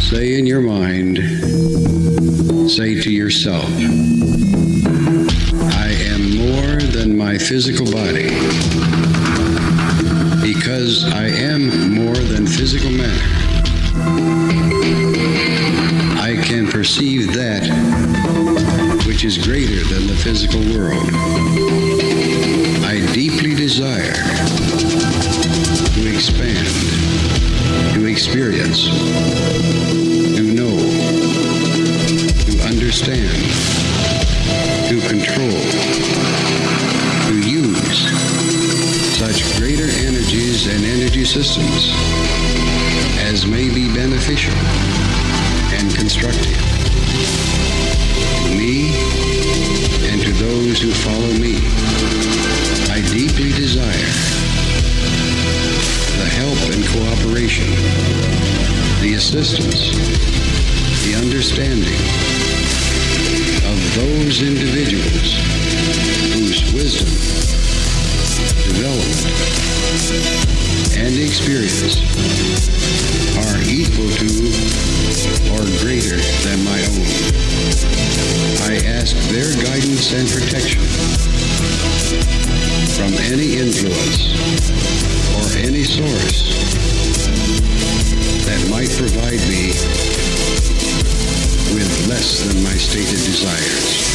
Say in your mind, say to yourself, I am more than my physical body. Because I am more than physical matter, I can perceive that which is greater than the physical world. I deeply desire to expand, to experience, to know, to understand, to control, to use such greater energies and energy systems as may be beneficial and constructive to me and to those who follow me. I deeply desire the help and cooperation, the assistance, the understanding of those individuals whose wisdom, development, and experience are equal to or greater than my own. I ask their guidance and protection from any influence or any source that might provide me with less than my stated desires.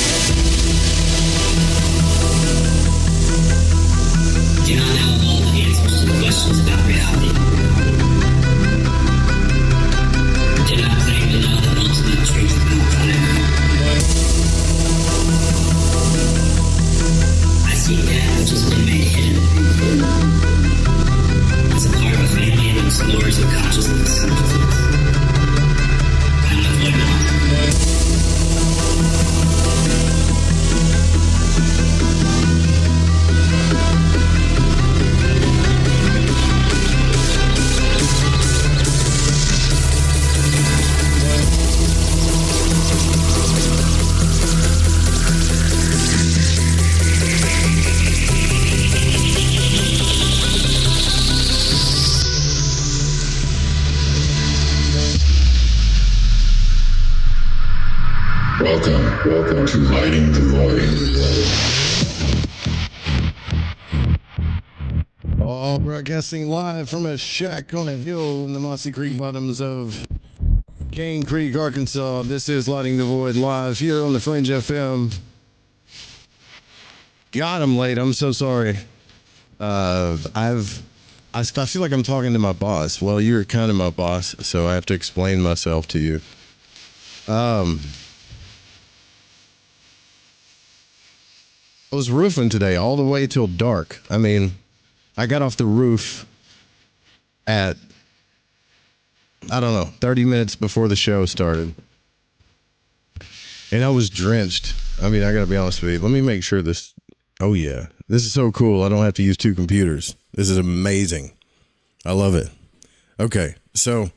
Do not know all the answers to the questions about reality. Do not claim to know the ultimate truth about time. I seek that which has been made hidden. As a part of a family of explorers of consciousness. I'm the void walker. Welcome to Lighting the Void. All broadcasting live from a shack on a hill in the Mossy Creek bottoms of Cane Creek, Arkansas. This is Lighting the Void live here on the Fringe FM. God, I'm late. I'm so sorry. I feel like I'm talking to my boss. Well, you're kind of my boss, so I have to explain myself to you. I was roofing today all the way till dark. I mean, I got off the roof at, 30 minutes before the show started. And I was drenched. I mean, I gotta be honest with you. Let me make sure this, oh yeah. This is so cool. I don't have to use two computers. This is amazing. I love it. Okay, so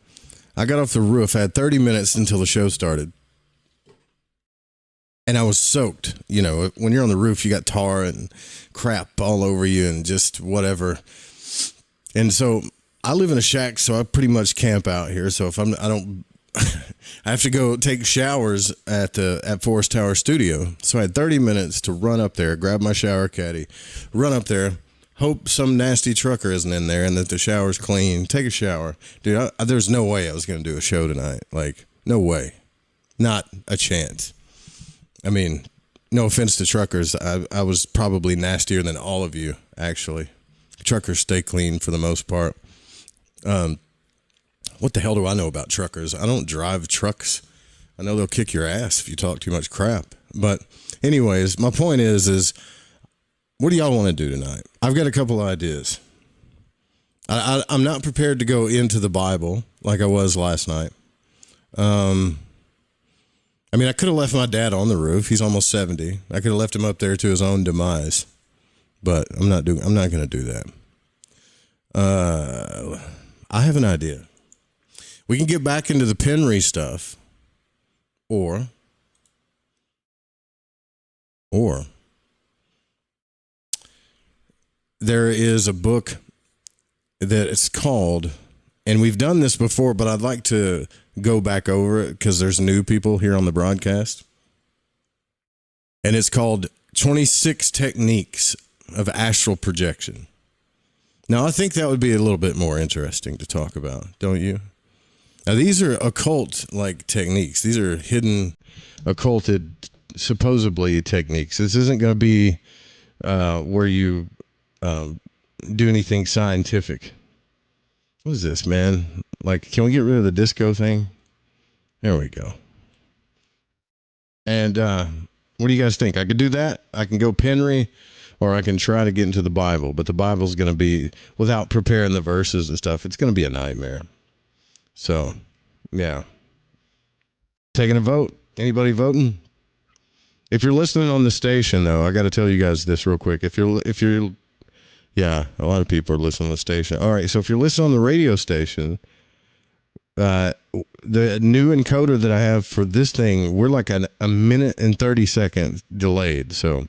I got off the roof. I had 30 minutes until the show started. And I was soaked. You know, when you're on the roof, you got tar and crap all over you and just whatever. And so I live in a shack, so I pretty much camp out here. So if I have to go take showers at Forest Tower Studio. So I had 30 minutes to run up there, grab my shower caddy, run up there, hope some nasty trucker isn't in there and that the shower's clean, take a shower. Dude, there's no way I was going to do a show tonight. Like, no way. Not a chance. I mean, no offense to truckers. I was probably nastier than all of you, actually. Truckers stay clean for the most part. What the hell do I know about truckers? I don't drive trucks. I know they'll kick your ass if you talk too much crap. But anyways, my point is what do y'all want to do tonight? I've got a couple of ideas. I'm not prepared to go into the Bible like I was last night. I mean, I could have left my dad on the roof. He's almost 70. I could have left him up there to his own demise, but I'm not going to do that. I have an idea. We can get back into the Penry stuff, or there is a book that it's called, and we've done this before, but I'd like to go back over it because there's new people here on the broadcast. And it's called 26 Techniques of Astral Projection. Now, I think that would be a little bit more interesting to talk about, don't you? Now, these are occult like techniques. These are hidden, occulted, supposedly techniques. This isn't going to be where you do anything scientific. What is this, man? Like, can we get rid of the disco thing? There we go. And what do you guys think? I could do that. I can go Penry, or I can try to get into the Bible. But the Bible's going to be, without preparing the verses and stuff, it's going to be a nightmare. So, yeah. Taking a vote. Anybody voting? If you're listening on the station, though, I got to tell you guys this real quick. If you're, yeah, a lot of people are listening on the station. All right, so if you're listening on the radio station, the new encoder that I have for this thing, we're like a minute and 30 seconds delayed. So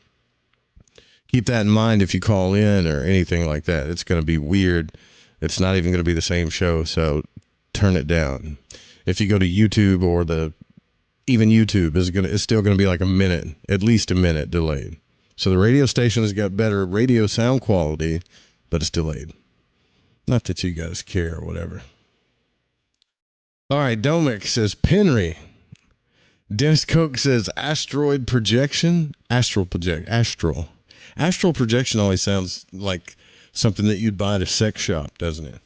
keep that in mind if you call in or anything like that. It's going to be weird. It's not even going to be the same show. So turn it down. If you go to YouTube or even YouTube it's still going to be like at least a minute delayed. So the radio station has got better radio sound quality, but it's delayed. Not that you guys care or whatever. All right, Domic says Penry. Dennis Coke says astral projection. Astral projection always sounds like something that you'd buy at a sex shop, doesn't it?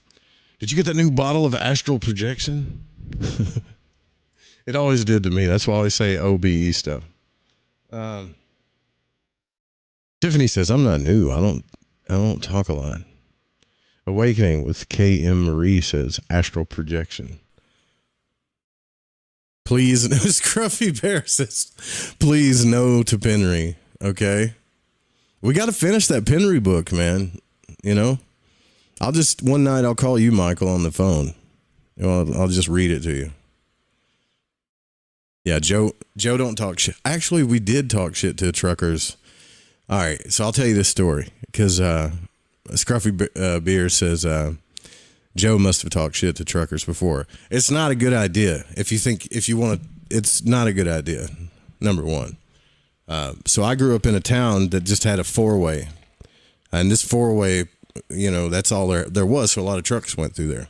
Did you get that new bottle of astral projection? It always did to me. That's why I always say OBE stuff. Tiffany says I'm not new. I don't talk a lot. Awakening with KM Marie says astral projection. Please, no. Scruffy Bear says, please no to Penry. Okay. We got to finish that Penry book, man. You know, one night I'll call you, Michael, on the phone. I'll just read it to you. Yeah. Joe don't talk shit. Actually, we did talk shit to truckers. All right. So I'll tell you this story because, Scruffy Beer says, Joe must have talked shit to truckers before. It's not a good idea. It's not a good idea. Number one. So I grew up in a town that just had a four-way, and this four-way, that's all there was. So a lot of trucks went through there.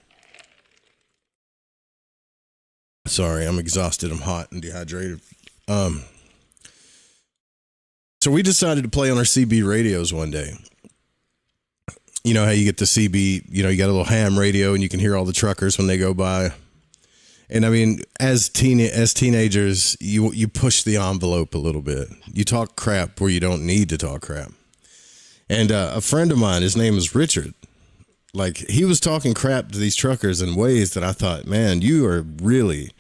Sorry, I'm exhausted. I'm hot and dehydrated. So we decided to play on our CB radios one day. You know how you get the CB, you got a little ham radio and you can hear all the truckers when they go by. And I mean, as teenagers, you push the envelope a little bit. You talk crap where you don't need to talk crap. And a friend of mine, his name is Richard. Like, he was talking crap to these truckers in ways that I thought, man, you are really,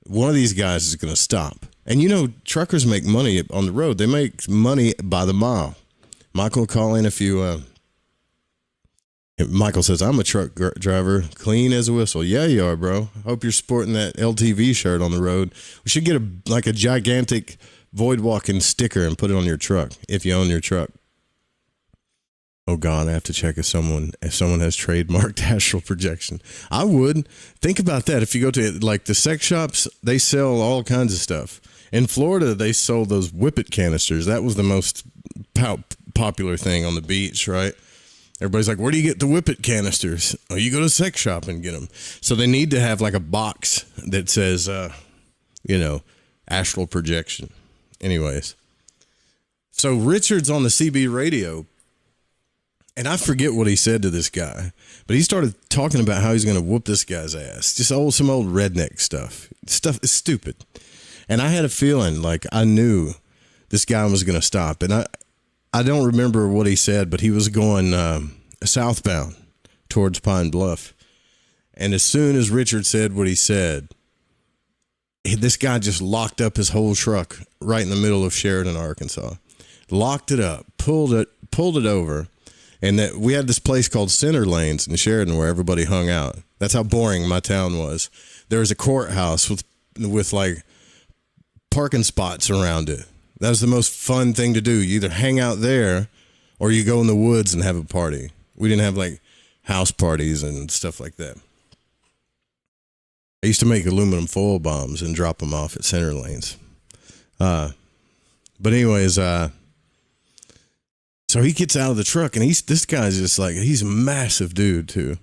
one of these guys is going to stop. And truckers make money on the road. They make money by the mile. Michael will call in if you... Michael says, I'm a truck driver, clean as a whistle. Yeah, you are, bro. Hope you're sporting that LTV shirt on the road. We should get a gigantic void walking sticker and put it on your truck if you own your truck. Oh, God, I have to check if someone has trademarked astral projection. I would. Think about that. If you go to, the sex shops, they sell all kinds of stuff. In Florida, they sold those Whippet canisters. That was the most popular thing on the beach, right? Everybody's like, where do you get the Whippet canisters? Oh, you go to a sex shop and get them. So they need to have a box that says, astral projection. Anyways. So Richard's on the CB radio, and I forget what he said to this guy, but he started talking about how he's going to whoop this guy's ass. Just some old redneck stuff. Stuff is stupid. And I had a feeling like I knew this guy was going to stop. And I don't remember what he said, but he was going southbound towards Pine Bluff. And as soon as Richard said what he said, this guy just locked up his whole truck right in the middle of Sheridan, Arkansas. Locked it up, pulled it over. And that we had this place called Center Lanes in Sheridan where everybody hung out. That's how boring my town was. There was a courthouse with parking spots around it. That was the most fun thing to do. You either hang out there or you go in the woods and have a party. We didn't have house parties and stuff like that. I used to make aluminum foil bombs and drop them off at center lanes. But anyways, so he gets out of the truck, and this guy's just like, he's a massive dude too.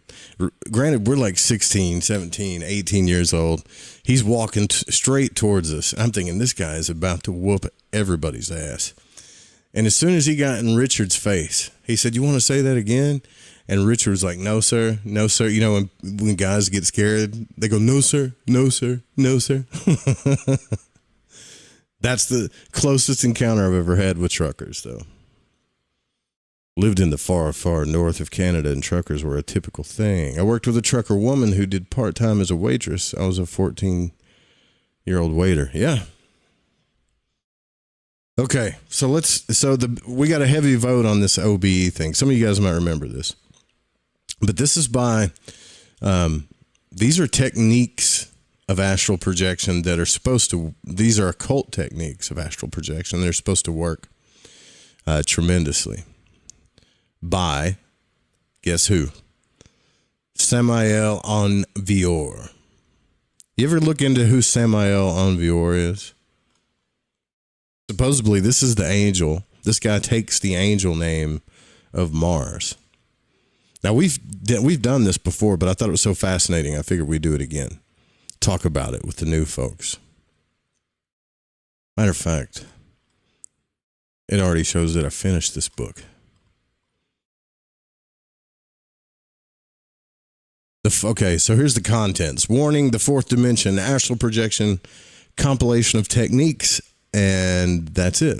Granted, we're like 16, 17, 18 years old. He's walking straight towards us. I'm thinking this guy is about to whoop everybody's ass. And as soon as he got in Richard's face, he said, "You want to say that again?" And Richard was like, "No, sir. No, sir." You know, when guys get scared, they go, "No, sir. No, sir. No, sir." That's the closest encounter I've ever had with truckers, though. Lived in the far, far north of Canada, and truckers were a typical thing. I worked with a trucker woman who did part-time as a waitress. I was a 14-year-old waiter. Yeah. Okay, so we got a heavy vote on this OBE thing. Some of you guys might remember this. But this is by, these are techniques of astral projection that are these are occult techniques of astral projection. They're supposed to work tremendously. By, guess who? Samael Aun Weors. You ever look into who Samael Aun Weors is? Supposedly, this is the angel. This guy takes the angel name of Mars. Now, we've done this before, but I thought it was so fascinating, I figured we'd do it again. Talk about it with the new folks. Matter of fact, it already shows that I finished this book. Okay, so here's the contents. Warning, the fourth dimension, astral projection, compilation of techniques, and that's it.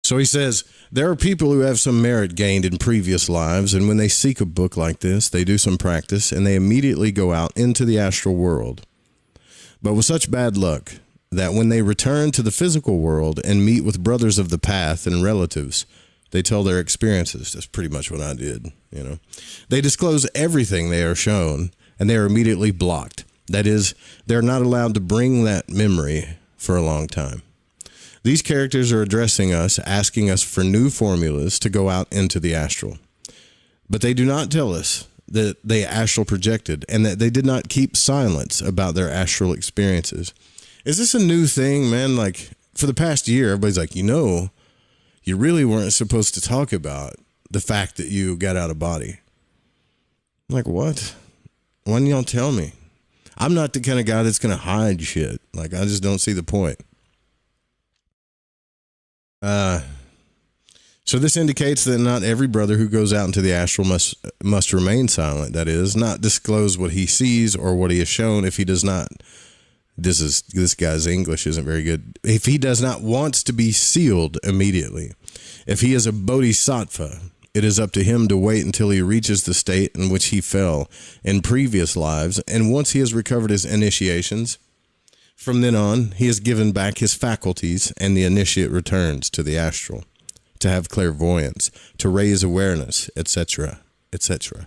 So he says, there are people who have some merit gained in previous lives, and when they seek a book like this, they do some practice, and they immediately go out into the astral world. But with such bad luck, that when they return to the physical world and meet with brothers of the path and relatives, they tell their experiences. That's pretty much what I did, you know. They disclose everything they are shown, and they are immediately blocked. That is, they're not allowed to bring that memory for a long time. These characters are addressing us, asking us for new formulas to go out into the astral. But they do not tell us that they astral projected and that they did not keep silence about their astral experiences. Is this a new thing, man? Like, for the past year, everybody's like, you really weren't supposed to talk about the fact that you got out of body. I'm like, what? Why didn't y'all tell me? I'm not the kind of guy that's going to hide shit. Like, I just don't see the point. So this indicates that not every brother who goes out into the astral must remain silent. That is, not disclose what he sees or what he is shown if he does not. This guy's English isn't very good. If he does not want to be sealed immediately. If he is a bodhisattva, it is up to him to wait until he reaches the state in which he fell in previous lives, and once he has recovered his initiations, from then on, he is given back his faculties, and the initiate returns to the astral, to have clairvoyance, to raise awareness, etc., etc.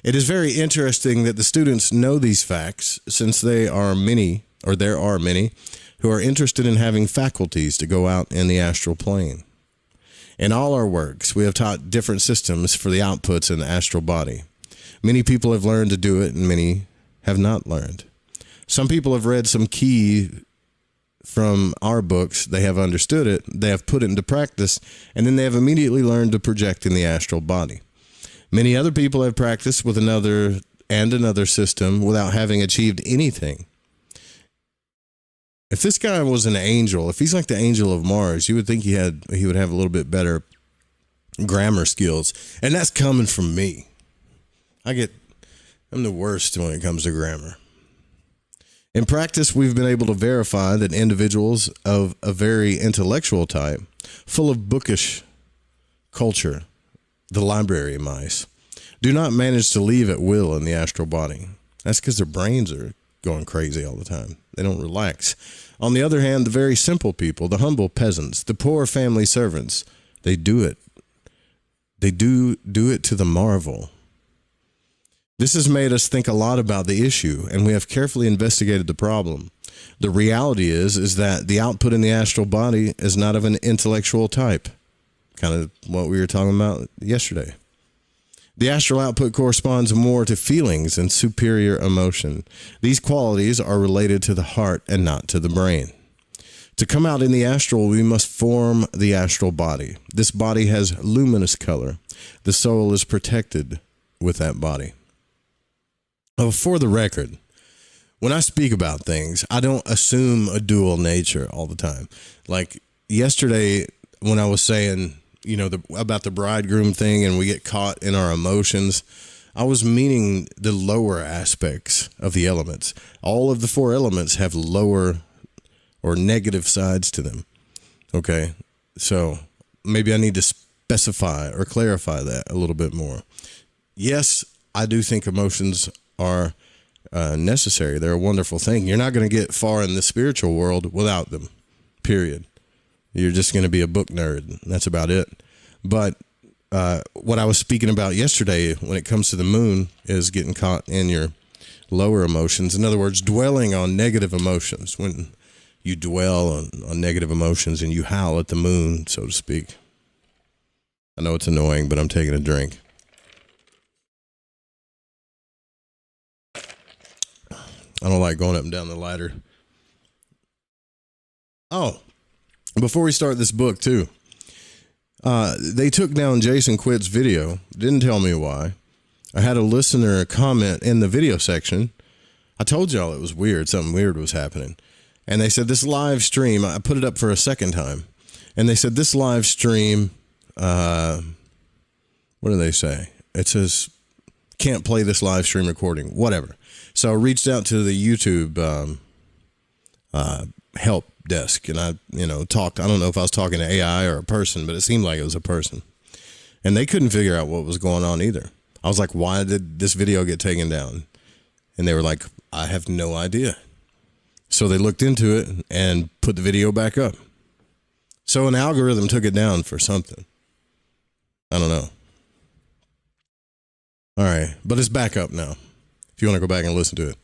It is very interesting that the students know these facts, since there are many who are interested in having faculties to go out in the astral plane. In all our works, we have taught different systems for the outputs in the astral body. Many people have learned to do it, and many have not learned. Some people have read some key from our books, they have understood it, they have put it into practice, and then they have immediately learned to project in the astral body. Many other people have practiced with another system without having achieved anything. If this guy was an angel, if he's like the angel of Mars, you would think he would have a little bit better grammar skills. And that's coming from me. I'm the worst when it comes to grammar. In practice, we've been able to verify that individuals of a very intellectual type, full of bookish culture, the library mice, do not manage to leave at will in the astral body. That's because their brains are going crazy all the time. They don't relax. On the other hand, the very simple people, the humble peasants, the poor family servants, they do it. They do it to the marvel. This has made us think a lot about the issue, and we have carefully investigated the problem. The reality is that the output in the astral body is not of an intellectual type. Kind of what we were talking about yesterday. The astral output corresponds more to feelings and superior emotion. These qualities are related to the heart and not to the brain. To come out in the astral, we must form the astral body. This body has luminous color. The soul is protected with that body. Oh, for the record, when I speak about things, I don't assume a dual nature all the time. Like yesterday, when I was saying, about the bridegroom thing and we get caught in our emotions, I was meaning the lower aspects of the elements. All of the 4 elements have lower or negative sides to them. Okay, so maybe I need to specify or clarify that a little bit more. Yes, I do think emotions are necessary. They're a wonderful thing. You're not going to get far in the spiritual world without them, period. You're just going to be a book nerd. That's about it. But what I was speaking about yesterday when it comes to the moon is getting caught in your lower emotions. In other words, dwelling on negative emotions. When you dwell on negative emotions and you howl at the moon, so to speak. I know it's annoying, but I'm taking a drink. I don't like going up and down the ladder. Oh, before we start this book, too, they took down Jason Quitt's video. Didn't tell me why. I had a listener comment in the video section. I told y'all it was weird. Something weird was happening. And they said this live stream, I put it up for a second time. And they said this live stream, what do they say? It says, can't play this live stream recording, whatever. So I reached out to the YouTube help desk and I talked. I don't know if I was talking to AI or a person, but it seemed like it was a person. And they couldn't figure out what was going on either. I was like, why did this video get taken down? And they were like, I have no idea. So they looked into it and put the video back up. So an algorithm took it down for something. I don't know. All right, but it's back up now, if you want to go back and listen to it.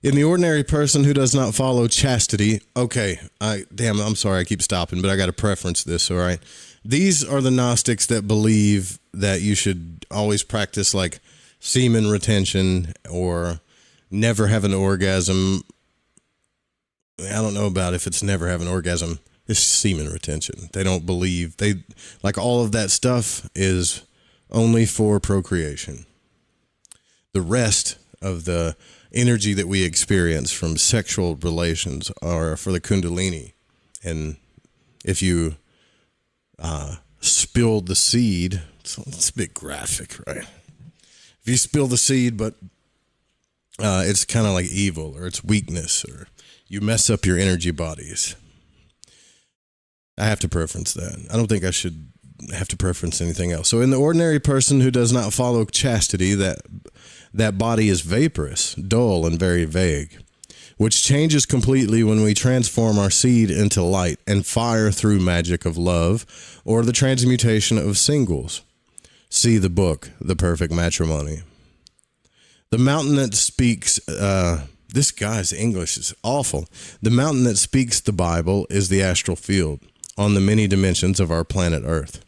In the ordinary person who does not follow chastity, okay, I'm sorry I keep stopping, but I got to preference this, all right? These are the Gnostics that believe that you should always practice like semen retention or never have an orgasm. I don't know about if it's never have an orgasm. It's semen retention. They don't believe, like all of that stuff is only for procreation. The rest of the energy that we experience from sexual relations are for the Kundalini. And if you spilled the seed, it's a bit graphic, right? If you spill the seed, but it's kind of like evil or it's weakness or you mess up your energy bodies. I have to preference that. I don't think I should have to preference anything else. So in the ordinary person who does not follow chastity, that body is vaporous, dull, and very vague, which changes completely when we transform our seed into light and fire through magic of love or the transmutation of singles. See the book, The Perfect Matrimony. The mountain that speaks, this guy's English is awful. The mountain that speaks the Bible is the astral field on the many dimensions of our planet Earth.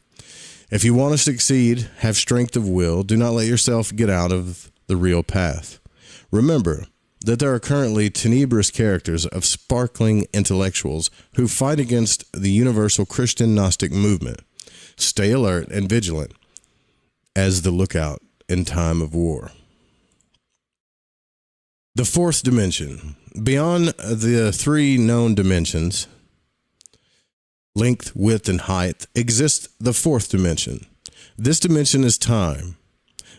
If you want to succeed, have strength of will, do not let yourself get out of the real path. Remember that there are currently tenebrous characters of sparkling intellectuals who fight against the universal Christian Gnostic movement. Stay alert and vigilant as the lookout in time of war. The fourth dimension. Beyond the three known dimensions, length, width, and height, exists the fourth dimension. This dimension is time.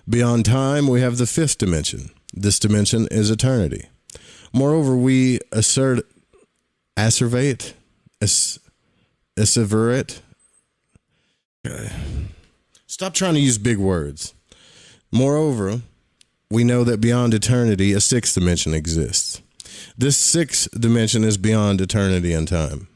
Beyond time, we have the fifth dimension. This dimension is eternity. Moreover, we asseverate. Stop trying to use big words. Moreover, we know that beyond eternity, a sixth dimension exists. This sixth dimension is beyond eternity and time.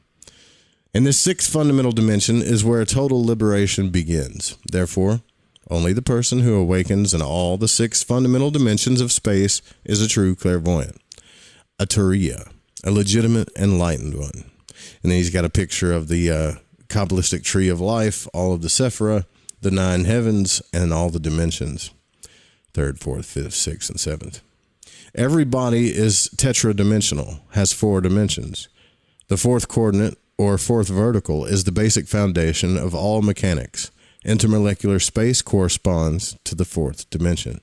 And this sixth fundamental dimension is where total liberation begins. Therefore, only the person who awakens in all the six fundamental dimensions of space is a true clairvoyant, a Turiya, a legitimate enlightened one. And then he's got a picture of the Kabbalistic tree of life, all of the Sephira, the 9 heavens, and all the dimensions. 3rd, 4th, 5th, 6th, and 7th. Every body is tetradimensional, has 4 dimensions. The 4th coordinate, or 4th vertical, is the basic foundation of all mechanics. Intermolecular space corresponds to the 4th dimension.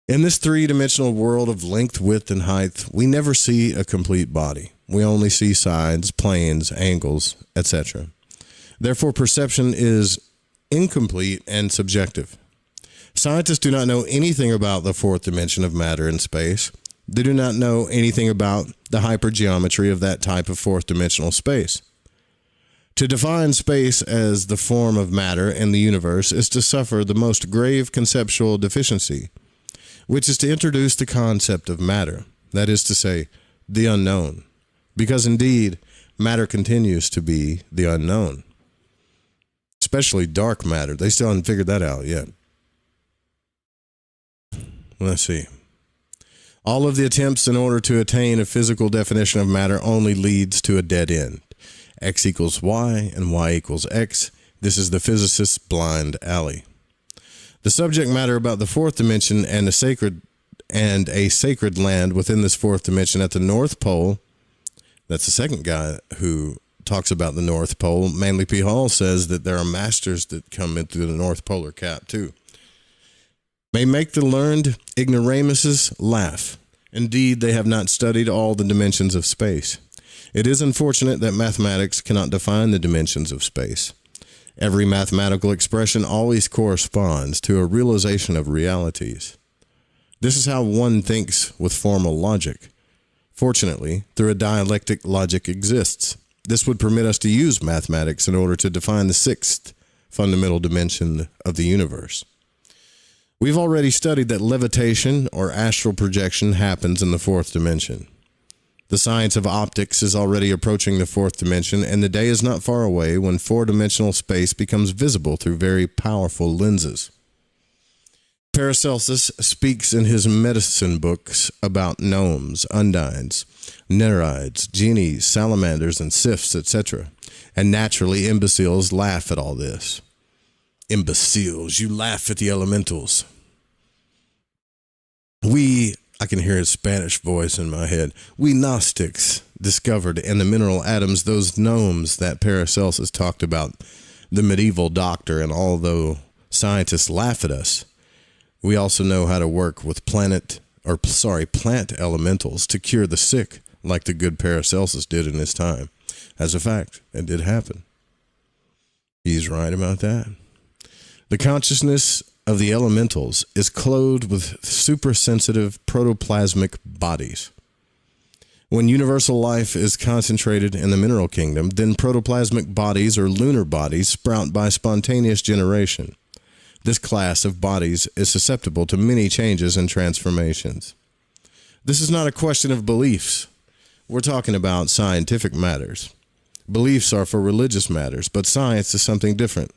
In this 3-dimensional world of length, width, and height, we never see a complete body. We only see sides, planes, angles, etc. Therefore, perception is incomplete and subjective. Scientists do not know anything about the 4th dimension of matter and space. They do not know anything about the hypergeometry of that type of 4th dimensional space. To define space as the form of matter in the universe is to suffer the most grave conceptual deficiency, which is to introduce the concept of matter, that is to say, the unknown, because indeed, matter continues to be the unknown, especially dark matter. They still haven't figured that out yet. Let's see. All of the attempts in order to attain a physical definition of matter only leads to a dead end. X equals Y and Y equals X. This is the physicist's blind alley. The subject matter about the 4th dimension and a sacred land within this 4th dimension at the North Pole. That's the second guy who talks about the North Pole. Manly P. Hall says that there are masters that come into the North Polar Cap too. May make the learned ignoramuses laugh. Indeed, they have not studied all the dimensions of space. It is unfortunate that mathematics cannot define the dimensions of space. Every mathematical expression always corresponds to a realization of realities. This is how one thinks with formal logic. Fortunately, through a dialectic logic exists. This would permit us to use mathematics in order to define the 6th fundamental dimension of the universe. We've already studied that levitation or astral projection happens in the 4th dimension. The science of optics is already approaching the 4th dimension, and the day is not far away when 4-dimensional space becomes visible through very powerful lenses. Paracelsus speaks in his medicine books about gnomes, undines, nereids, genies, salamanders, and sylphs, etc. And naturally, imbeciles laugh at all this. Imbeciles, you laugh at the elementals. I can hear his Spanish voice in my head. We Gnostics discovered in the mineral atoms those gnomes that Paracelsus talked about, the medieval doctor, and although scientists laugh at us, we also know how to work with plant elementals to cure the sick, like the good Paracelsus did in his time. As a fact, it did happen. He's right about that. The consciousness of the elementals is clothed with supersensitive protoplasmic bodies. When universal life is concentrated in the mineral kingdom, then protoplasmic bodies or lunar bodies sprout by spontaneous generation. This class of bodies is susceptible to many changes and transformations. This is not a question of beliefs. We're talking about scientific matters. Beliefs are for religious matters, but science is something different.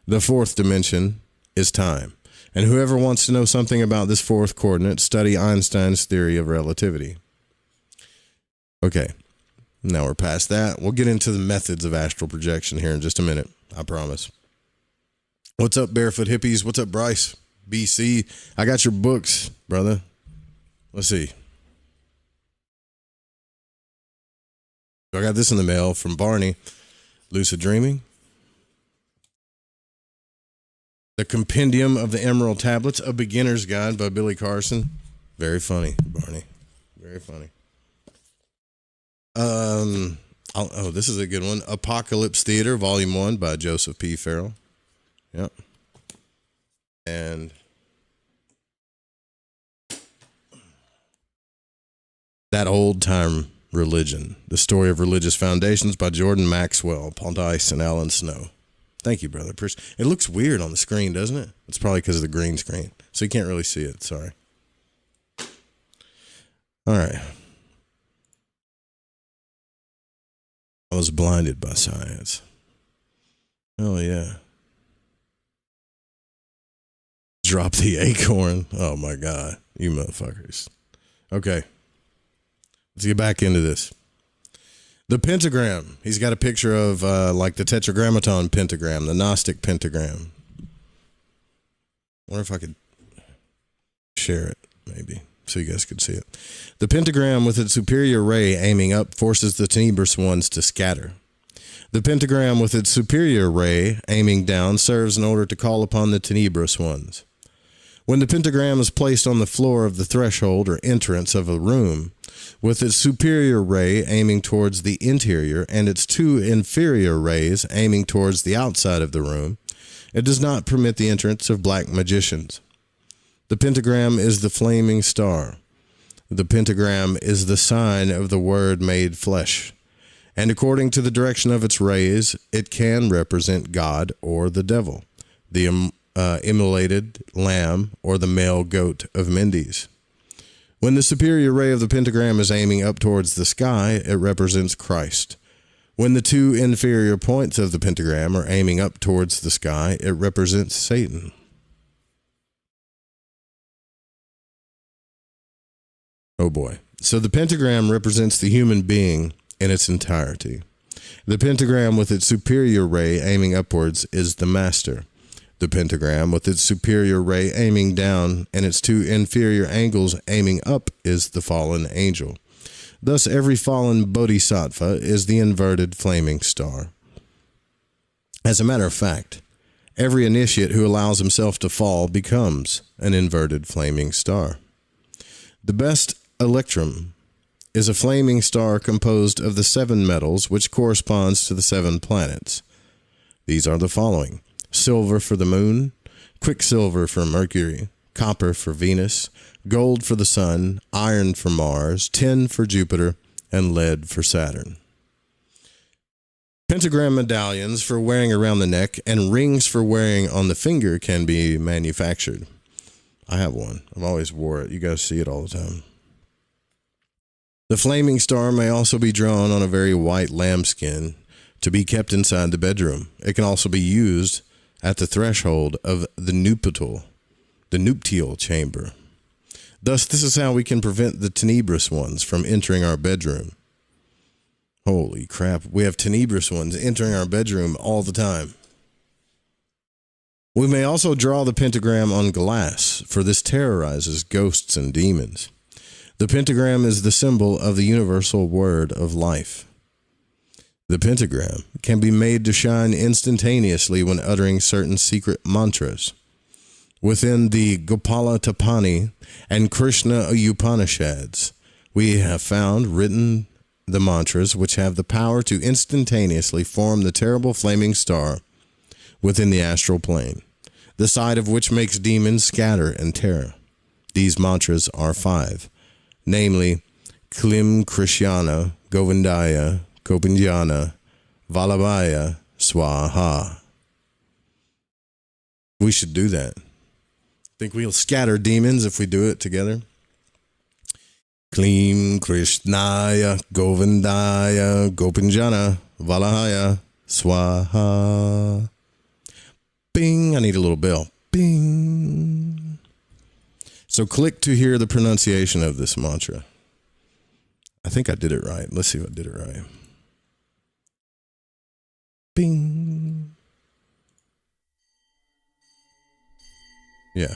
The 4th dimension is time. And whoever wants to know something about this 4th coordinate, study Einstein's theory of relativity. Okay, now we're past that. We'll get into the methods of astral projection here in just a minute, I promise. What's up, Barefoot Hippies? What's up, Bryce? BC, I got your books, brother. Let's see. I got this in the mail from Barney. Lucid Dreaming. The Compendium of the Emerald Tablets, A Beginner's Guide by Billy Carson. Very funny, Barney. Very funny. This is a good one. Apocalypse Theater, Volume 1 by Joseph P. Farrell. Yep. And That Old Time Religion, The Story of Religious Foundations by Jordan Maxwell, Paul Dice, and Alan Snow. Thank you, brother. It looks weird on the screen, doesn't it? It's probably because of the green screen, so you can't really see it. Sorry. All right. I was blinded by science. Oh, yeah. Drop the acorn. Oh, my God. You motherfuckers. Okay. Let's get back into this. The pentagram. He's got a picture of like the tetragrammaton pentagram, the Gnostic pentagram. Wonder if I could share it, maybe, so you guys could see it. The pentagram with its superior ray aiming up forces the tenebrous ones to scatter. The pentagram with its superior ray aiming down serves in order to call upon the tenebrous ones. When the pentagram is placed on the floor of the threshold or entrance of a room, with its superior ray aiming towards the interior and its two inferior rays aiming towards the outside of the room, it does not permit the entrance of black magicians. The pentagram is the flaming star. The pentagram is the sign of the Word made flesh, and according to the direction of its rays, it can represent God or the devil, the immolated lamb or the male goat of Mendes. When the superior ray of the pentagram is aiming up towards the sky, it represents Christ. When the two inferior points of the pentagram are aiming up towards the sky, it represents Satan. Oh boy. So the pentagram represents the human being in its entirety. The pentagram with its superior ray aiming upwards is the master. The pentagram with its superior ray aiming down and its two inferior angles aiming up is the fallen angel. Thus every fallen bodhisattva is the inverted flaming star. As a matter of fact, every initiate who allows himself to fall becomes an inverted flaming star. The best electrum is a flaming star composed of the 7 metals, which corresponds to the 7 planets. These are the following: silver for the moon, quicksilver for Mercury, copper for Venus, gold for the sun, iron for Mars, tin for Jupiter, and lead for Saturn. Pentagram medallions for wearing around the neck and rings for wearing on the finger can be manufactured. I have one. I've always wore it. You guys see it all the time. The flaming star may also be drawn on a very white lambskin to be kept inside the bedroom. It can also be used at the threshold of the nuptial chamber. Thus, this is how we can prevent the tenebrous ones from entering our bedroom. Holy crap, we have tenebrous ones entering our bedroom all the time. We may also draw the pentagram on glass, for this terrorizes ghosts and demons. The pentagram is the symbol of the universal word of life. The pentagram can be made to shine instantaneously when uttering certain secret mantras. Within the Gopala Tapani and Krishna Upanishads, we have found written the mantras which have the power to instantaneously form the terrible flaming star within the astral plane, the sight of which makes demons scatter in terror. These mantras are 5, namely Klim Krishnaya, Govindaya, Gopinjana, Vallabhaya, Swaha. We should do that. Think we'll scatter demons if we do it together? Klim Krishnaya, Govindaya, Gopinjana, Vallabhaya, Swaha. Bing, I need a little bell. Bing. So click to hear the pronunciation of this mantra. I think I did it right. Let's see if I did it right. Bing. Yeah.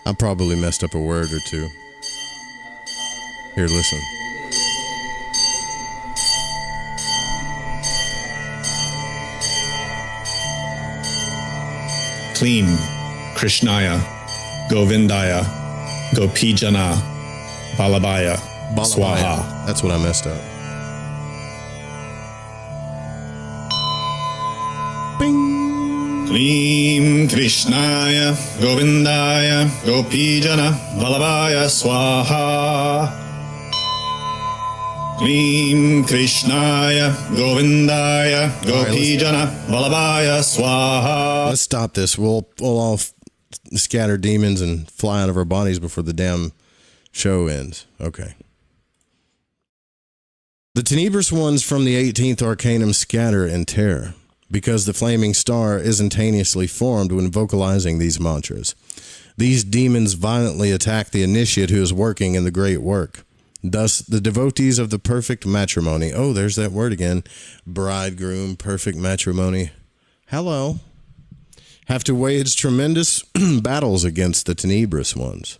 I probably messed up a word or two. Here, listen. Klim Krishnaya, Govindaya, Gopijana, Vallabhaya, Swaha. That's what I messed up. Bing. Klim Krishnaya, Govindaya, Gopijana, Vallabhaya, Swaha. Klim Krishnaya, Govindaya, Gopijana, Vallabhaya, Swaha. Let's stop this. We'll all scatter demons and fly out of our bodies before the damn show ends. Okay. The tenebrous ones from the 18th Arcanum scatter in terror, because the flaming star is instantaneously formed when vocalizing these mantras. These demons violently attack the initiate who is working in the great work. Thus, the devotees of the perfect matrimony, oh, there's that word again, bridegroom, perfect matrimony, hello, have to wage tremendous battles against the tenebrous ones.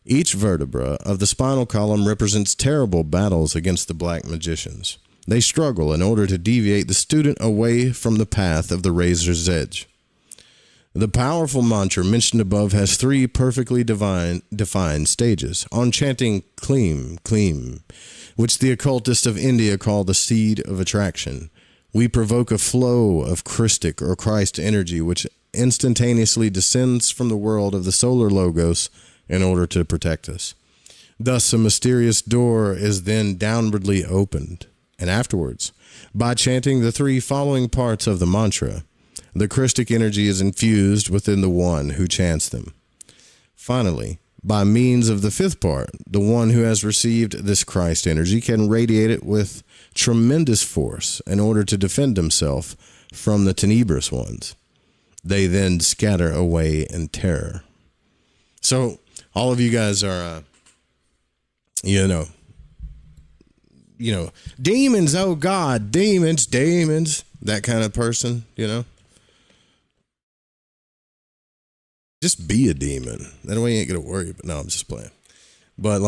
Each vertebra of the spinal column represents terrible battles against the black magicians. They struggle in order to deviate the student away from the path of the razor's edge. The powerful mantra mentioned above has 3 perfectly defined stages. On chanting Kleem, Kleem, which the occultists of India call the seed of attraction, we provoke a flow of Christic or Christ energy which instantaneously descends from the world of the solar logos in order to protect us. Thus, a mysterious door is then downwardly opened, and afterwards, by chanting the 3 following parts of the mantra, the Christic energy is infused within the one who chants them. Finally, by means of the 5th part, the one who has received this Christ energy can radiate it with tremendous force in order to defend himself from the tenebrous ones. They then scatter away in terror. So, all of you guys are, demons, oh God, demons, that kind of person, Just be a demon. That way you ain't going to worry. But no, I'm just playing. But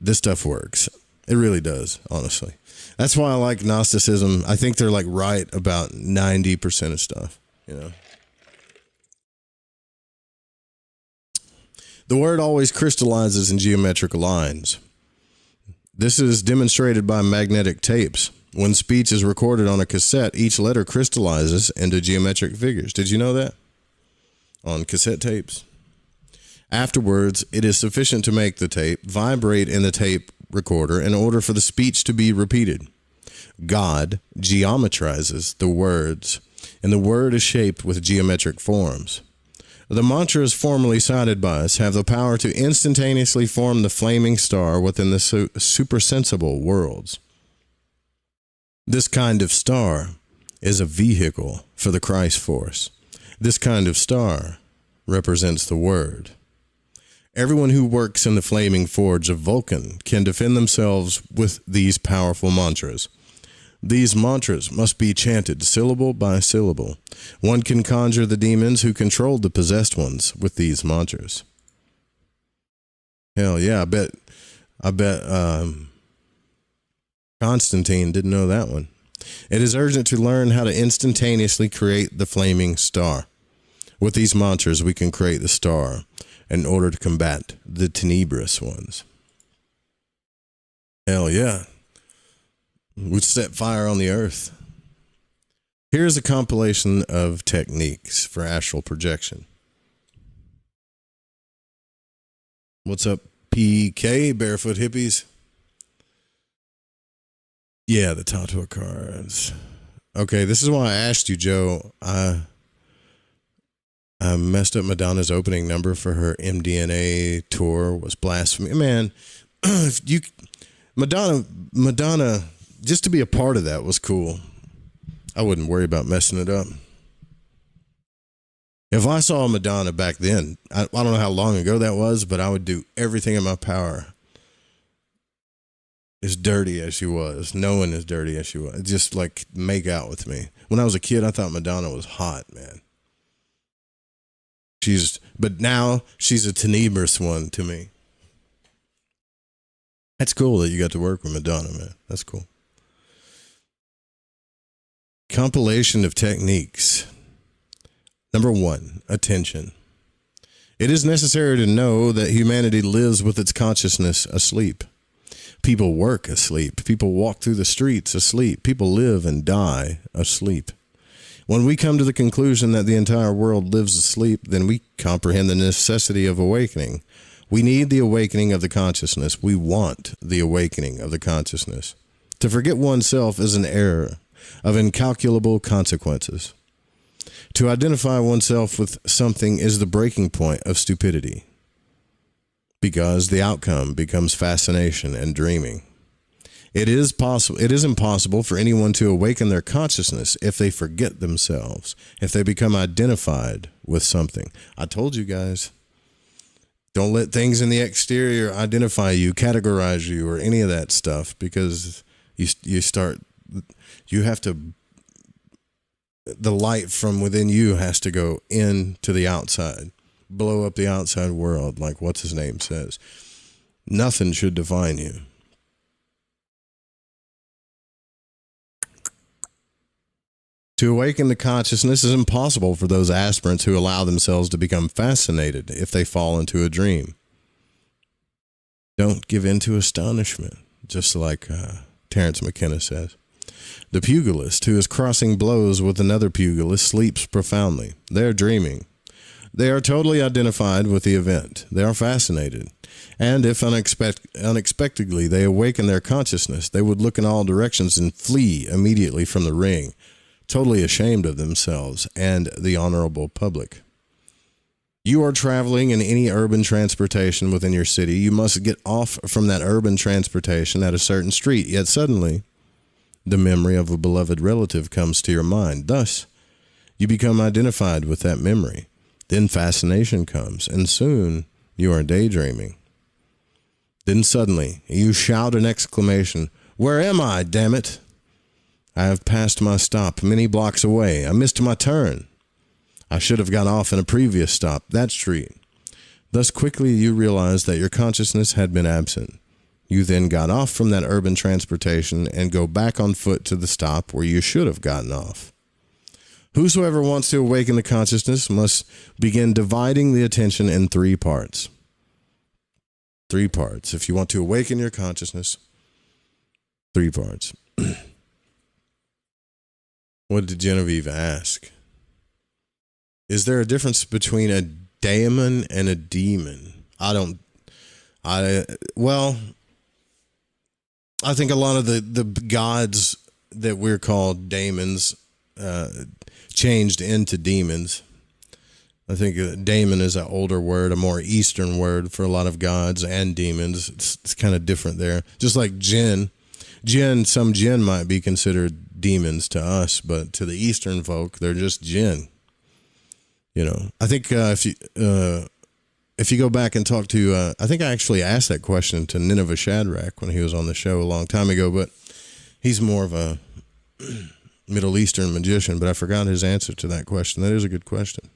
this stuff works. It really does, honestly. That's why I like Gnosticism. I think they're right about 90% of stuff, The word always crystallizes in geometric lines. This is demonstrated by magnetic tapes. When speech is recorded on a cassette, each letter crystallizes into geometric figures. Did you know that? On cassette tapes. Afterwards, it is sufficient to make the tape vibrate in the tape recorder in order for the speech to be repeated. God geometrizes the words, and the word is shaped with geometric forms. The mantras formerly cited by us have the power to instantaneously form the flaming star within the supersensible worlds. This kind of star is a vehicle for the Christ force. This kind of star represents the Word. Everyone who works in the flaming forge of Vulcan can defend themselves with these powerful mantras. These mantras must be chanted syllable by syllable. One can conjure the demons who controlled the possessed ones with these mantras. Hell yeah, I bet Constantine didn't know that one. It is urgent to learn how to instantaneously create the flaming star. With these mantras, we can create the star in order to combat the tenebrous ones. Hell yeah. We'd set fire on the earth. Here's a compilation of techniques for astral projection. What's up, PK, Barefoot Hippies? Yeah, the Tatua cards. Okay, this is why I asked you, Joe. I messed up Madonna's opening number for her MDNA tour was blasphemy. Man, Madonna, just to be a part of that was cool. I wouldn't worry about messing it up. If I saw Madonna back then, I don't know how long ago that was, but I would do everything in my power. As dirty as she was, knowing as dirty as she was, just make out with me. When I was a kid, I thought Madonna was hot, man. But now she's a tenebrous one to me. That's cool that you got to work with Madonna, man. That's cool. Compilation of techniques. Number 1, attention. It is necessary to know that humanity lives with its consciousness asleep. People work asleep. People walk through the streets asleep. People live and die asleep. When we come to the conclusion that the entire world lives asleep, then we comprehend the necessity of awakening. We need the awakening of the consciousness. We want the awakening of the consciousness. To forget oneself is an error of incalculable consequences. To identify oneself with something is the breaking point of stupidity, because the outcome becomes fascination and dreaming. It is impossible for anyone to awaken their consciousness if they forget themselves, if they become identified with something. I told you guys, Don't let things in the exterior identify you, categorize you, or any of that stuff, because the light from within you has to go into the outside, blow up the outside world, like what's his name says. Nothing should define you. To awaken the consciousness is impossible for those aspirants who allow themselves to become fascinated if they fall into a dream. Don't give in to astonishment, just like Terence McKenna says. The pugilist who is crossing blows with another pugilist sleeps profoundly. They are dreaming. They are totally identified with the event. They are fascinated. And if unexpectedly they awaken their consciousness, they would look in all directions and flee immediately from the ring, totally ashamed of themselves and the honorable public. You are traveling in any urban transportation within your city. You must get off from that urban transportation at a certain street, yet suddenly the memory of a beloved relative comes to your mind. Thus, you become identified with that memory. Then fascination comes, and soon you are daydreaming. Then suddenly you shout an exclamation, "Where am I, damn it? I have passed my stop many blocks away. I missed my turn. I should have got off in a previous stop, that street." Thus quickly you realize that your consciousness had been absent. You then got off from that urban transportation and go back on foot to the stop where you should have gotten off. Whosoever wants to awaken the consciousness must begin dividing the attention in 3 parts. 3 parts. If you want to awaken your consciousness, 3 parts. What did Genevieve ask? Is there a difference between a daemon and a demon? I think a lot of the gods that we're called daemons changed into demons. I think daemon is an older word, a more Eastern word for a lot of gods and demons. It's kind of different there. Just like jinn. Some jinn might be considered demons to us, but to the Eastern folk, they're just jinn. You know, I think if you go back and talk to, I think I actually asked that question to Nineveh Shadrach when he was on the show a long time ago, but he's more of a Middle Eastern magician, but I forgot his answer to that question. That is a good question.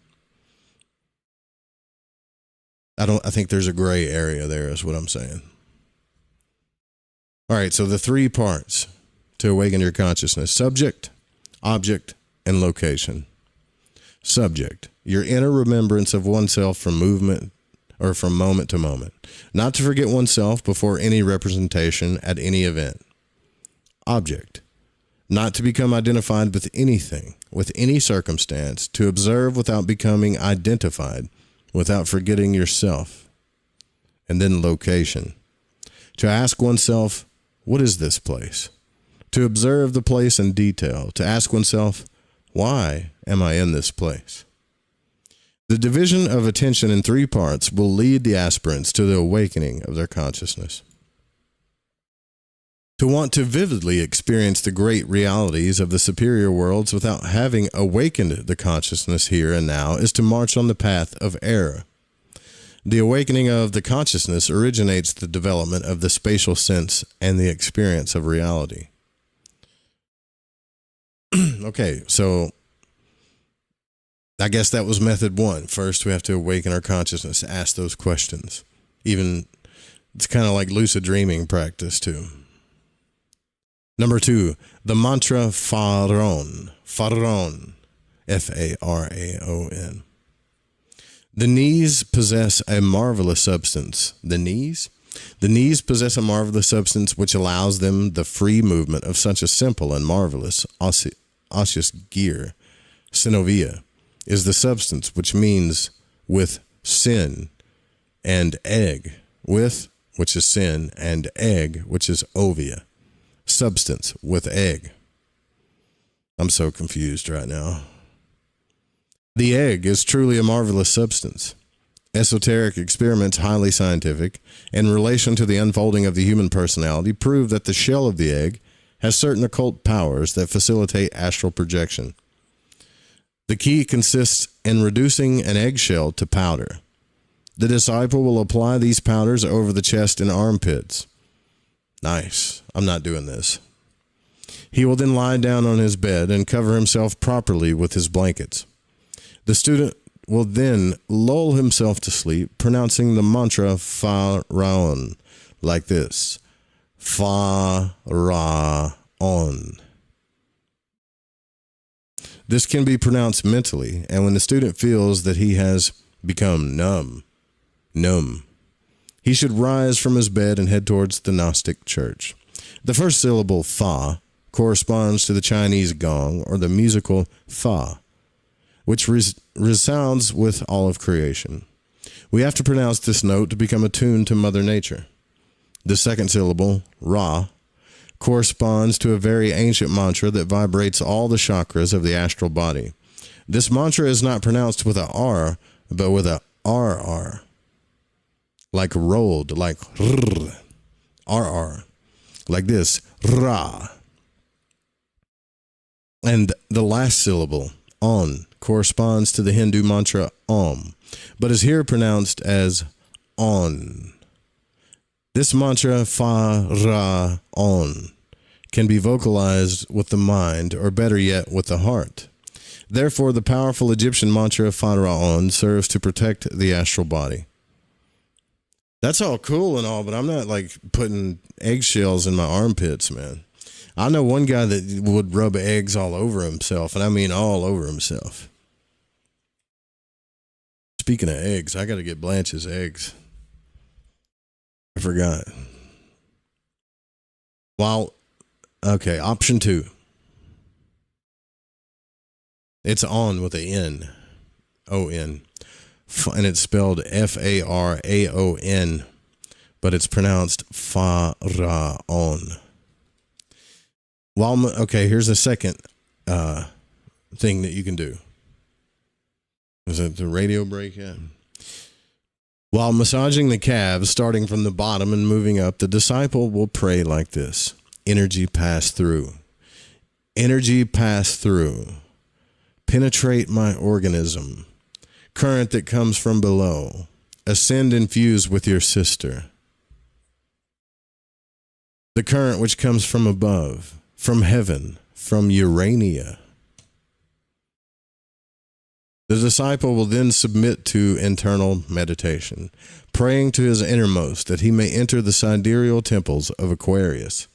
I think there's a gray area there, is what I'm saying. All right, so the 3 parts to awaken your consciousness: subject, object, and location. Subject, your inner remembrance of oneself from movement or from moment to moment. Not to forget oneself before any representation at any event. Object, not to become identified with anything, with any circumstance, to observe without becoming identified, without forgetting yourself. And then location, to ask oneself, what is this place? To observe the place in detail, to ask oneself, why am I in this place? The division of attention in 3 parts will lead the aspirants to the awakening of their consciousness. To want to vividly experience the great realities of the superior worlds without having awakened the consciousness here and now is to march on the path of error. The awakening of the consciousness originates the development of the spatial sense and the experience of reality. Okay, so I guess that was method 1. First, we have to awaken our consciousness, ask those questions. Even, it's kind of like lucid dreaming practice too. Number 2, the mantra Faraon. Faraon. F-A-R-A-O-N. The knees possess a marvelous substance. The knees? The knees possess a marvelous substance which allows them the free movement of such a simple and marvelous osseous gear. Synovia is the substance which means with sin and egg. With, which is sin, and egg, which is ovia. Substance with egg. I'm so confused right now. The egg is truly a marvelous substance. Esoteric experiments, highly scientific, in relation to the unfolding of the human personality, prove that the shell of the egg has certain occult powers that facilitate astral projection. The key consists in reducing an eggshell to powder. The disciple will apply these powders over the chest and armpits. Nice. I'm not doing this. He will then lie down on his bed and cover himself properly with his blankets. The student will then lull himself to sleep, pronouncing the mantra Fa-Ra-On like this. Fa-Ra-On. This can be pronounced mentally, and when the student feels that he has become numb, he should rise from his bed and head towards the Gnostic church. The first syllable, Fa, corresponds to the Chinese gong, or the musical Fa, which resounds with all of creation. We have to pronounce this note to become attuned to Mother Nature. The second syllable, Ra, corresponds to a very ancient mantra that vibrates all the chakras of the astral body. This mantra is not pronounced with a R, but with a RR. Like rolled, like RR. Like this, Ra. And the last syllable, On, corresponds to the Hindu mantra Om, but is here pronounced as On. This mantra, Fa-Ra-On, can be vocalized with the mind, or better yet, with the heart. Therefore, the powerful Egyptian mantra Fa-Ra-On serves to protect the astral body. That's all cool and all, but I'm not like putting eggshells in my armpits, man. I know one guy that would rub eggs all over himself, and I mean all over himself. Speaking of eggs, I got to get Blanche's eggs. I forgot. Okay, option 2. It's on with a N. O-N. And it's spelled F-A-R-A-O-N, but it's pronounced Fa-Ra-On. Okay, here's a second thing that you can do. Is it the radio break yet? While massaging the calves, starting from the bottom and moving up, the disciple will pray like this. Energy pass through. Energy pass through. Penetrate my organism. Current that comes from below. Ascend and fuse with your sister. The current which comes from above, from heaven, from Urania. The disciple will then submit to internal meditation, praying to his innermost that he may enter the sidereal temples of Aquarius,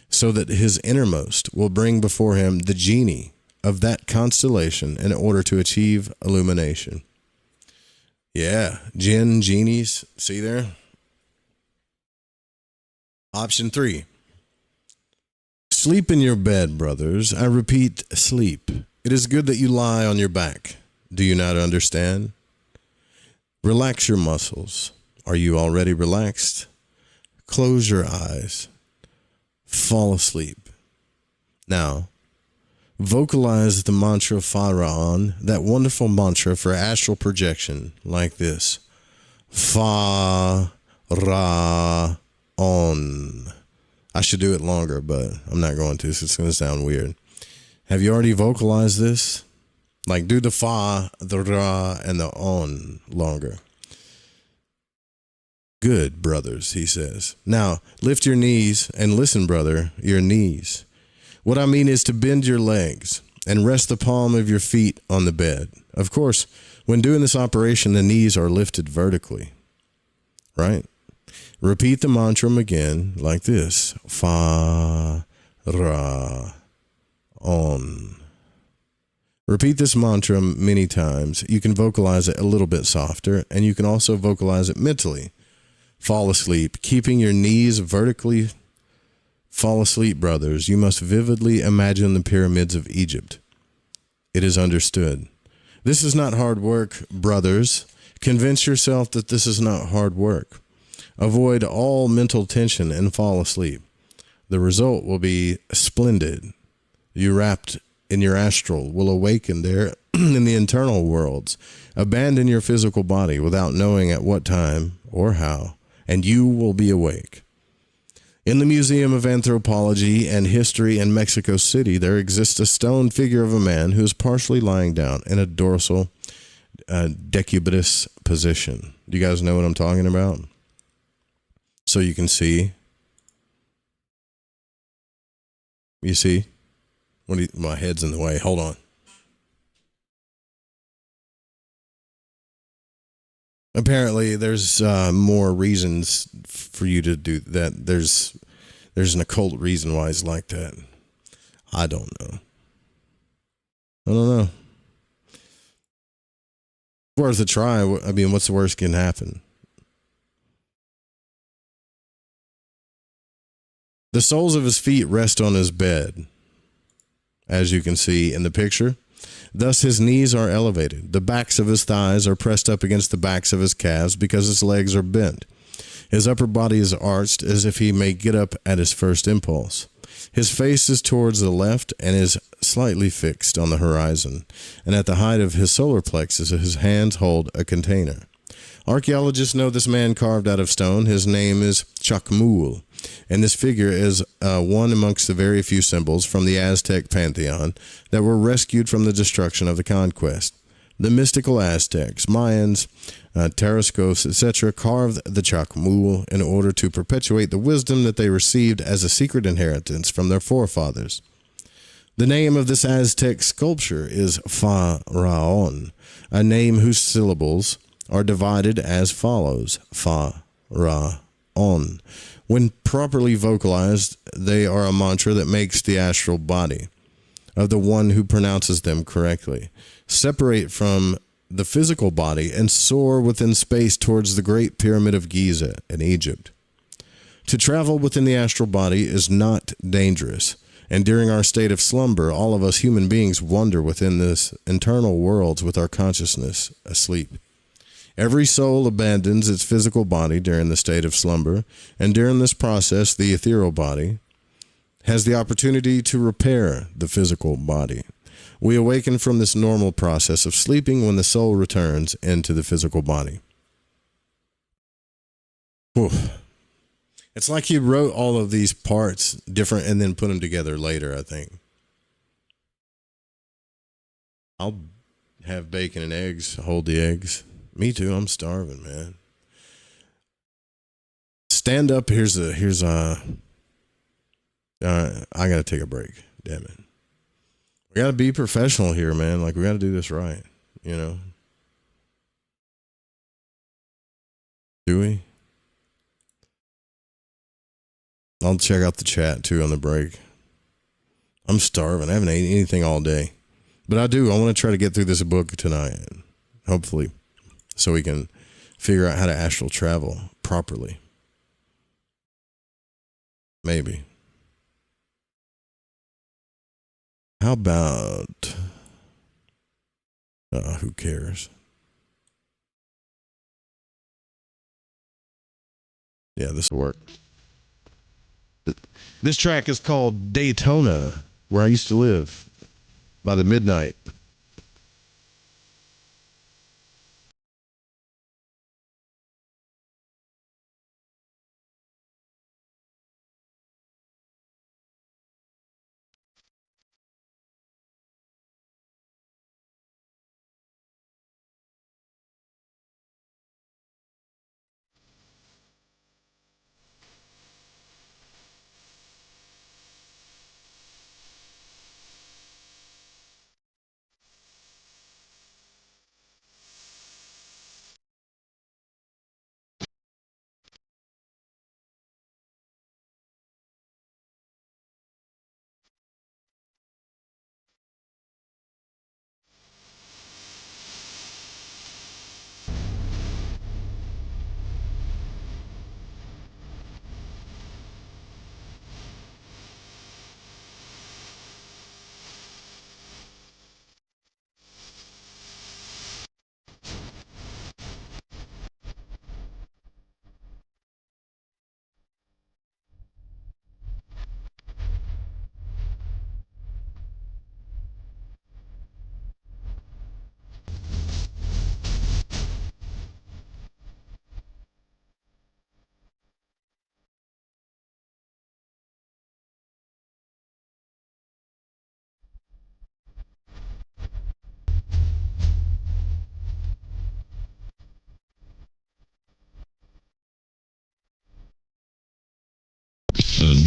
so that his innermost will bring before him the genie of that constellation in order to achieve illumination. Yeah, genies, see there? Option 3. Sleep in your bed, brothers. I repeat, sleep. It is good that you lie on your back. Do you not understand? Relax your muscles. Are you already relaxed? Close your eyes. Fall asleep. Now, vocalize the mantra Fa-Ra-On, that wonderful mantra for astral projection, like this. Fa-Ra-On. I should do it longer, but I'm not going to, so it's going to sound weird. Have you already vocalized this? Like, do the Fa, the Ra, and the On longer. Good, brothers, he says. Now, lift your knees and listen, brother, your knees. What I mean is to bend your legs and rest the palm of your feet on the bed. Of course, when doing this operation, the knees are lifted vertically, right? Repeat the mantra again like this. Fa, Ra, On. Repeat this mantra many times. You can vocalize it a little bit softer, and you can also vocalize it mentally. Fall asleep, keeping your knees vertically. Fall asleep, brothers. You must vividly imagine the pyramids of Egypt. It is understood. This is not hard work, brothers. Convince yourself that this is not hard work. Avoid all mental tension and fall asleep. The result will be splendid. You wrapped in your astral will awaken there in the internal worlds. Abandon your physical body without knowing at what time or how, and you will be awake. In the Museum of Anthropology and History in Mexico City, there exists a stone figure of a man who is partially lying down in a dorsal decubitus position. Do you guys know what I'm talking about? So you can see. You see? My head's in the way. Hold on. Apparently, there's more reasons for you to do that. There's an occult reason why it's like that. I don't know. Worth a try. I mean, what's the worst can happen? The soles of his feet rest on his bed, as you can see in the picture. Thus his knees are elevated. The backs of his thighs are pressed up against the backs of his calves because his legs are bent. His upper body is arched as if he may get up at his first impulse. His face is towards the left and is slightly fixed on the horizon, and at the height of his solar plexus his hands hold a container. Archaeologists know this man carved out of stone. His name is Chacmul, and this figure is one amongst the very few symbols from the Aztec pantheon that were rescued from the destruction of the conquest. The mystical Aztecs, Mayans, Tarascos, etc. carved the Chacmul in order to perpetuate the wisdom that they received as a secret inheritance from their forefathers. The name of this Aztec sculpture is Pharaon, a name whose syllables are divided as follows: Fa-Ra-On. When properly vocalized, they are a mantra that makes the astral body of the one who pronounces them correctly separate from the physical body and soar within space towards the Great Pyramid of Giza in Egypt. To travel within the astral body is not dangerous, and during our state of slumber, all of us human beings wander within this internal worlds with our consciousness asleep. Every soul abandons its physical body during the state of slumber, and during this process, the ethereal body has the opportunity to repair the physical body. We awaken from this normal process of sleeping when the soul returns into the physical body. Whew. It's like he wrote all of these parts different and then put them together later, I think. I'll have bacon and eggs, hold the eggs. Me too, I'm starving, man. Stand up, I gotta take a break, damn it. We gotta be professional here, man. Like, we gotta do this right, you know? Do we? I'll check out the chat too on the break. I'm starving. I haven't eaten anything all day. But I want to try to get through this book tonight, hopefully, so we can figure out how to astral travel properly. Maybe. How about, who cares? Yeah, this will work. This track is called Daytona, where I used to live, by the Midnight.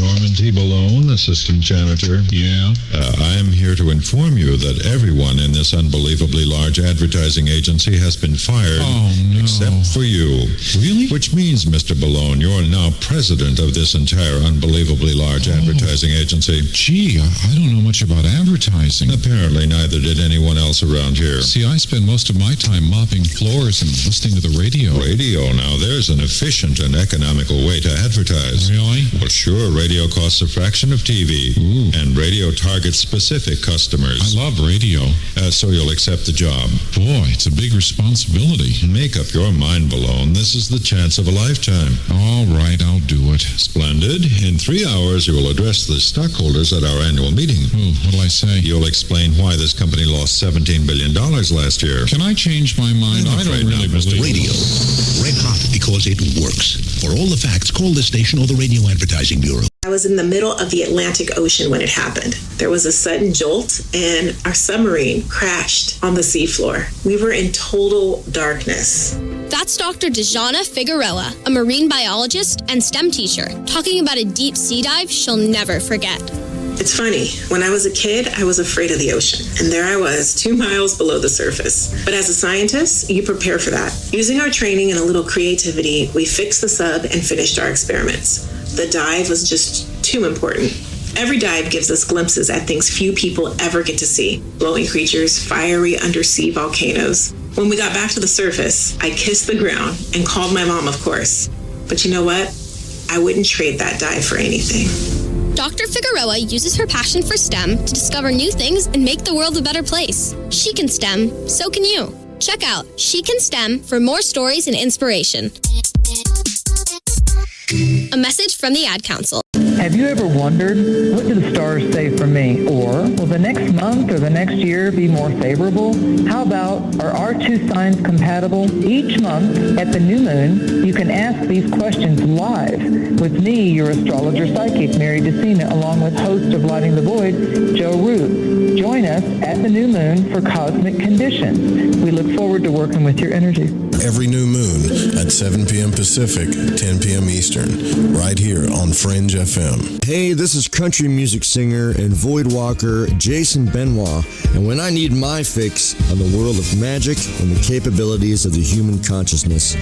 Norman T. Balone, assistant janitor. Yeah? I am here to inform you that everyone in this unbelievably large advertising agency has been fired. Oh, no. Except for you. Really? Which means, Mr. Balone, you're now president of this entire unbelievably large advertising agency. Gee, I don't know much about advertising. Apparently neither did anyone else around here. See, I spend most of my time mopping floors and listening to the radio. Radio, now there's an efficient and economical way to advertise. Really? Well, sure, radio costs a fraction of TV. Ooh. And radio targets specific customers. I love radio. So you'll accept the job. Boy, it's a big responsibility. Make up your mind, Balone. This is the chance of a lifetime. All right, I'll do it. Splendid. In 3 hours, you will address the stockholders at our annual meeting. Ooh, what'll I say? You'll explain why this company lost $17 billion last year. Can I change my mind? I don't really believe Radio. Red hot because it works. For all the facts, call the station or the Radio Advertising Bureau. I was in the middle of the Atlantic Ocean when it happened. There was a sudden jolt and our submarine crashed on the seafloor. We were in total darkness. That's Dr. Dejana Figueroa, a marine biologist and STEM teacher, talking about a deep sea dive she'll never forget. It's funny, when I was a kid, I was afraid of the ocean. And there I was, 2 miles below the surface. But as a scientist, you prepare for that. Using our training and a little creativity, we fixed the sub and finished our experiments. The dive was just too important. Every dive gives us glimpses at things few people ever get to see. Glowing creatures, fiery undersea volcanoes. When we got back to the surface, I kissed the ground and called my mom, of course. But you know what? I wouldn't trade that dive for anything. Dr. Figueroa uses her passion for STEM to discover new things and make the world a better place. She can STEM, so can you. Check out She Can STEM for more stories and inspiration. A message from the Ad Council. Have you ever wondered, what do the stars say for me? Or, will the next month or the next year be more favorable? How about, are our two signs compatible? Each month, at the new moon, you can ask these questions live with me, your astrologer psychic, Mary DeCina, along with host of Lighting the Void, Joe Root. Join us at the new moon for Cosmic Conditions. We look forward to working with your energy. Every new moon at 7 p.m. Pacific, 10 p.m. Eastern, right here on Fringe FM. Hey, this is country music singer and void walker Jason Benoit, and when I need my fix on the world of magic and the capabilities of the human consciousness,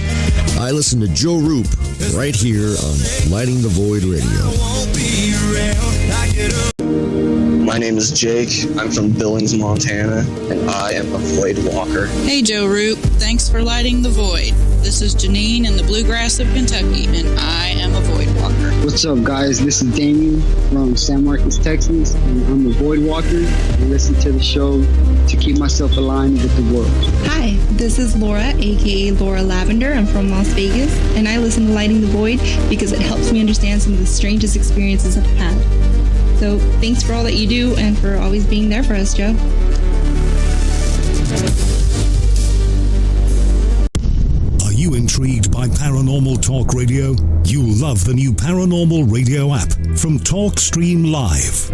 I listen to Joe Roop right here on Lighting the Void Radio. My name is Jake. I'm from Billings, Montana, and I am a void walker. Hey, Joe Root. Thanks for lighting the void. This is Janine in the bluegrass of Kentucky, and I am a void walker. What's up, guys? This is Daniel from San Marcos, Texas, and I'm a void walker. I listen to the show to keep myself aligned with the world. Hi, this is Laura, aka Laura Lavender. I'm from Las Vegas, and I listen to Lighting the Void because it helps me understand some of the strangest experiences I've had. So thanks for all that you do and for always being there for us, Joe. Are you intrigued by Paranormal Talk Radio? You'll love the new Paranormal Radio app from TalkStream Live.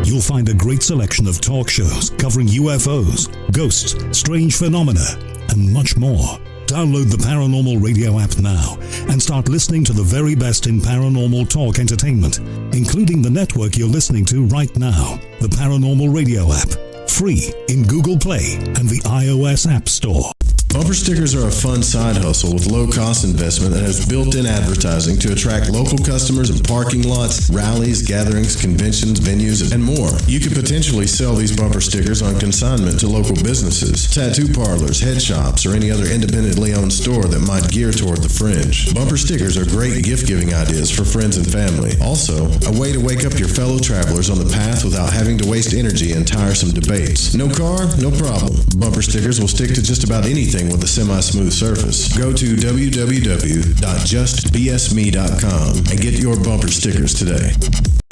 You'll find a great selection of talk shows covering UFOs, ghosts, strange phenomena, and much more. Download the Paranormal Radio app now and start listening to the very best in paranormal talk entertainment, including the network you're listening to right now, the Paranormal Radio app, free in Google Play and the iOS App Store. Bumper stickers are a fun side hustle with low-cost investment that has built-in advertising to attract local customers in parking lots, rallies, gatherings, conventions, venues, and more. You could potentially sell these bumper stickers on consignment to local businesses, tattoo parlors, head shops, or any other independently owned store that might gear toward the fringe. Bumper stickers are great gift-giving ideas for friends and family. Also, a way to wake up your fellow travelers on the path without having to waste energy in tiresome debates. No car? No problem. Bumper stickers will stick to just about anything with a semi-smooth surface. Go to www.justbsme.com and get your bumper stickers today.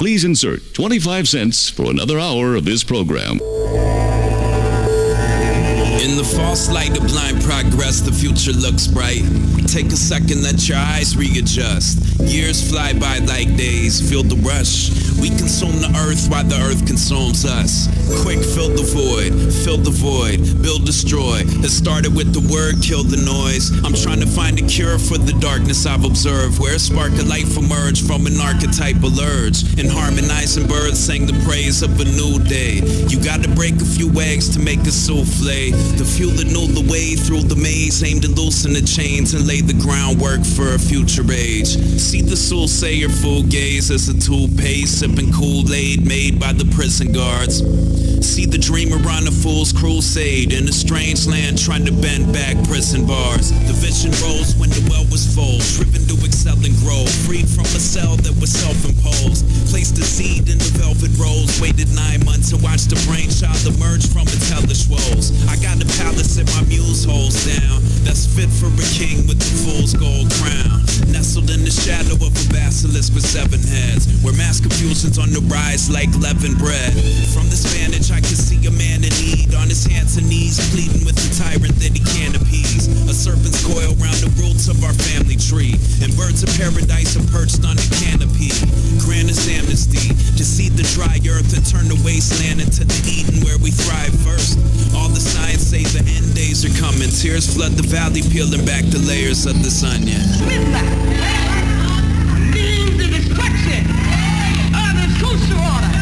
Please insert 25 cents for another hour of this program. In the false light of blind progress, the future looks bright. Take a second, let your eyes readjust. Years fly by like days, feel the rush. We consume the earth while the earth consumes us. Quick, fill the void, build, destroy. It started with the word, kill the noise. I'm trying to find a cure for the darkness I've observed, where a spark of life emerged from an archetypal urge. And harmonizing birds sang the praise of a new day. You gotta break a few eggs to make a souffle. The fuel that knew the way through the maze, aimed to loosen the chains and lay the groundwork for a future age. See the soothsayer full gaze as a toupee, sipping Kool-Aid made by the prison guards. See the dreamer on a fool's crusade in a strange land trying to bend back prison bars. The vision rose when the well was full, driven to excel and grow, freed from a cell that was self-imposed. Placed a seed in the velvet rose, waited 9 months to watch the brainchild emerge from its hellish woes. I got a palace that my muse holds down, that's fit for a king with the fool's gold crown. Nestled in the shadow of a basilisk with 7 heads, where mass confusion's on the rise like leavened bread. From this vantage I can see a man in need, on his hands and knees, pleading with the tyrant that he can't appease. A serpent's coil round the roots of our family tree, and birds of paradise are perched on the canopy. Grant us amnesty to see the dry earth and turn the wasteland into the Eden where we thrive first. All the signs say the end days are coming. Tears flood the valley, peeling back the layers of this onion. Midnight means the destruction of the social order.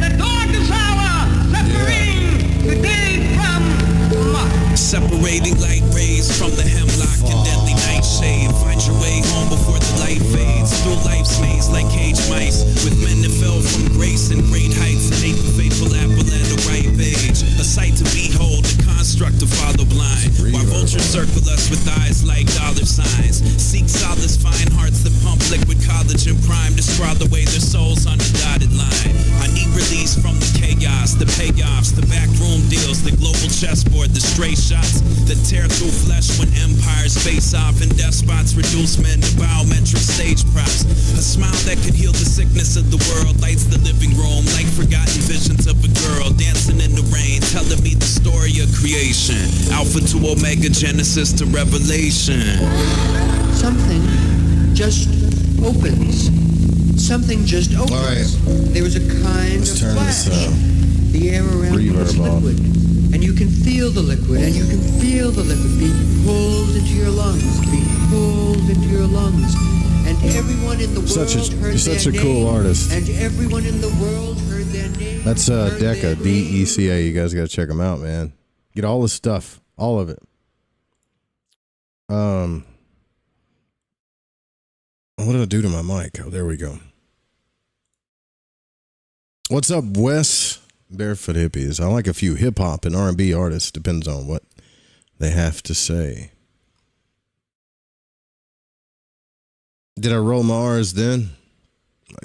The darkest hour separating the day from tomorrow. Separating light rays from the hemlock and deadly nightshade. Find your way home before the light fades. Through life's maze like caged mice, with men that fell from grace and great heights and ate the faithful apple at a ripe age. A sight to behold, a construct to follow blind, while vultures circle us with eyes like dollar signs. Seek solace, find hearts that pump liquid collagen prime to scrawl away their souls on the dotted line. I need release from the chaos, the payoffs, the backroom deals, the global chessboard, the stray shots that tear through flesh when empires face off and despots reduce men to biometric stage props. A smile that could heal the sickness of the world lights the living room like forgotten visions of a girl dancing in the rain, telling me the story of creation. Alpha to Omega, Genesis to Revelation. Something just opens. Something just opens. All right. There was a kind of flash. The air around you is liquid, and you can feel the liquid, and you can feel the liquid being pulled into your lungs, being pulled into your lungs. And everyone in the world heard such their a cool name, artist. And everyone in the world heard their name. That's Deca, D-E-C-A. You guys got to check him out, man. Get all the stuff, all of it. What did I do to my mic? Oh, there we go. What's up, Wes? Barefoot Hippies. I like a few hip-hop and R&B artists. Depends on what they have to say. Did I roll my R's then?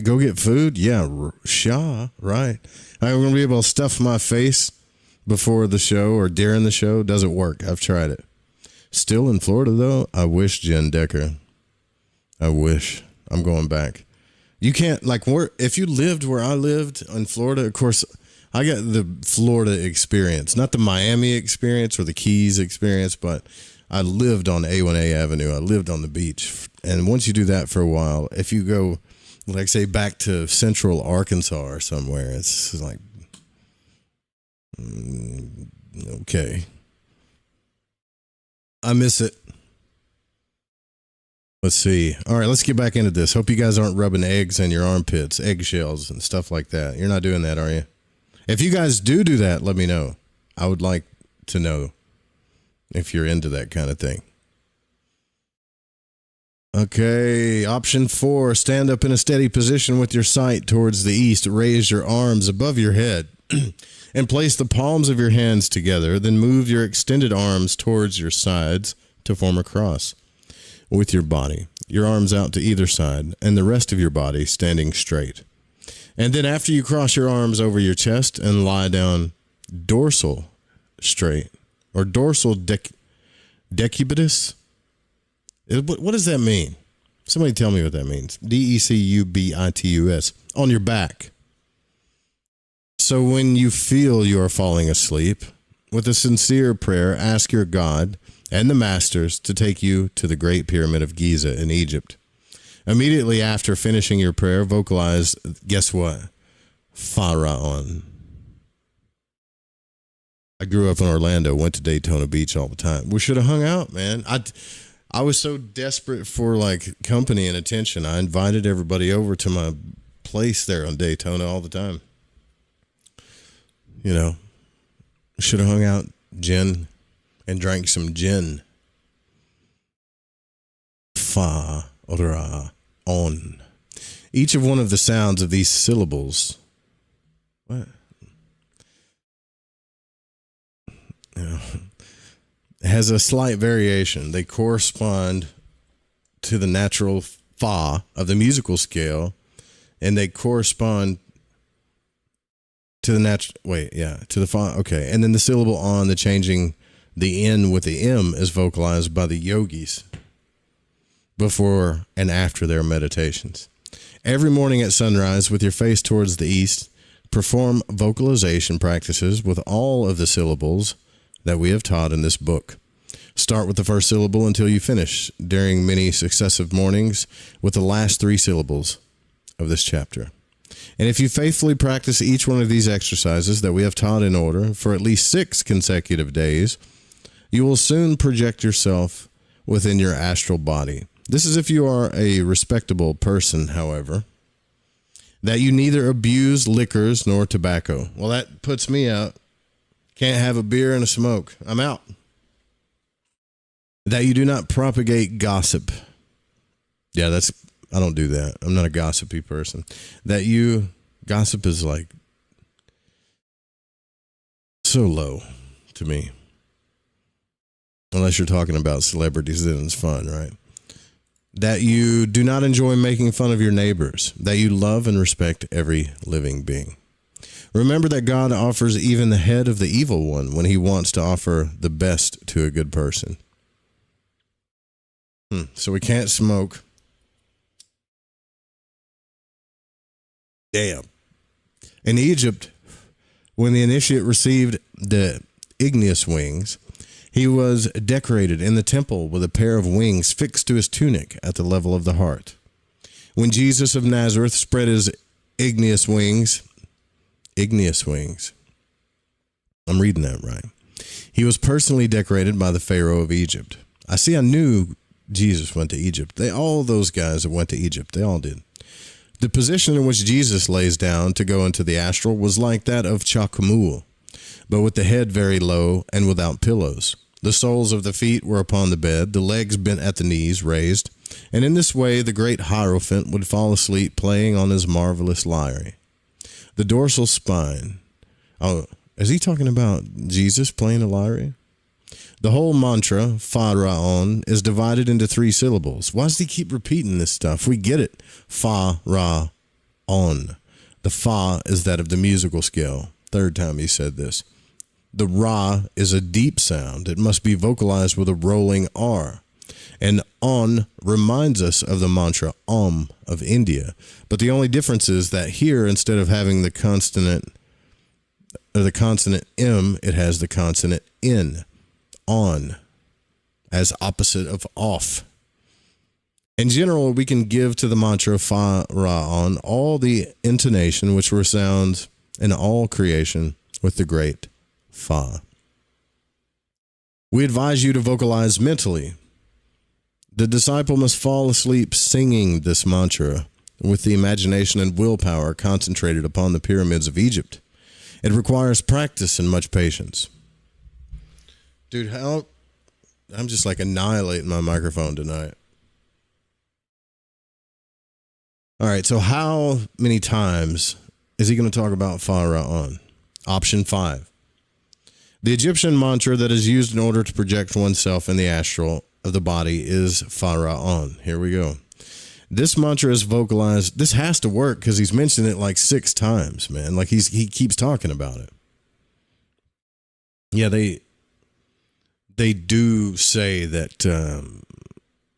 Go get food? Yeah, right. I'm going to be able to stuff my face before the show or during the show. Doesn't work. I've tried it. Still in Florida, though? I wish, Jen Decker. I wish. I'm going back. You can't, like, if you lived where I lived in Florida, of course, I got the Florida experience, not the Miami experience or the Keys experience, but I lived on A1A Avenue. I lived on the beach. And once you do that for a while, if you go, like, say, back to central Arkansas or somewhere, it's like, okay. I miss it. Let's see. All right, let's get back into this. Hope you guys aren't rubbing eggs in your armpits, eggshells and stuff like that. You're not doing that, are you? If you guys do that, let me know. I would like to know if you're into that kind of thing. Okay, option 4, stand up in a steady position with your sight towards the east. Raise your arms above your head and place the palms of your hands together. Then move your extended arms towards your sides to form a cross with your body, your arms out to either side, and the rest of your body standing straight. And then after you cross your arms over your chest and lie down dorsal straight, or dorsal decubitus. What does that mean? Somebody tell me what that means. D-E-C-U-B-I-T-U-S. On your back. So when you feel you are falling asleep, with a sincere prayer, ask your God and the masters to take you to the Great Pyramid of Giza in Egypt. Immediately after finishing your prayer, vocalize, guess what? Pharaon. I grew up in Orlando, went to Daytona Beach all the time. We should have hung out, man. I was so desperate for like company and attention. I invited everybody over to my place there on Daytona all the time. You know, should have hung out, gin, and drank some gin. Pharaon. Each of one of the sounds of these syllables. What? Has a slight variation. They correspond to the natural fa of the musical scale, and they correspond to the to the fa. Okay, and then the syllable on, the changing the N with the M is vocalized by the yogis before and after their meditations. Every morning at sunrise, with your face towards the east, perform vocalization practices with all of the syllables that we have taught in this book. Start with the first syllable until you finish during many successive mornings with the last 3 syllables of this chapter. And if you faithfully practice each one of these exercises that we have taught in order for at least 6 consecutive days, you will soon project yourself within your astral body. This is if you are a respectable person, however, that you neither abuse liquors nor tobacco. Well, that puts me out. Can't have a beer and a smoke. I'm out. That you do not propagate gossip. Yeah, I don't do that. I'm not a gossipy person. Gossip is like so low to me. Unless you're talking about celebrities, then it's fun, right? That you do not enjoy making fun of your neighbors. That you love and respect every living being. Remember that God offers even the head of the evil one when he wants to offer the best to a good person. So we can't smoke. Damn. In Egypt, when the initiate received the igneous wings, he was decorated in the temple with a pair of wings fixed to his tunic at the level of the heart. When Jesus of Nazareth spread his igneous wings, I'm reading that right. He was personally decorated by the Pharaoh of Egypt. I knew Jesus went to Egypt. All those guys that went to Egypt, they all did. The position in which Jesus lays down to go into the astral was like that of Chacmul, but with the head very low and without pillows. The soles of the feet were upon the bed, the legs bent at the knees, raised, and in this way the great Hierophant would fall asleep playing on his marvelous lyre. The dorsal spine. Oh, is he talking about Jesus playing a lyre? The whole mantra, Pharaon, is divided into 3 syllables. Why does he keep repeating this stuff? We get it. Pharaon. The fa is that of the musical scale. 3rd time he said this. The ra is a deep sound. It must be vocalized with a rolling R. And on reminds us of the mantra Om of India. But the only difference is that here, instead of having the consonant M, it has the consonant N. On, as opposite of off. In general, we can give to the mantra Pharaon all the intonation which resounds in all creation with the great Fa. We advise you to vocalize mentally. The disciple must fall asleep singing this mantra with the imagination and willpower concentrated upon the pyramids of Egypt. It requires practice and much patience. Dude, I'm just like annihilating my microphone tonight. All right, so how many times is he going to talk about Pharaon? Option 5. The Egyptian mantra that is used in order to project oneself in the astral of the body is Pharaon. Here we go. This mantra is vocalized. This has to work because he's mentioned it like 6 times, man. Like he keeps talking about it. Yeah, They do say that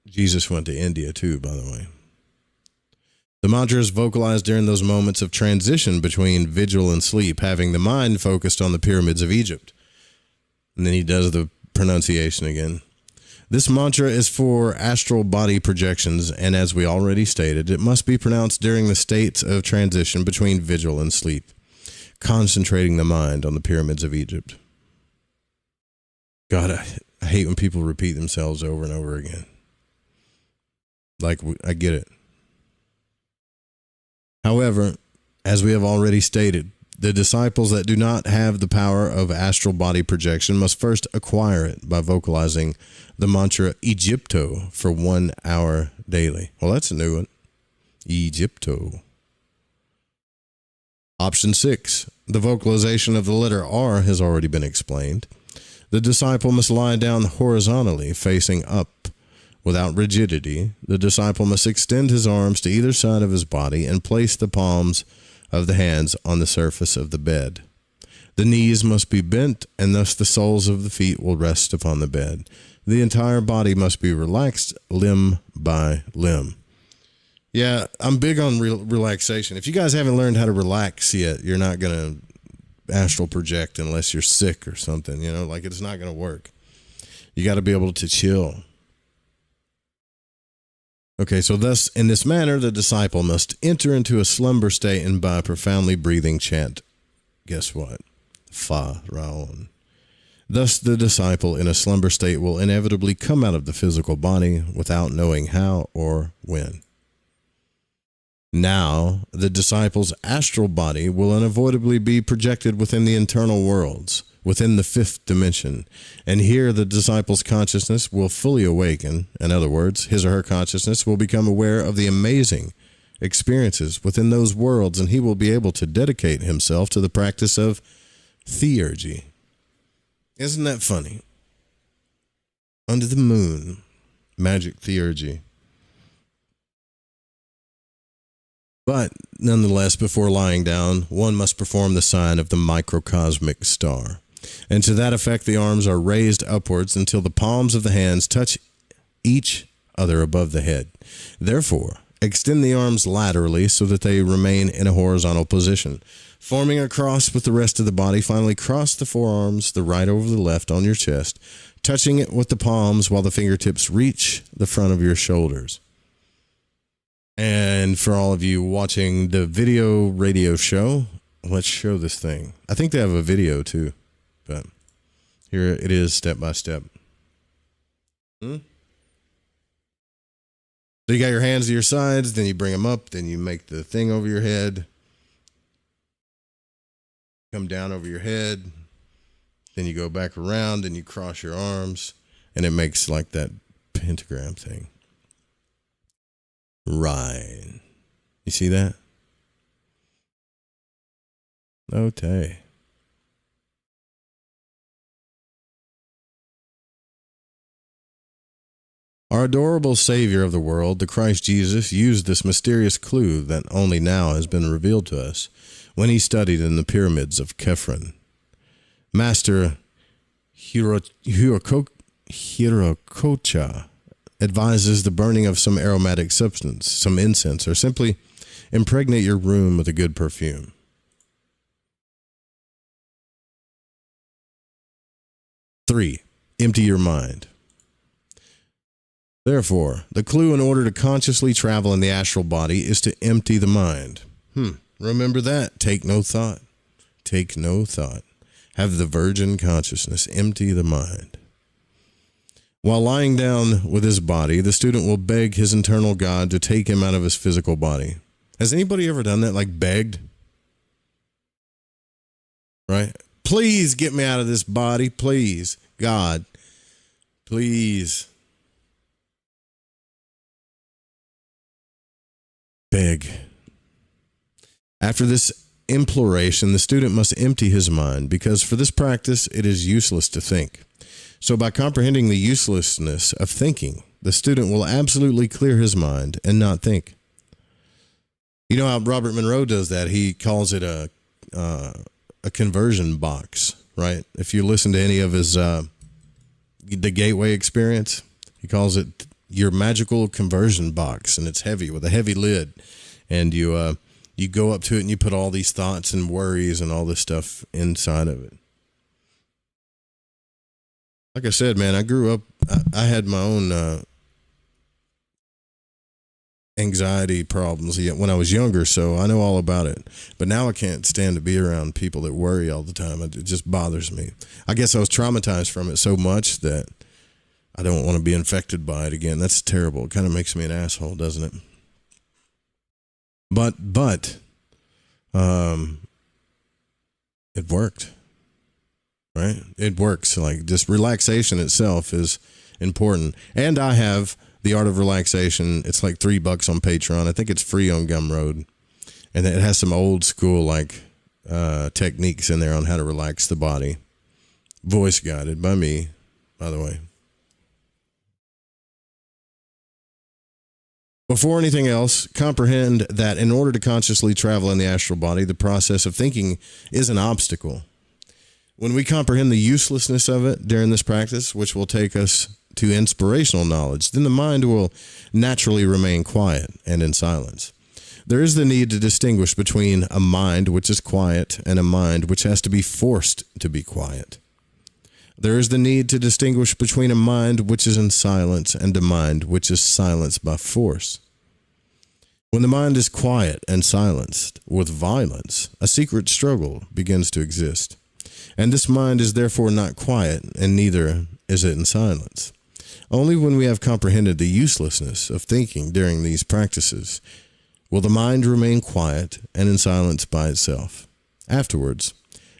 Jesus went to India too, by the way. The mantra is vocalized during those moments of transition between vigil and sleep, having the mind focused on the pyramids of Egypt. And then he does the pronunciation again. This mantra is for astral body projections, and as we already stated, it must be pronounced during the states of transition between vigil and sleep, concentrating the mind on the pyramids of Egypt. God, I hate when people repeat themselves over and over again. Like, I get it. However, as we have already stated, the disciples that do not have the power of astral body projection must first acquire it by vocalizing the mantra Egypto for 1 hour daily. Well, that's a new one. Egypto. Option 6. The vocalization of the letter R has already been explained. The disciple must lie down horizontally, facing up. Without rigidity, the disciple must extend his arms to either side of his body and place the palms of the hands on the surface of the bed. The knees must be bent, and thus the soles of the feet will rest upon the bed. The entire body must be relaxed limb by limb. Yeah, I'm big on relaxation. If you guys haven't learned how to relax yet, you're not going to astral project unless you're sick or something, like it's not going to work. You got to be able to chill. Okay, so thus, in this manner, the disciple must enter into a slumber state and by profoundly breathing chant, guess what? Fa Raon. Thus, the disciple in a slumber state will inevitably come out of the physical body without knowing how or when. Now, the disciple's astral body will unavoidably be projected within the internal worlds, within the fifth dimension, and here the disciple's consciousness will fully awaken. In other words, his or her consciousness will become aware of the amazing experiences within those worlds, and he will be able to dedicate himself to the practice of theurgy. Isn't that funny? Under the moon, magic theurgy. But nonetheless, before lying down, one must perform the sign of the microcosmic star. And to that effect, the arms are raised upwards until the palms of the hands touch each other above the head. Therefore, extend the arms laterally so that they remain in a horizontal position. Forming a cross with the rest of the body, finally cross the forearms, the right over the left on your chest, touching it with the palms while the fingertips reach the front of your shoulders. And for all of you watching the video radio show, let's show this thing. I think they have a video too, but here it is step by step. So you got your hands to your sides, then you bring them up, then you make the thing over your head. Come down over your head, then you go back around, and you cross your arms, and it makes like that pentagram thing. Right. You see that? Okay. Our adorable Savior of the world, the Christ Jesus, used this mysterious clue that only now has been revealed to us when he studied in the pyramids of Khephren. Master Hirokocha advises the burning of some aromatic substance, some incense, or simply impregnate your room with a good perfume. Three, empty your mind. Therefore, the clue in order to consciously travel in the astral body is to empty the mind. Remember that. Take no thought. Take no thought. Have the virgin consciousness. Empty the mind. While lying down with his body, the student will beg his internal God to take him out of his physical body. Has anybody ever done that? Like begged? Right? Please get me out of this body. Please. God. Please. Beg. After this imploration, the student must empty his mind, because for this practice, it is useless to think. So by comprehending the uselessness of thinking, the student will absolutely clear his mind and not think. You know how Robert Monroe does that? He calls it a conversion box, right? If you listen to any of his the Gateway Experience, he calls it your magical conversion box, and it's heavy with a heavy lid, and you go up to it and you put all these thoughts and worries and all this stuff inside of it. Like I said, man, I grew up I had my own anxiety problems when I was younger, so I know all about it. But now I can't stand to be around people that worry all the time. It just bothers me. I guess I was traumatized from it so much that I don't want to be infected by it again. That's terrible. It kind of makes me an asshole, doesn't it? But it worked, right? It works. Like, just relaxation itself is important. And I have The Art of Relaxation. It's like $3 on Patreon. I think it's free on Gumroad. And it has some old school, like, techniques in there on how to relax the body. Voice guided by me, by the way. Before anything else, comprehend that in order to consciously travel in the astral body, the process of thinking is an obstacle. When we comprehend the uselessness of it during this practice, which will take us to inspirational knowledge, then the mind will naturally remain quiet and in silence. There is the need to distinguish between a mind which is quiet and a mind which has to be forced to be quiet. There is the need to distinguish between a mind which is in silence and a mind which is silenced by force. When the mind is quiet and silenced with violence, a secret struggle begins to exist. And this mind is therefore not quiet, and neither is it in silence. Only when we have comprehended the uselessness of thinking during these practices will the mind remain quiet and in silence by itself. Afterwards,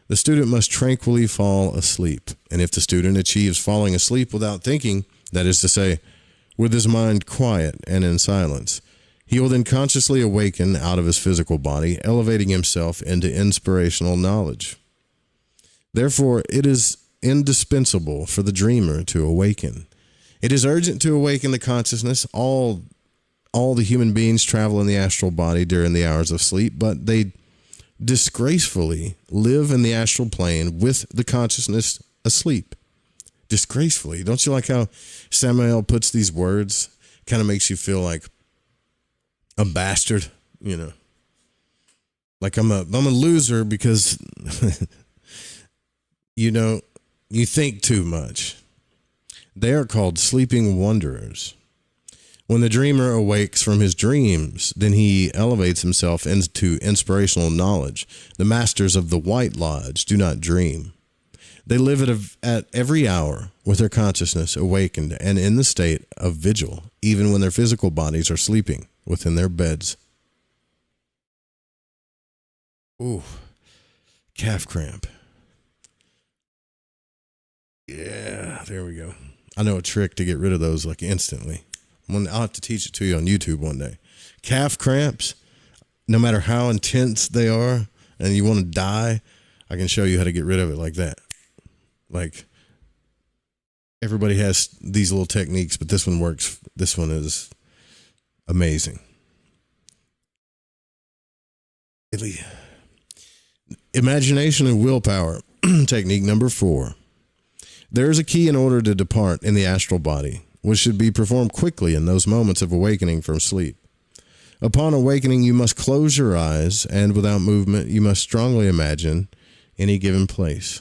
the student must tranquilly fall asleep. And if the student achieves falling asleep without thinking, that is to say, with his mind quiet and in silence, he will then consciously awaken out of his physical body, elevating himself into inspirational knowledge. Therefore, it is indispensable for the dreamer to awaken. It is urgent to awaken the consciousness. All the human beings travel in the astral body during the hours of sleep, but they disgracefully live in the astral plane with the consciousness asleep. Disgracefully. Don't you like how Samael puts these words? Kind of makes you feel like a bastard, you know. Like I'm a loser because you think too much. They are called sleeping wanderers. When the dreamer awakes from his dreams, then he elevates himself into inspirational knowledge. The masters of the White Lodge do not dream. They live at every hour with their consciousness awakened and in the state of vigil, even when their physical bodies are sleeping within their beds. Ooh, calf cramp. Yeah, there we go. I know a trick to get rid of those like instantly. I'll have to teach it to you on YouTube one day. Calf cramps, no matter how intense they are and you want to die, I can show you how to get rid of it like that. Like, everybody has these little techniques, but this one works. This one is amazing. Imagination and willpower. Technique number 4. There is a key in order to depart in the astral body, which should be performed quickly in those moments of awakening from sleep. Upon awakening, you must close your eyes, and without movement, you must strongly imagine any given place.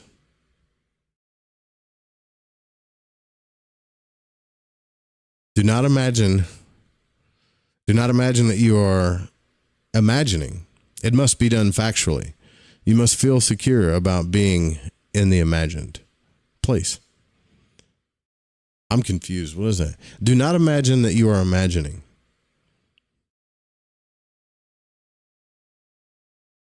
Do not imagine that you are imagining. It must be done factually. You must feel secure about being in the imagined place. I'm confused. What is that? Do not imagine that you are imagining.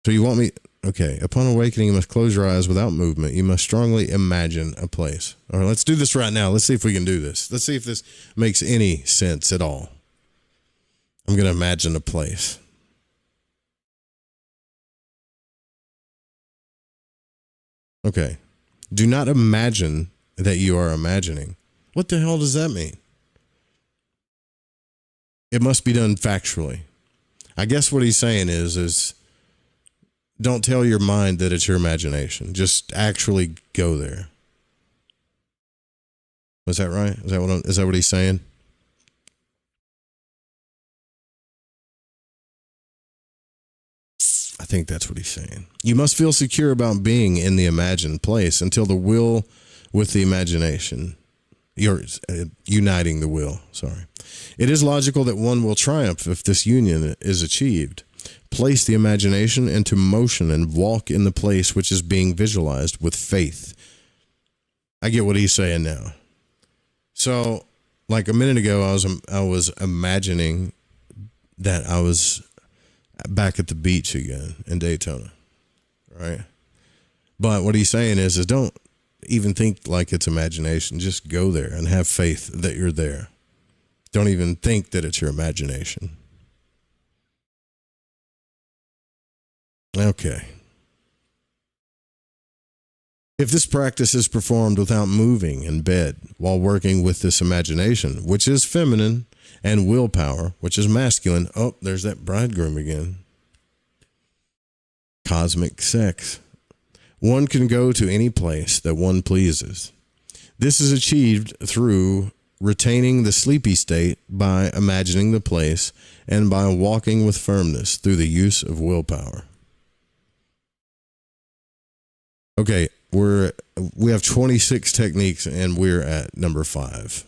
So you want me... Okay. Upon awakening, you must close your eyes without movement. You must strongly imagine a place. All right, let's do this right now. Let's see if we can do this. Let's see if this makes any sense at all. I'm going to imagine a place. Okay. Do not imagine that you are imagining. What the hell does that mean? It must be done factually. I guess what he's saying is don't tell your mind that it's your imagination. Just actually go there. Was that right? Is that what he's saying? I think that's what he's saying. You must feel secure about being in the imagined place until the will with the imagination You're uniting the will. Sorry. It is logical that one will triumph if this union is achieved. Place the imagination into motion and walk in the place which is being visualized with faith. I get what he's saying now. So, like a minute ago, I was imagining that I was back at the beach again in Daytona, right? But what he's saying is don't even think like it's imagination. Just go there and have faith that you're there. Don't even think that it's your imagination. Okay. If this practice is performed without moving in bed while working with this imagination, which is feminine, and willpower, which is masculine, oh, there's that bridegroom again. Cosmic sex. One can go to any place that one pleases. This is achieved through retaining the sleepy state by imagining the place and by walking with firmness through the use of willpower. Okay, we have 26 techniques and we're at number 5.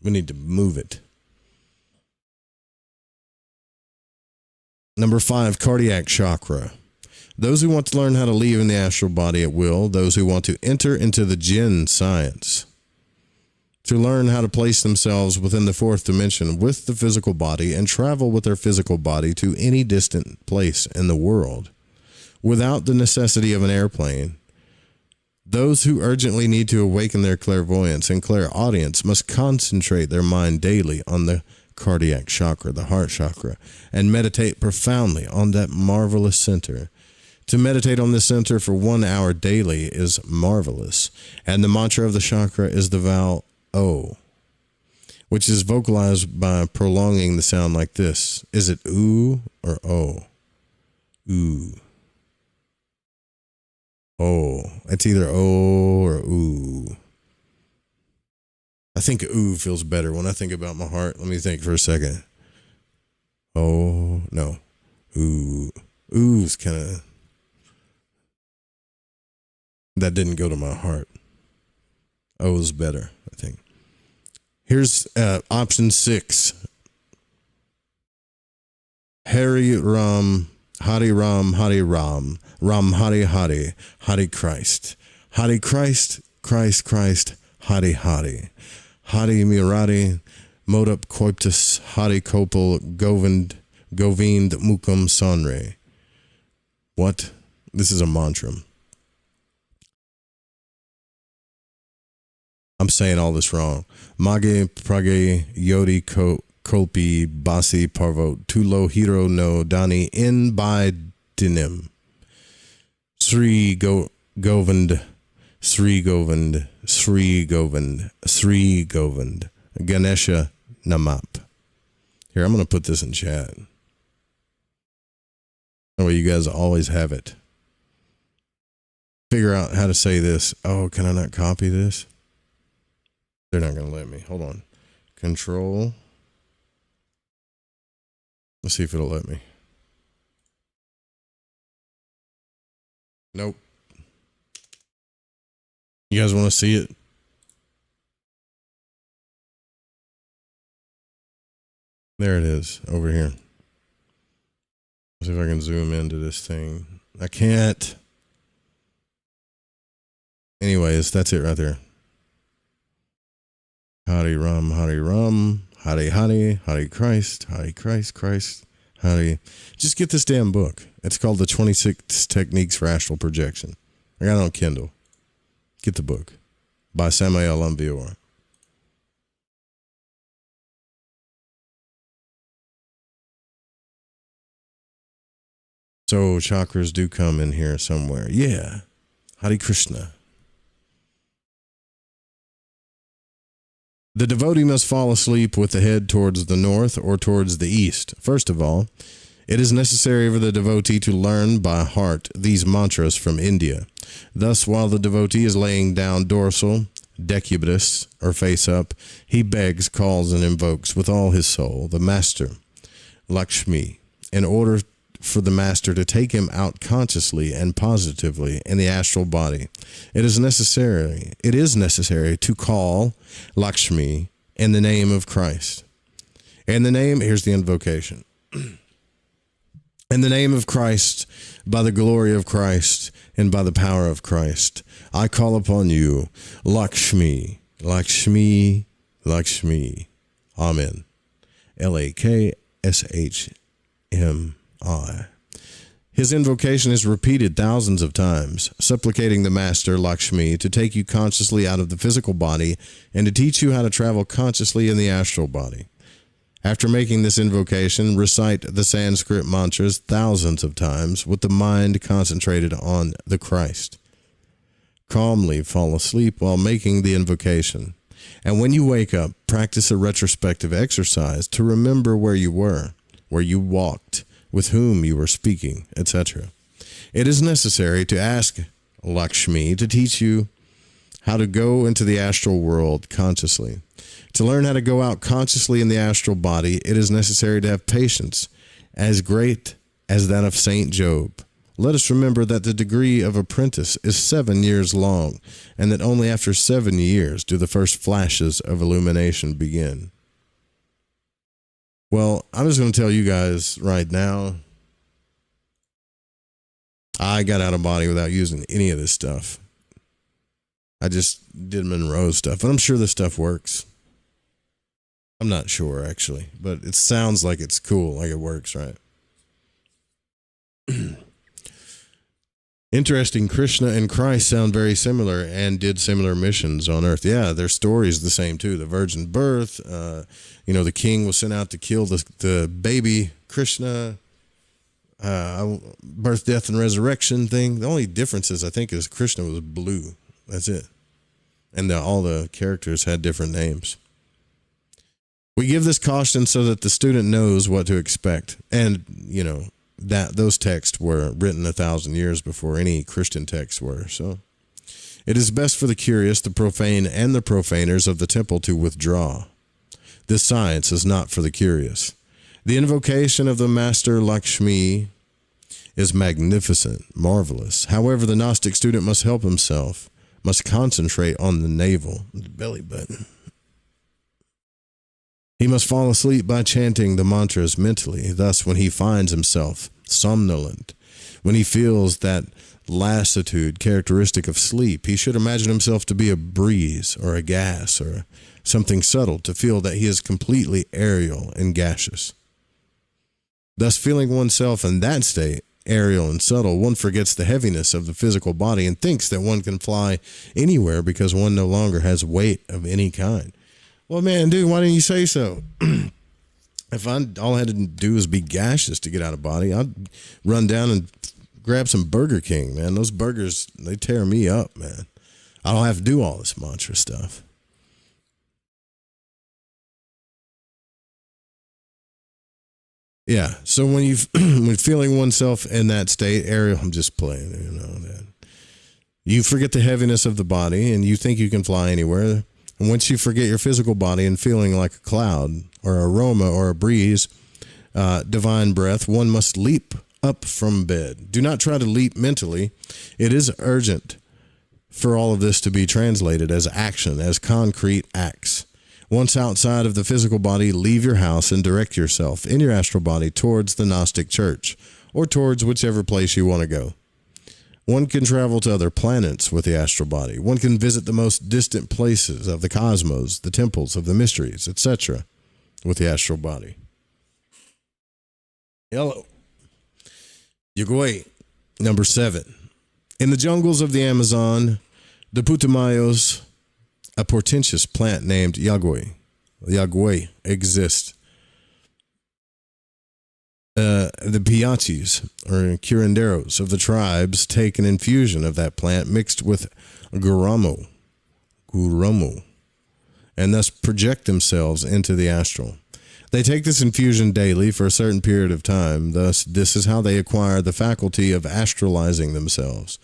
We need to move it. Number 5, cardiac chakra. Those who want to learn how to leave in the astral body at will, those who want to enter into the jinn science, to learn how to place themselves within the 4th dimension with the physical body and travel with their physical body to any distant place in the world without the necessity of an airplane. Those who urgently need to awaken their clairvoyance and clairaudience must concentrate their mind daily on the cardiac chakra, the heart chakra, and meditate profoundly on that marvelous center. To meditate on this center for 1 hour daily is marvelous, and the mantra of the chakra is the vowel O, which is vocalized by prolonging the sound like this. Is it oo or o? Ooh. Oh, it's either O or ooh. I think ooh feels better when I think about my heart. Let me think for a second. Oh, no. Ooh. Ooh's kind of... That didn't go to my heart. O's better, I think. Here's option 6. Hari Ram, Hari Ram, Hari Ram, Ram Hari Hari, Hari Christ, Hari Christ, Christ Christ, Hari Hari, Hari Mirari, Modap Koiptus, Hari Kopal, Govind Mukam Sanre. What? This is a mantra. I'm saying all this wrong. Mage Prage Yodi Kolpi Basi Parvo Tulo Hiro no Dani In By Dinim. Sri Govind, Sri Govind, Sri Govind, Sri Govind, Ganesha Namap. Here, I'm going to put this in chat. That way you guys always have it. Figure out how to say this. Oh, can I not copy this? They're not going to let me. Hold on. Control. Let's see if it'll let me. Nope. You guys want to see it? There it is over here. Let's see if I can zoom into this thing. I can't. Anyways, that's it right there. Hari Ram, Hari Ram, Hari Hari, Hari Christ, Christ, Hari. Just get this damn book. It's called The 26 Techniques for Astral Projection. I got it on Kindle. Get the book by Samael Aun Weors. So chakras do come in here somewhere. Yeah. Hare Krishna. The devotee must fall asleep with the head towards the north or towards the east. First of all, it is necessary for the devotee to learn by heart these mantras from India. Thus, while the devotee is laying down dorsal, decubitus, or face up, he begs, calls, and invokes with all his soul the master, Lakshmi, in order for the master to take him out consciously and positively in the astral body. It is necessary to call Lakshmi in the name of Christ. In the name, here's the invocation. In the name of Christ, by the glory of Christ, and by the power of Christ, I call upon you, Lakshmi, Lakshmi, Lakshmi. Amen. Lakshmi. His invocation is repeated thousands of times, supplicating the master, Lakshmi, to take you consciously out of the physical body and to teach you how to travel consciously in the astral body. After making this invocation, recite the Sanskrit mantras thousands of times with the mind concentrated on the Christ. Calmly fall asleep while making the invocation. And when you wake up, practice a retrospective exercise to remember where you were, where you walked, with whom you were speaking, etc. It is necessary to ask Lakshmi to teach you how to go into the astral world consciously. To learn how to go out consciously in the astral body, it is necessary to have patience as great as that of Saint Job. Let us remember that the degree of apprentice is 7 years long, and that only after 7 years do the first flashes of illumination begin. Well, I'm just going to tell you guys right now, I got out of body without using any of this stuff. I just did Monroe stuff, and I'm sure this stuff works. I'm not sure, actually, but it sounds like it's cool, like it works, right? Interesting, Krishna and Christ sound very similar and did similar missions on Earth. Yeah, their story is the same, too. The virgin birth, the king was sent out to kill the baby Krishna, birth, death, and resurrection thing. The only difference is, I think, is Krishna was blue. That's it. And all the characters had different names. We give this caution so that the student knows what to expect. And, that those texts were written 1,000 years before any Christian texts were. So it is best for the curious, the profane, and the profaners of the temple to withdraw. This science is not for the curious. The invocation of the master Lakshmi is magnificent, marvelous. However, the Gnostic student must help himself, must concentrate on the navel, the belly button. He must fall asleep by chanting the mantras mentally. Thus, when he finds himself somnolent, when he feels that lassitude characteristic of sleep, he should imagine himself to be a breeze or a gas or something subtle, to feel that he is completely aerial and gaseous. Thus, feeling oneself in that state, aerial and subtle, one forgets the heaviness of the physical body and thinks that one can fly anywhere because one no longer has weight of any kind. Well, man, dude, why didn't you say so? If all I had to do was be gaseous to get out of body, I'd run down and grab some Burger King, man. Those burgers, they tear me up, man. I don't have to do all this mantra stuff. Yeah, so when feeling oneself in that state, Ariel, I'm just playing, that you forget the heaviness of the body and you think you can fly anywhere. And once you forget your physical body and feeling like a cloud or aroma or a breeze, divine breath, one must leap up from bed. Do not try to leap mentally. It is urgent for all of this to be translated as action, as concrete acts. Once outside of the physical body, leave your house and direct yourself in your astral body towards the Gnostic church or towards whichever place you want to go. One can travel to other planets with the astral body. One can visit the most distant places of the cosmos, the temples of the mysteries, etc. with the astral body. Hello. Yagüe, number 7. In the jungles of the Amazon, the Putumayos, a portentous plant named Yagüe exists. The Piachis, or curanderos of the tribes, take an infusion of that plant mixed with guramo, and thus project themselves into the astral. They take this infusion daily for a certain period of time. Thus, this is how they acquire the faculty of astralizing themselves.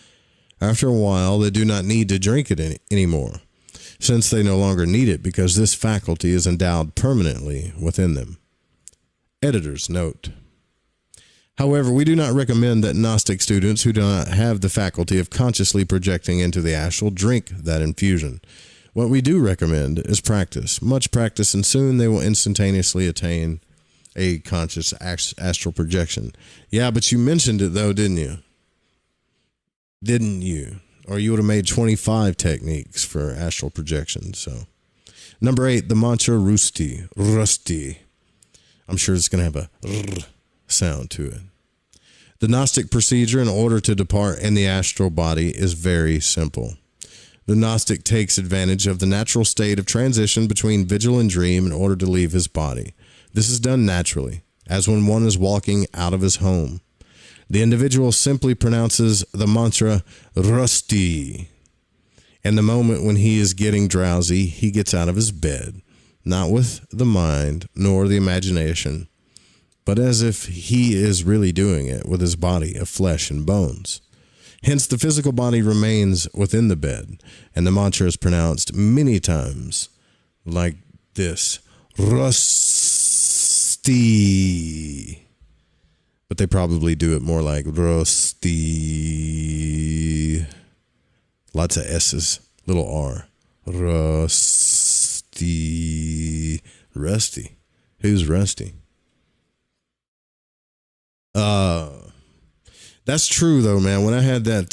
After a while, they do not need to drink it anymore, since they no longer need it because this faculty is endowed permanently within them. Editor's note. However, we do not recommend that Gnostic students who do not have the faculty of consciously projecting into the astral drink that infusion. What we do recommend is practice, much practice, and soon they will instantaneously attain a conscious astral projection. Yeah, but you mentioned it though, didn't you? Didn't you? Or you would have made 25 techniques for astral projection. So, number 8, the mantra Rusty. Rusty. I'm sure it's going to have a r sound to it. The Gnostic procedure in order to depart in the astral body is very simple. The Gnostic takes advantage of the natural state of transition between vigil and dream in order to leave his body. This is done naturally, as when one is walking out of his home. The individual simply pronounces the mantra Rusty. And the moment when he is getting drowsy, he gets out of his bed, not with the mind nor the imagination, but as if he is really doing it with his body of flesh and bones. Hence, the physical body remains within the bed, and the mantra is pronounced many times like this, Rusty. But they probably do it more like Rusty. Lots of S's, little R. Rusty. Rusty. Who's Rusty? That's true though, man. When I had that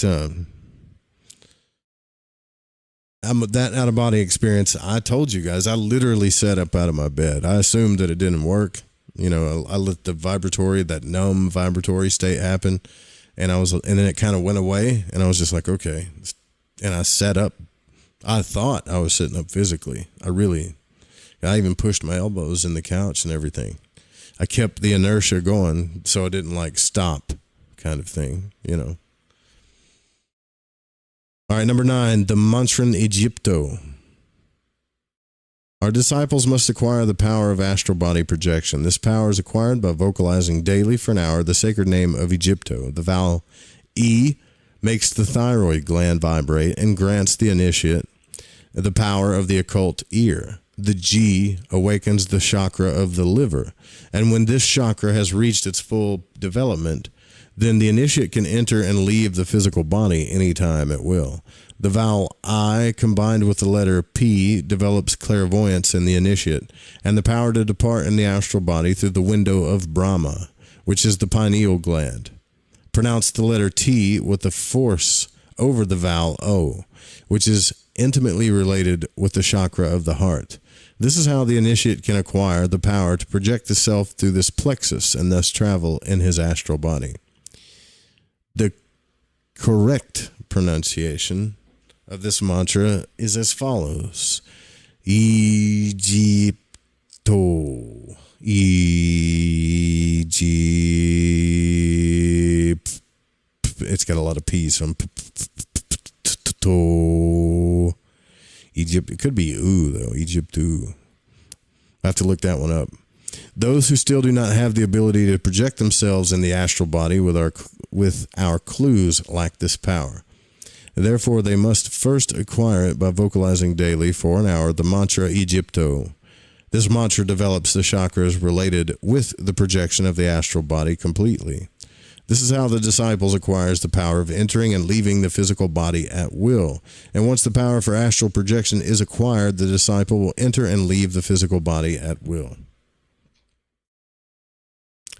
that out of body experience, I told you guys, I literally sat up out of my bed. I assumed that it didn't work. You know, I let the vibratory, that numb vibratory state happen, and then it kind of went away, and I was just like, okay. And I sat up. I thought I was sitting up physically. I even pushed my elbows in the couch and everything. I kept the inertia going so I didn't like stop, kind of thing, you know. All right, number 9, the Mantran Egypto. Our disciples must acquire the power of astral body projection. This power is acquired by vocalizing daily for an hour the sacred name of Egypto. The vowel E makes the thyroid gland vibrate and grants the initiate the power of the occult ear. The G awakens the chakra of the liver, and when this chakra has reached its full development, then the initiate can enter and leave the physical body anytime at will. The vowel I combined with the letter P develops clairvoyance in the initiate and the power to depart in the astral body through the window of Brahma, which is the pineal gland. Pronounce the letter T with the force over the vowel O, which is intimately related with the chakra of the heart. This is how the initiate can acquire the power to project the self through this plexus and thus travel in his astral body. The correct pronunciation of this mantra is as follows. Egypto. It's got a lot of P's from Egypt. It could be oo though. Egypto. I have to look that one up. Those who still do not have the ability to project themselves in the astral body with our clues lack this power. Therefore, they must first acquire it by vocalizing daily for an hour the mantra Egypto. This mantra develops the chakras related with the projection of the astral body completely. This is how the disciples acquires the power of entering and leaving the physical body at will. And once the power for astral projection is acquired, the disciple will enter and leave the physical body at will.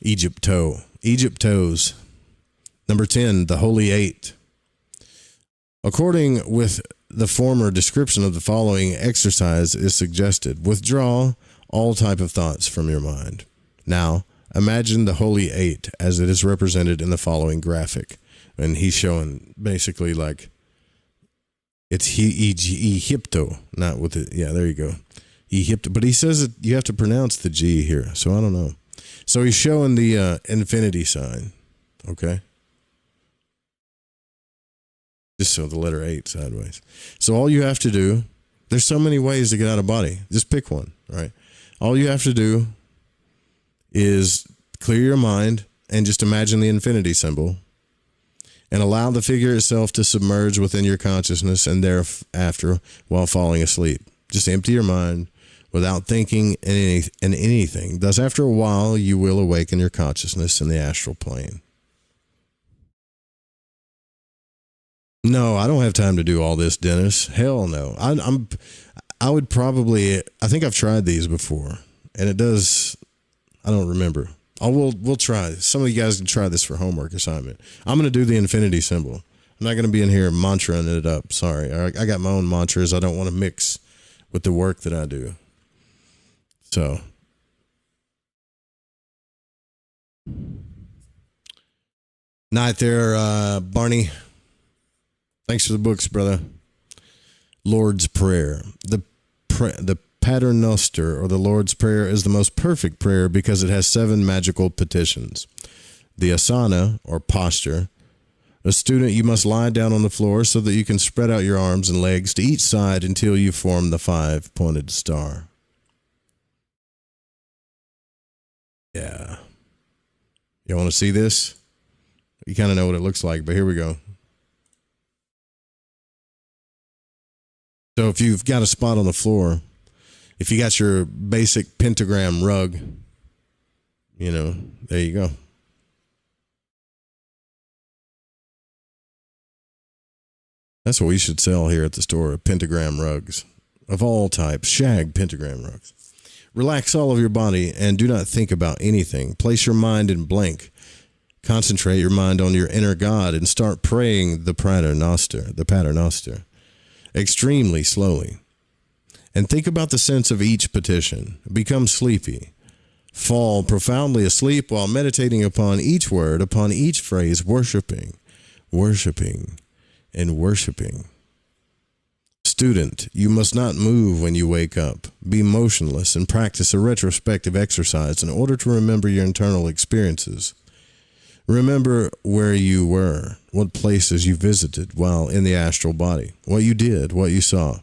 Egypto. Egyptos. Number 10, the Holy Eight. According with the former description of the following exercise is suggested. Withdraw all type of thoughts from your mind. Now, imagine the Holy Eight as it is represented in the following graphic. And he's showing basically like it's Egypto, not with it. Yeah, there you go. Egypto. But he says that you have to pronounce the G here. So I don't know. So he's showing the infinity sign. Okay. Just so the letter 8 sideways. So all you have to do, there's so many ways to get out of body. Just pick one, right? All you have to do is clear your mind and just imagine the infinity symbol and allow the figure itself to submerge within your consciousness and thereafter while falling asleep. Just empty your mind without thinking in anything. Thus, after a while, you will awaken your consciousness in the astral plane. No, I don't have time to do all this, Dennis. Hell no. I would probably, I think I've tried these before, and it does, I don't remember. We'll try. Some of you guys can try this for homework assignment. I'm going to do the infinity symbol. I'm not going to be in here mantraing it up. Sorry. I got my own mantras. I don't want to mix with the work that I do. So. Night there, Barney. Thanks for the books, brother. Lord's Prayer. The Pater Noster, or the Lord's Prayer, is the most perfect prayer because it has 7 magical petitions. The asana, or posture. A student, you must lie down on the floor so that you can spread out your arms and legs to each side until you form the 5-pointed star. Yeah. You want to see this? You kind of know what it looks like, but here we go. So if you've got a spot on the floor, if you got your basic pentagram rug, there you go. That's what we should sell here at the store, pentagram rugs of all types, shag pentagram rugs. Relax all of your body and do not think about anything. Place your mind in blank. Concentrate your mind on your inner God and start praying the Pater Noster, extremely slowly. And think about the sense of each petition. Become sleepy. Fall profoundly asleep while meditating upon each word, upon each phrase, worshiping, and worshiping. Student, you must not move when you wake up. Be motionless and practice a retrospective exercise in order to remember your internal experiences. Remember where you were, what places you visited while in the astral body, what you did, what you saw.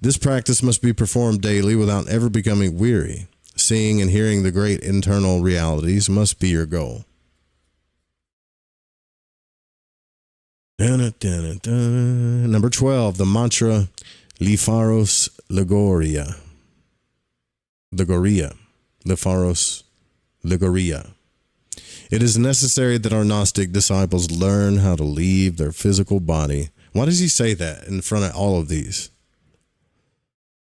This practice must be performed daily without ever becoming weary. Seeing and hearing the great internal realities must be your goal. Number 12, the mantra Lifaros Ligoria. Lifaros Ligoria. It is necessary that our Gnostic disciples learn how to leave their physical body. Why does he say that in front of all of these?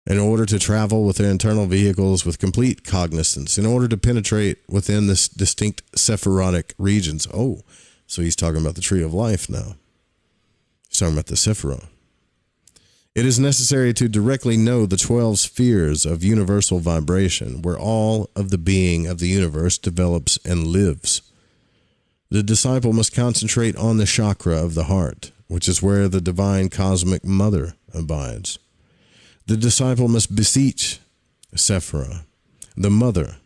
In order to travel with their internal vehicles with complete cognizance, in order to penetrate within this distinct Sephirotic regions. Oh, so he's talking about the tree of life now. He's talking about the Sephirah. It is necessary to directly know the 12 spheres of universal vibration, where all of the being of the universe develops and lives. The disciple must concentrate on the chakra of the heart, which is where the divine cosmic mother abides. The disciple must beseech Sephirah. The mother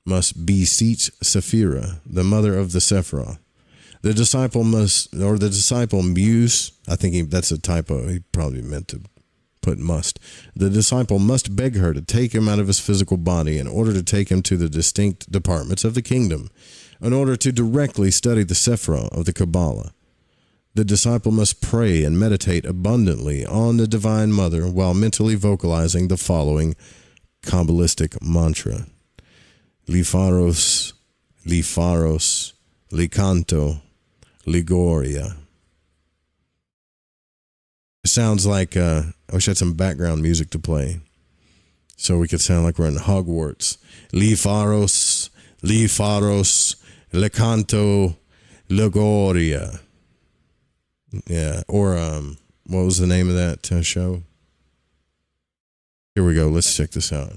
must beseech Sephirah, the mother of the Sephirah. The disciple muse, I think that's a typo. He probably meant to put must. The disciple must beg her to take him out of his physical body in order to take him to the distinct departments of the kingdom, in order to directly study the Sephirah of the Kabbalah. The disciple must pray and meditate abundantly on the Divine Mother while mentally vocalizing the following Kabbalistic mantra. Lifaros, Licanto, Ligoria. It sounds like, I wish I had some background music to play so we could sound like we're in Hogwarts. Lifaros, Licanto, Ligoria. Yeah, or what was the name of that show? Here we go. Let's check this out.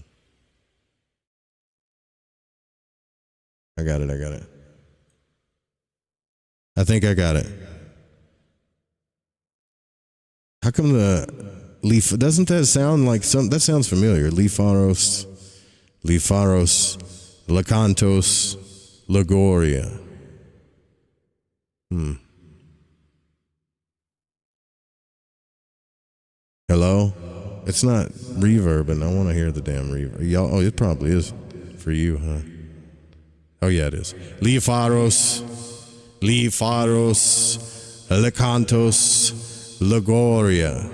I got it. I think I got it. How come the leaf doesn't that sound like that sounds familiar? Lifaros, Lacantos, Ligoria. Hello? It's not reverb, and I want to hear the damn reverb. Y'all, oh, it probably is for you, huh? Oh, yeah, it is. Lifaros, Lecantos, Ligoria.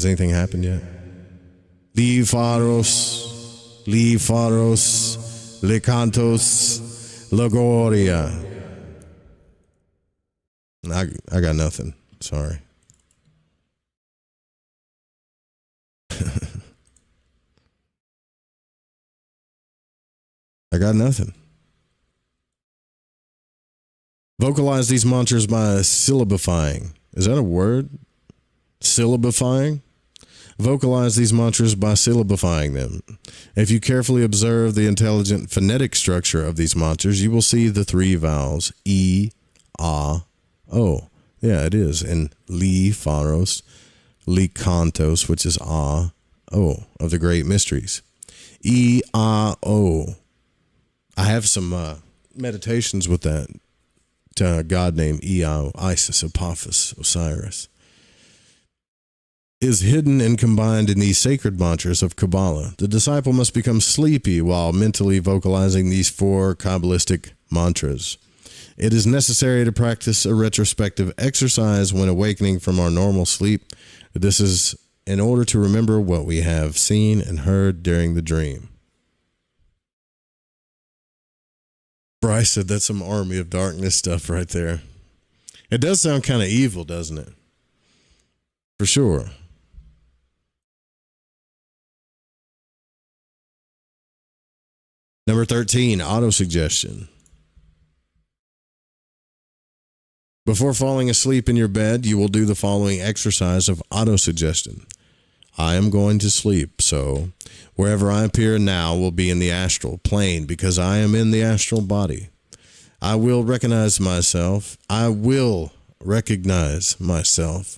Has anything happened yet? Lifaros, Licantos, Lagoria. I got nothing. Sorry. I got nothing. Vocalize these mantras by syllabifying. Is that a word? Syllabifying? Vocalize these mantras by syllabifying them. If you carefully observe the intelligent phonetic structure of these mantras, you will see the three vowels E, A, O. Yeah, it is. And Li, Pharos, Li Cantos, which is A, O, of the great mysteries. E, A, O. I have some meditations with that god named Eo, Isis, Apophis, Osiris. Is hidden and combined in these sacred mantras of Kabbalah. The disciple must become sleepy while mentally vocalizing these 4 Kabbalistic mantras. It is necessary to practice a retrospective exercise when awakening from our normal sleep. This is in order to remember what we have seen and heard during the dream. Bryce said that's some Army of Darkness stuff right there. It does sound kind of evil, doesn't it? For sure. Number 13, autosuggestion. Before falling asleep in your bed, you will do the following exercise of autosuggestion. I am going to sleep, so wherever I appear now will be in the astral plane because I am in the astral body. I will recognize myself. I will recognize myself.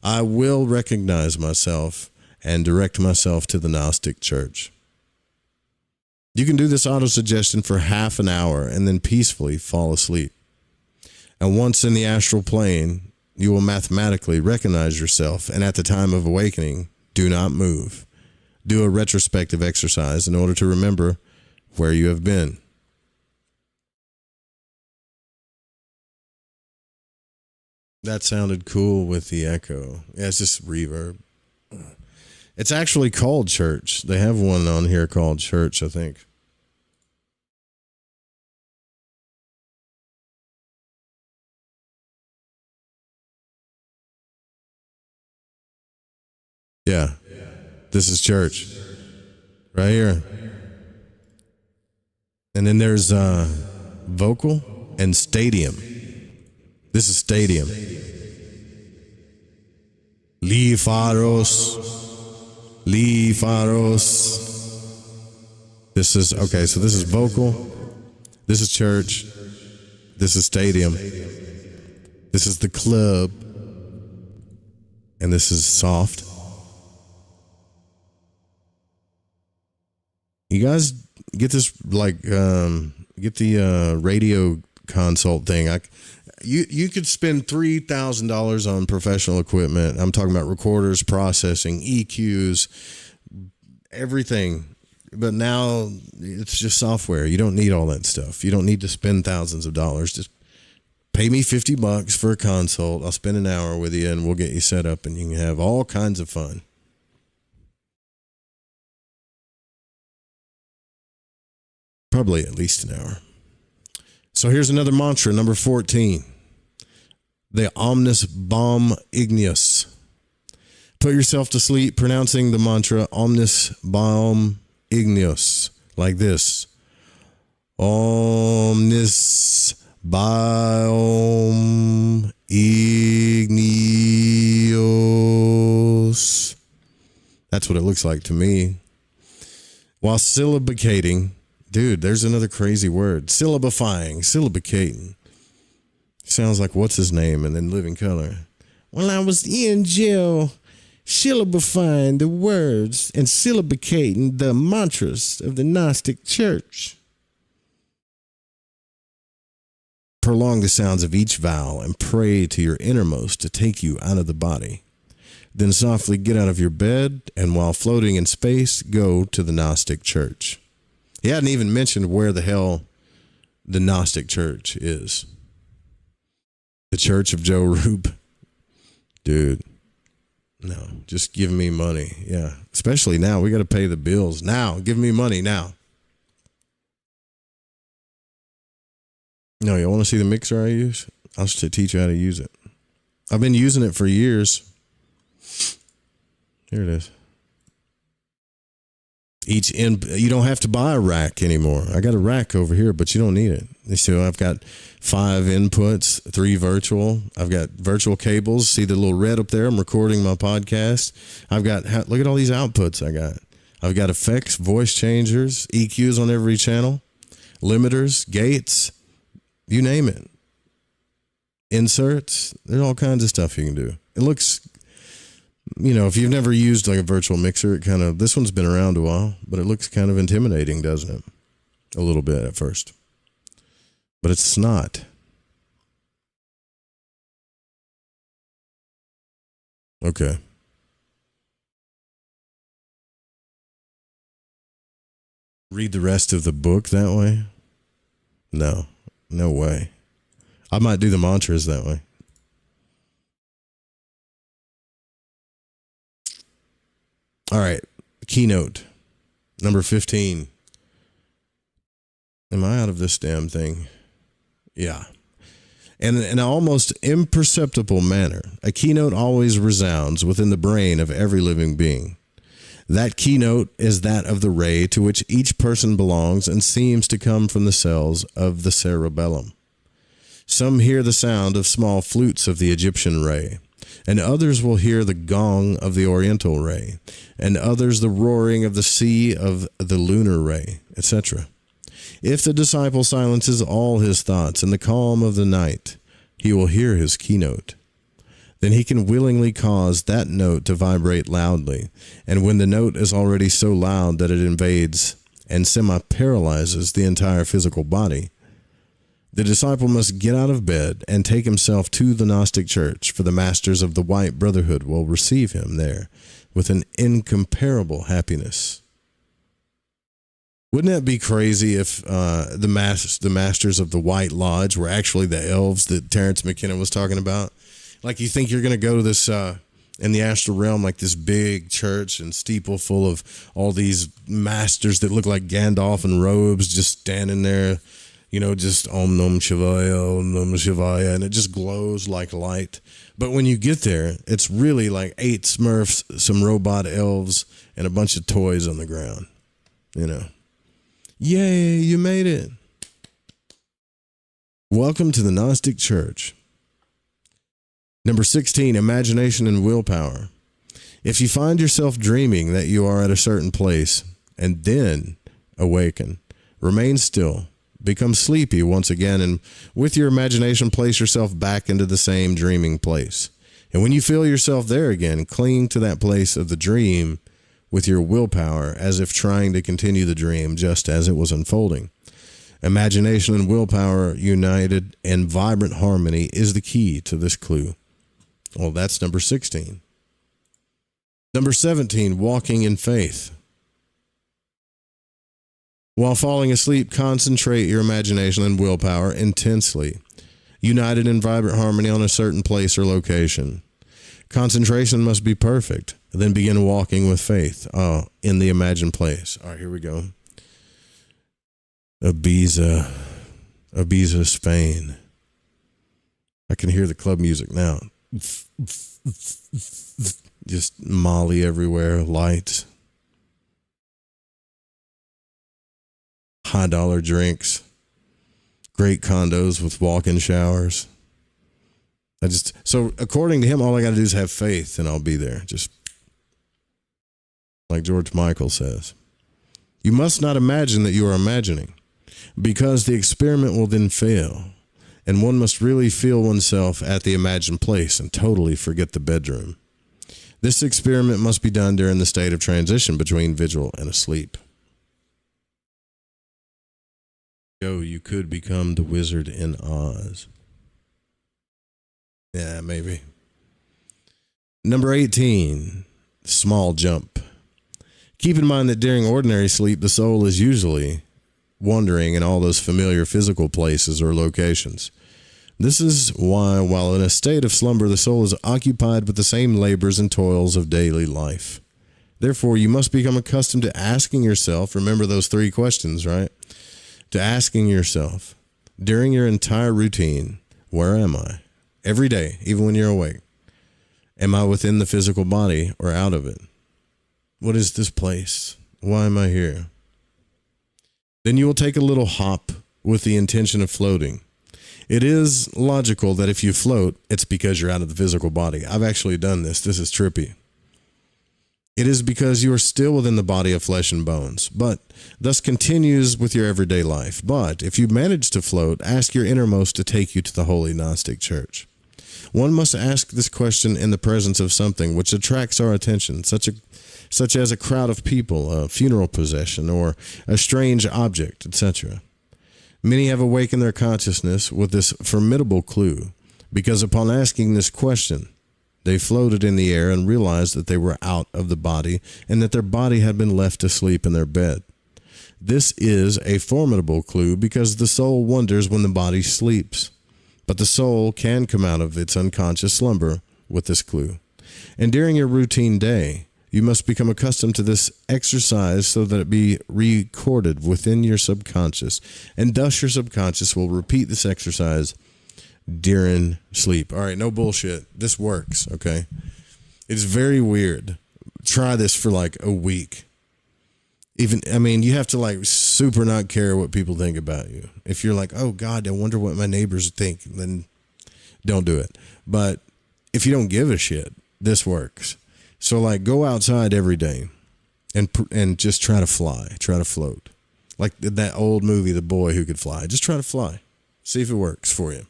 I will recognize myself and direct myself to the Gnostic Church. You can do this autosuggestion for half an hour and then peacefully fall asleep. And once in the astral plane, you will mathematically recognize yourself, and at the time of awakening, do not move. Do a retrospective exercise in order to remember where you have been. That sounded cool with the echo. Yeah, it's just reverb. It's actually called Church. They have one on here called Church, I think. Yeah. This is Church. Right here. And then there's vocal and stadium. This is stadium. Li Pharos. This is, okay, so this is vocal. This is church. This is stadium. This is the club. And this is soft. You guys get this, like, get the radio consult thing. You could spend $3,000 on professional equipment. I'm talking about recorders, processing, EQs, everything. But now it's just software. You don't need all that stuff. You don't need to spend thousands of dollars. Just pay me $50 for a consult. I'll spend an hour with you and we'll get you set up and you can have all kinds of fun. Probably at least an hour. So here's another mantra, number 14. The Omnis Bom Igneus. Put yourself to sleep pronouncing the mantra Omnis Bom Igneus like this. Omnis Bom Igneus. That's what it looks like to me. While syllabicating, dude, there's another crazy word. Syllabicating. Sounds like what's his name and then Living Color. Well, I was in jail syllabifying the words and syllabicating the mantras of the Gnostic Church. Prolong the sounds of each vowel and pray to your innermost to take you out of the body. Then softly get out of your bed and while floating in space, go to the Gnostic Church. He hadn't even mentioned where the hell the Gnostic Church is. The Church of Joe Rube. Dude, No, just give me money. Yeah, especially now. We got to pay the bills now. Give me money now. No, you want to see the mixer I use? I'll just teach you how to use it. I've been using it for years. Here it is. You don't have to buy a rack anymore. I got a rack over here, but you don't need it. So I've got 5 inputs, 3 virtual. I've got virtual cables. See the little red up there? I'm recording my podcast. Look at all these outputs I got. I've got effects, voice changers, EQs on every channel, limiters, gates, you name it. Inserts. There's all kinds of stuff you can do. It looks, if you've never used like a virtual mixer, this one's been around a while, but it looks kind of intimidating, doesn't it? A little bit at first. But it's not. Okay. Read the rest of the book that way? No way. I might do the mantras that way. All right. Keynote. Number 15. Am I out of this damn thing? Yeah. And in an almost imperceptible manner, a keynote always resounds within the brain of every living being. That keynote is that of the ray to which each person belongs and seems to come from the cells of the cerebellum. Some hear the sound of small flutes of the Egyptian ray, and others will hear the gong of the Oriental ray, and others the roaring of the sea of the lunar ray, etc. If the disciple silences all his thoughts in the calm of the night, he will hear his keynote. Then he can willingly cause that note to vibrate loudly, and when the note is already so loud that it invades and semi-paralyzes the entire physical body, the disciple must get out of bed and take himself to the Gnostic church, for the masters of the White Brotherhood will receive him there with an incomparable happiness. Wouldn't that be crazy if the masters of the White Lodge were actually the elves that Terrence McKenna was talking about? Like, you think you're going to go to this, in the astral realm, like this big church and steeple full of all these masters that look like Gandalf in robes just standing there, just Om Nam Shivaya, Om Nam Shivaya, and it just glows like light. But when you get there, it's really like 8 Smurfs, some robot elves, and a bunch of toys on the ground, Yay, you made it. Welcome to the Gnostic Church. Number 16, imagination and willpower. If you find yourself dreaming that you are at a certain place and then awaken, remain still, become sleepy once again, and with your imagination, place yourself back into the same dreaming place. And when you feel yourself there again, cling to that place of the dream with your willpower as if trying to continue the dream just as it was unfolding. Imagination and willpower united in vibrant harmony is the key to this clue. Well, that's number 16. Number 17, walking in faith. While falling asleep, concentrate your imagination and willpower intensely, united in vibrant harmony on a certain place or location. Concentration must be perfect. Then begin walking with faith in the imagined place. All right, here we go. Ibiza, Spain. I can hear the club music now. Just Molly everywhere, lights, high dollar drinks, great condos with walk-in showers. So according to him, all I got to do is have faith and I'll be there. Just like George Michael says. You must not imagine that you are imagining, because the experiment will then fail. And one must really feel oneself at the imagined place and totally forget the bedroom. This experiment must be done during the state of transition between vigil and asleep. You could become the Wizard in Oz. Yeah, maybe. Number 18, small jump. Keep in mind that during ordinary sleep, the soul is usually wandering in all those familiar physical places or locations. This is why, while in a state of slumber, the soul is occupied with the same labors and toils of daily life. Therefore, you must become accustomed to asking yourself, remember those 3 questions, right? To asking yourself, during your entire routine, where am I? Every day, even when you're awake. Am I within the physical body or out of it? What is this place? Why am I here? Then you will take a little hop with the intention of floating. It is logical that if you float, it's because you're out of the physical body. I've actually done this. This is trippy. It is because you are still within the body of flesh and bones, but thus continues with your everyday life. But if you manage to float, ask your innermost to take you to the Holy Gnostic Church. One must ask this question in the presence of something which attracts our attention, such as a crowd of people, a funeral procession, or a strange object, etc. Many have awakened their consciousness with this formidable clue, because upon asking this question, they floated in the air and realized that they were out of the body and that their body had been left to sleep in their bed. This is a formidable clue because the soul wonders when the body sleeps. But the soul can come out of its unconscious slumber with this clue. And during your routine day, you must become accustomed to this exercise so that it be recorded within your subconscious. And thus your subconscious will repeat this exercise during sleep. All right, no bullshit. This works, okay? It's very weird. Try this for like a week. You have to like super not care what people think about you. If you're like, oh God, I wonder what my neighbors think, then don't do it. But if you don't give a shit, this works. So like go outside every day and just try to fly, try to float. Like that old movie, The Boy Who Could Fly. Just try to fly. See if it works for you.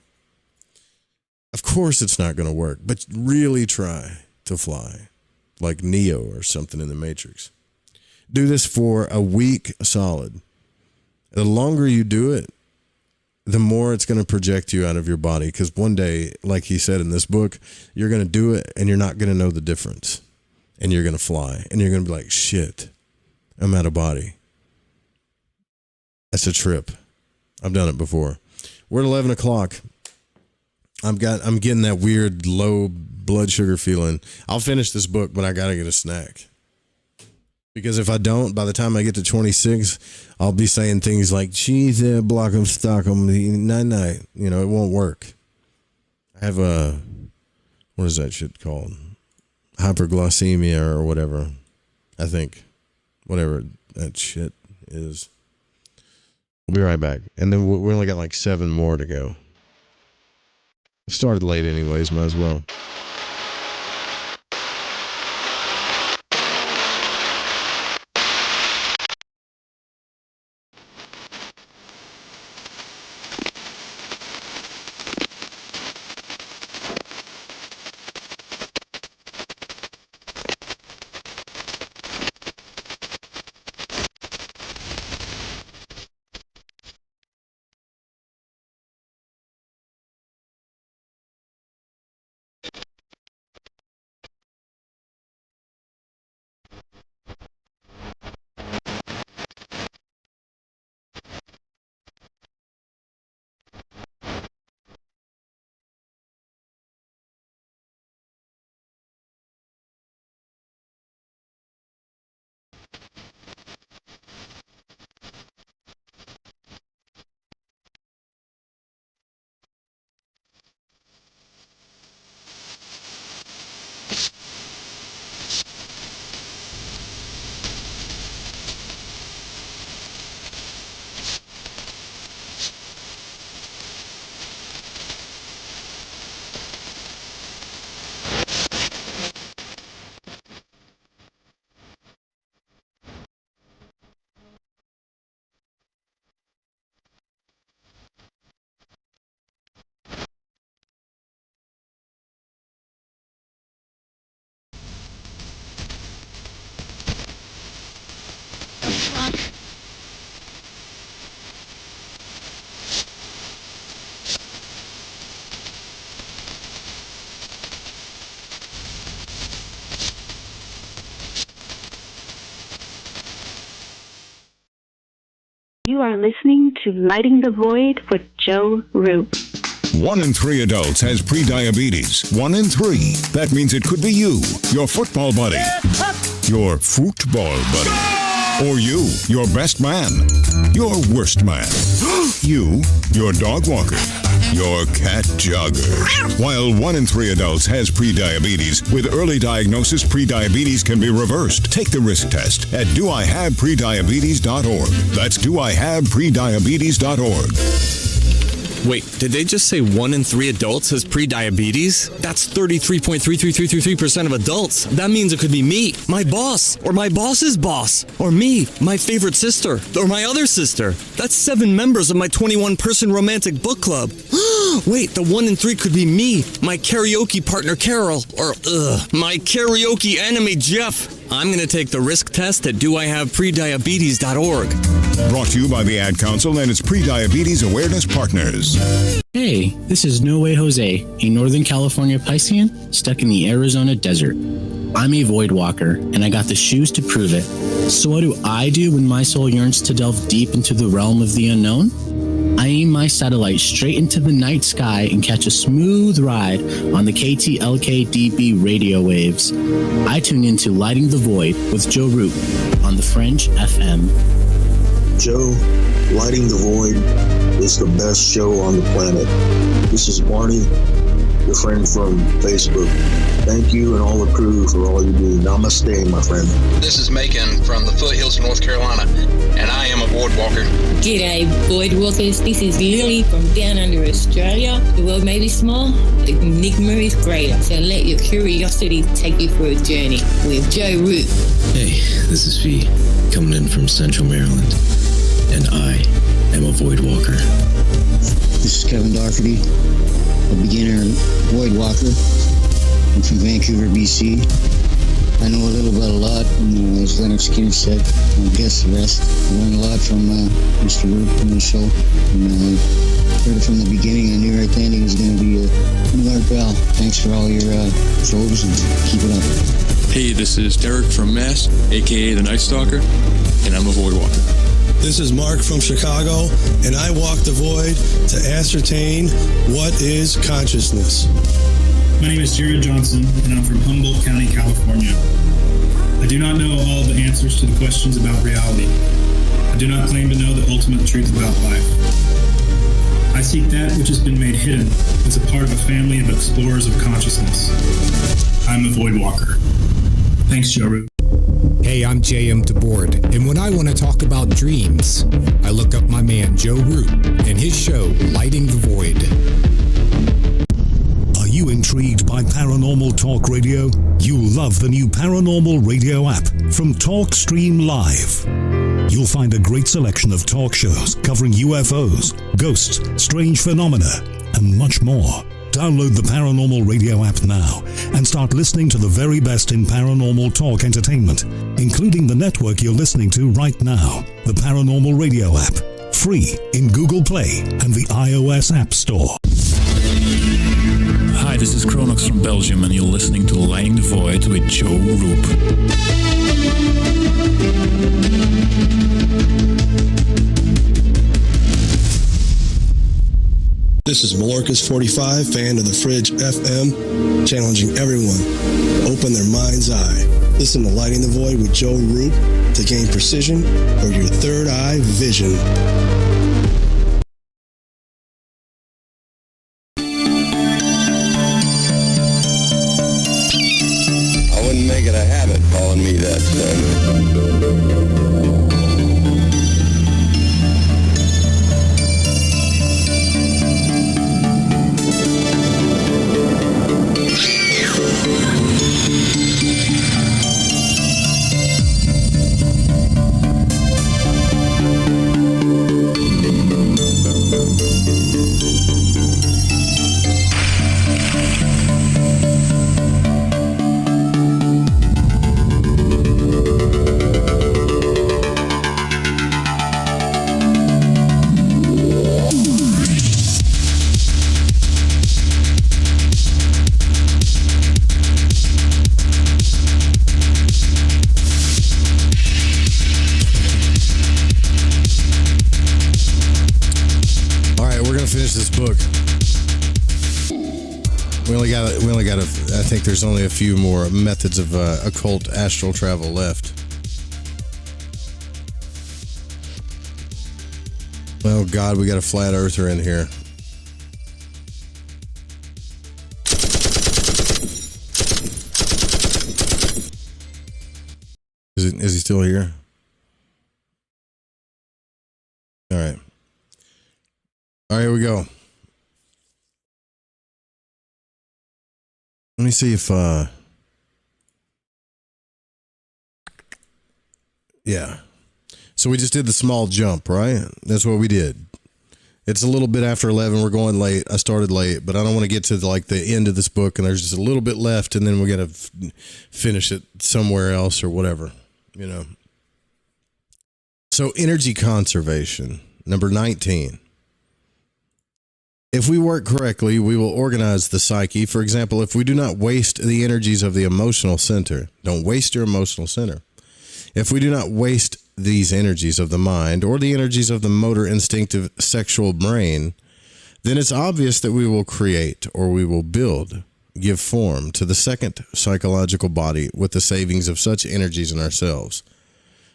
Of course it's not going to work, but really try to fly like Neo or something in the Matrix. Do this for a week solid. The longer you do it, the more it's going to project you out of your body. Because one day, like he said in this book, you're going to do it and you're not going to know the difference. And you're going to fly. And you're going to be like, shit, I'm out of body. That's a trip. I've done it before. We're at 11 o'clock. I'm getting that weird low blood sugar feeling. I'll finish this book, but I got to get a snack. Because if I don't, by the time I get to 26, I'll be saying things like, geez, block of Stockholm, night. You know, it won't work. I have what is that shit called? Hyperglycemia or whatever. I think. Whatever that shit is. We'll be right back. And then we only got like 7 more to go. Started late anyways, might as well. You are listening to Lighting the Void with Joe Roop. 1 in 3 adults has prediabetes. 1 in 3. That means it could be you, your football buddy, your football buddy, or you, your best man, your worst man, you, your dog walker, your cat jogger. While 1 in 3 adults has prediabetes, with early diagnosis, prediabetes can be reversed. Take the risk test at doihaveprediabetes.org. That's doihaveprediabetes.org. Wait, did they just say 1 in 3 adults has prediabetes? That's 33.33333% of adults. That means it could be me, my boss, or my boss's boss, or me, my favorite sister, or my other sister. That's 7 members of my 21-person romantic book club. Wait, the 1 in 3 could be me, my karaoke partner Carol, or my karaoke enemy Jeff. I'm going to take the risk test at doihaveprediabetes.org. Brought to you by the Ad Council and its Prediabetes Awareness Partners. Hey, this is No Way Jose, a Northern California Piscean stuck in the Arizona desert. I'm a void walker, and I got the shoes to prove it. So what do I do when my soul yearns to delve deep into the realm of the unknown? I aim my satellite straight into the night sky and catch a smooth ride on the KTLK-DB radio waves. I tune into Lighting the Void with Joe Root on the Fringe FM. Joe, Lighting the Void is the best show on the planet. This is Barney, your friend from Facebook. Thank you and all the crew for all you do. Namaste, my friend. This is Macon from the foothills of North Carolina, and I am a void walker. G'day, void walkers. This is Lily from down under Australia. The world may be small, the enigma is greater. So let your curiosity take you for a journey with Joe Root. Hey, this is V, coming in from Central Maryland, and I am a void walker. This is Kevin Doherty, a beginner void walker. I'm from Vancouver, BC. I know a little about a lot, and as Leonard Skinner said, I'll guess the rest. I learned a lot from Mr. Root on the show, and heard it from the beginning. I knew right then he was going to be a New Art Bell. Thanks for all your shows, and keep it up. Hey, this is Derek from Mass, aka the Night Stalker, and I'm a void walker. This is Mark from Chicago, and I walk the void to ascertain what is consciousness. My name is Jared Johnson, and I'm from Humboldt County, California. I do not know all of the answers to the questions about reality. I do not claim to know the ultimate truth about life. I seek that which has been made hidden as a part of a family of explorers of consciousness. I'm a void walker. Thanks, Joe Root. Hey, I'm J.M. DeBoard, and when I want to talk about dreams, I look up my man Joe Root and his show, Lighting the Void. Are you intrigued by Paranormal Talk Radio? You'll love the new Paranormal Radio app from TalkStream Live. You'll find a great selection of talk shows covering UFOs, ghosts, strange phenomena, and much more. Download the Paranormal Radio app now and start listening to the very best in paranormal talk entertainment, including the network you're listening to right now, the Paranormal Radio app, free in Google Play and the iOS App Store. Hi, this is Kronox from Belgium, and you're listening to Lighting the Void with Joe Roop. This is Malorcas45, fan of the Fridge FM, challenging everyone to open their mind's eye. Listen to Lighting the Void with Joe Roop to gain precision for your third eye vision. I wouldn't make it a habit calling me that, son. Finish this book. We only got I think there's only a few more methods of occult astral travel left. Oh God, we got a flat earther in here. Is he still here? All right. All right, here we go. Let me see if yeah. So we just did the small jump, right? That's what we did. It's a little bit after 11. We're going late. I started late, but I don't want to get to like the end of this book and there's just a little bit left and then we got to finish it somewhere else or whatever, you know. So energy conservation, number 19. If we work correctly, we will organize the psyche. For example, if we do not waste the energies of the emotional center, don't waste your emotional center. If we do not waste these energies of the mind or the energies of the motor instinctive sexual brain, then it's obvious that we will create or we will build, give form to the second psychological body with the savings of such energies in ourselves.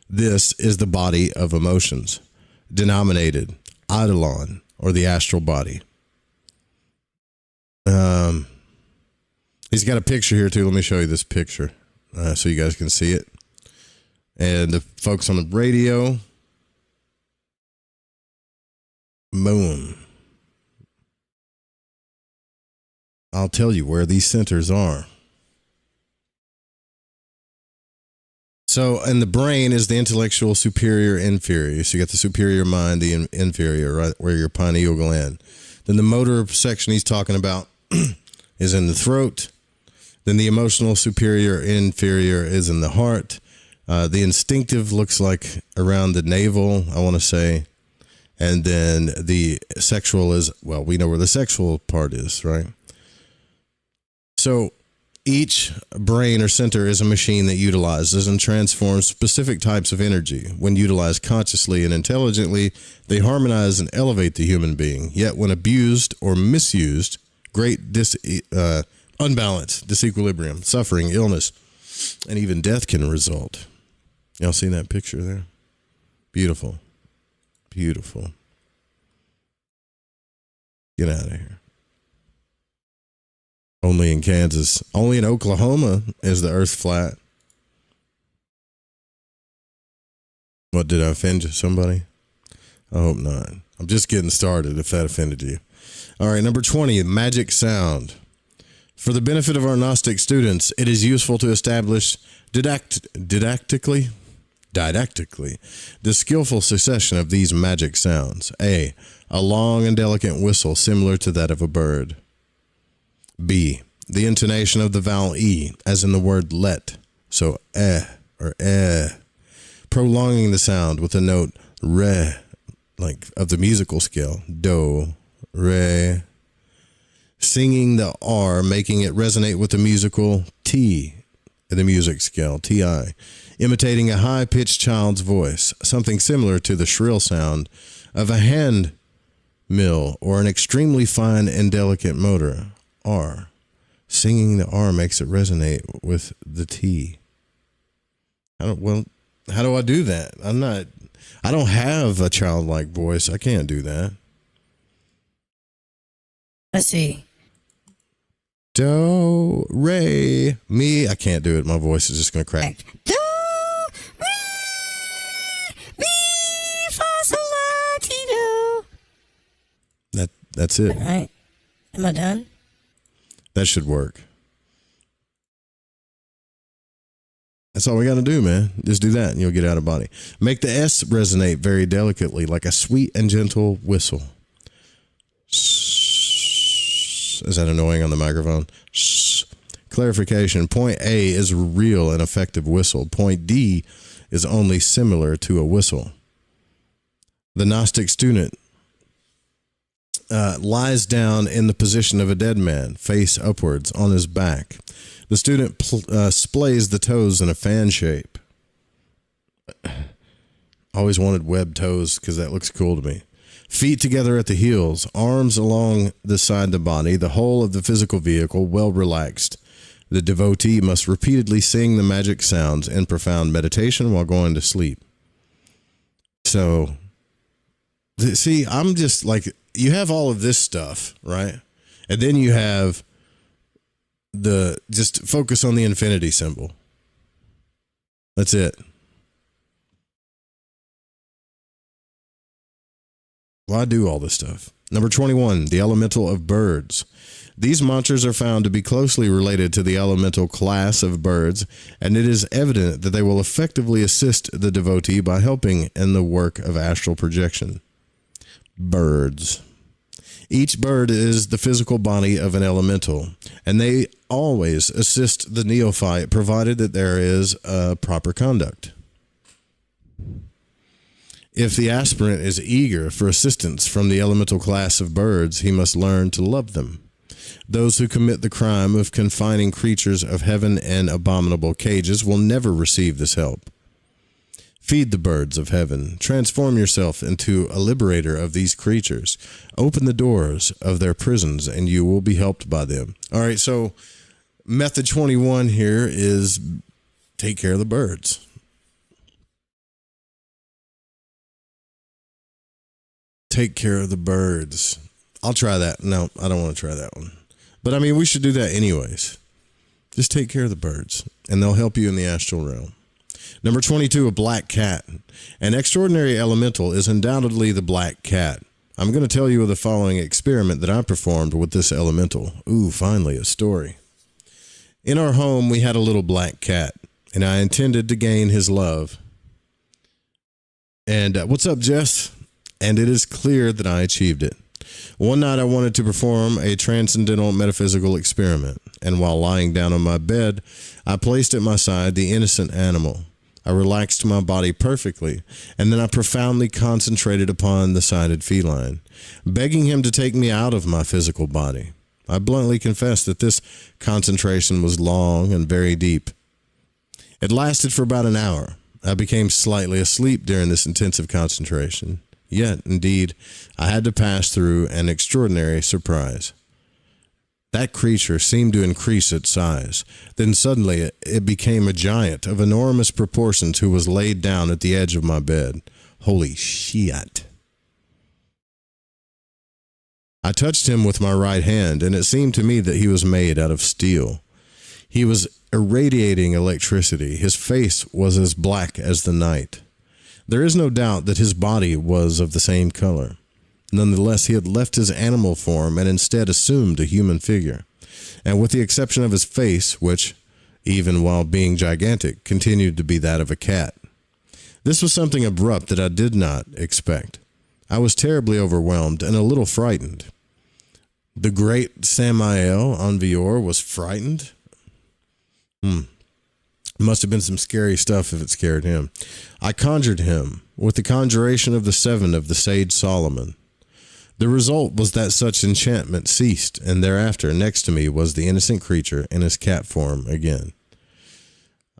This is the body of emotions, denominated Eidolon, or the astral body. He's got a picture here too. Let me show you this picture so you guys can see it. And the folks on the radio, boom. I'll tell you where these centers are. So, and the brain is the intellectual superior inferior. So you got the superior mind, the inferior, right where your pineal gland. Then the motor section he's talking about is in the throat. Then the emotional superior inferior is in the heart. The instinctive looks like around the navel, I want to say. And then the sexual is, well, we know where the sexual part is, right? So each brain or center is a machine that utilizes and transforms specific types of energy. When utilized consciously and intelligently, they harmonize and elevate the human being. Yet when abused or misused, great unbalance, disequilibrium, suffering, illness, and even death can result. Y'all seen that picture there? Beautiful. Beautiful. Get out of here. Only in Kansas. Only in Oklahoma is the earth flat. What, did I offend somebody? I hope not. I'm just getting started if that offended you. All right, number 20, magic sound. For the benefit of our Gnostic students, it is useful to establish didactically the skillful succession of these magic sounds. A long and delicate whistle similar to that of a bird. B, the intonation of the vowel E, as in the word let. So or prolonging the sound with the note re, like of the musical scale, do, re. Singing the R, making it resonate with the musical T, the music scale, Ti. Imitating a high-pitched child's voice, something similar to the shrill sound of a hand mill or an extremely fine and delicate motor, R. Singing the R makes it resonate with the T. How do I do that? I don't have a childlike voice. I can't do that. Let's see. Do, re, mi. I can't do it. My voice is just going to crack. Do, re, mi, fa, sol, la, ti, do. That's it. All right. Am I done? That should work. That's all we got to do, man. Just do that and you'll get out of body. Make the S resonate very delicately, like a sweet and gentle whistle. Is that annoying on the microphone? Clarification. Point A is real and effective whistle. Point D is only similar to a whistle. The Gnostic student lies down in the position of a dead man, face upwards on his back. The student splays the toes in a fan shape. Always wanted webbed toes because that looks cool to me. Feet together at the heels, arms along the side of the body, the whole of the physical vehicle well relaxed. The devotee must repeatedly sing the magic sounds in profound meditation while going to sleep. So, see, I'm just like, you have all of this stuff, right? And then you have just focus on the infinity symbol. That's it. Why do all this stuff? Number 21, the elemental of birds. These mantras are found to be closely related to the elemental class of birds, and it is evident that they will effectively assist the devotee by helping in the work of astral projection. Birds. Each bird is the physical body of an elemental, and they always assist the neophyte provided that there is a proper conduct. If the aspirant is eager for assistance from the elemental class of birds, he must learn to love them. Those who commit the crime of confining creatures of heaven in abominable cages will never receive this help. Feed the birds of heaven. Transform yourself into a liberator of these creatures. Open the doors of their prisons, and you will be helped by them. All right, so method 21 here is take care of the birds. Take care of the birds. I'll try that. No, I don't want to try that one. But I mean, we should do that anyways. Just take care of the birds, and they'll help you in the astral realm. Number 22, a black cat. An extraordinary elemental is undoubtedly the black cat. I'm going to tell you of the following experiment that I performed with this elemental. Ooh, finally, a story. In our home, we had a little black cat, and I intended to gain his love. And what's up, Jess? And it is clear that I achieved it. One night I wanted to perform a transcendental metaphysical experiment, and while lying down on my bed, I placed at my side the innocent animal. I relaxed my body perfectly, and then I profoundly concentrated upon the sighted feline, begging him to take me out of my physical body. I bluntly confess that this concentration was long and very deep. It lasted for about an hour. I became slightly asleep during this intensive concentration. Yet, indeed, I had to pass through an extraordinary surprise. That creature seemed to increase its size. Then suddenly it became a giant of enormous proportions who was laid down at the edge of my bed. Holy shit. I touched him with my right hand, and it seemed to me that he was made out of steel. He was irradiating electricity. His face was as black as the night. There is no doubt that his body was of the same color. Nonetheless, he had left his animal form and instead assumed a human figure. And with the exception of his face, which, even while being gigantic, continued to be that of a cat. This was something abrupt that I did not expect. I was terribly overwhelmed and a little frightened. The great Samael Aun Weors was frightened? Must have been some scary stuff if it scared him. I conjured him with the conjuration of the seven of the sage Solomon. The result was that such enchantment ceased, and thereafter next to me was the innocent creature in his cat form again.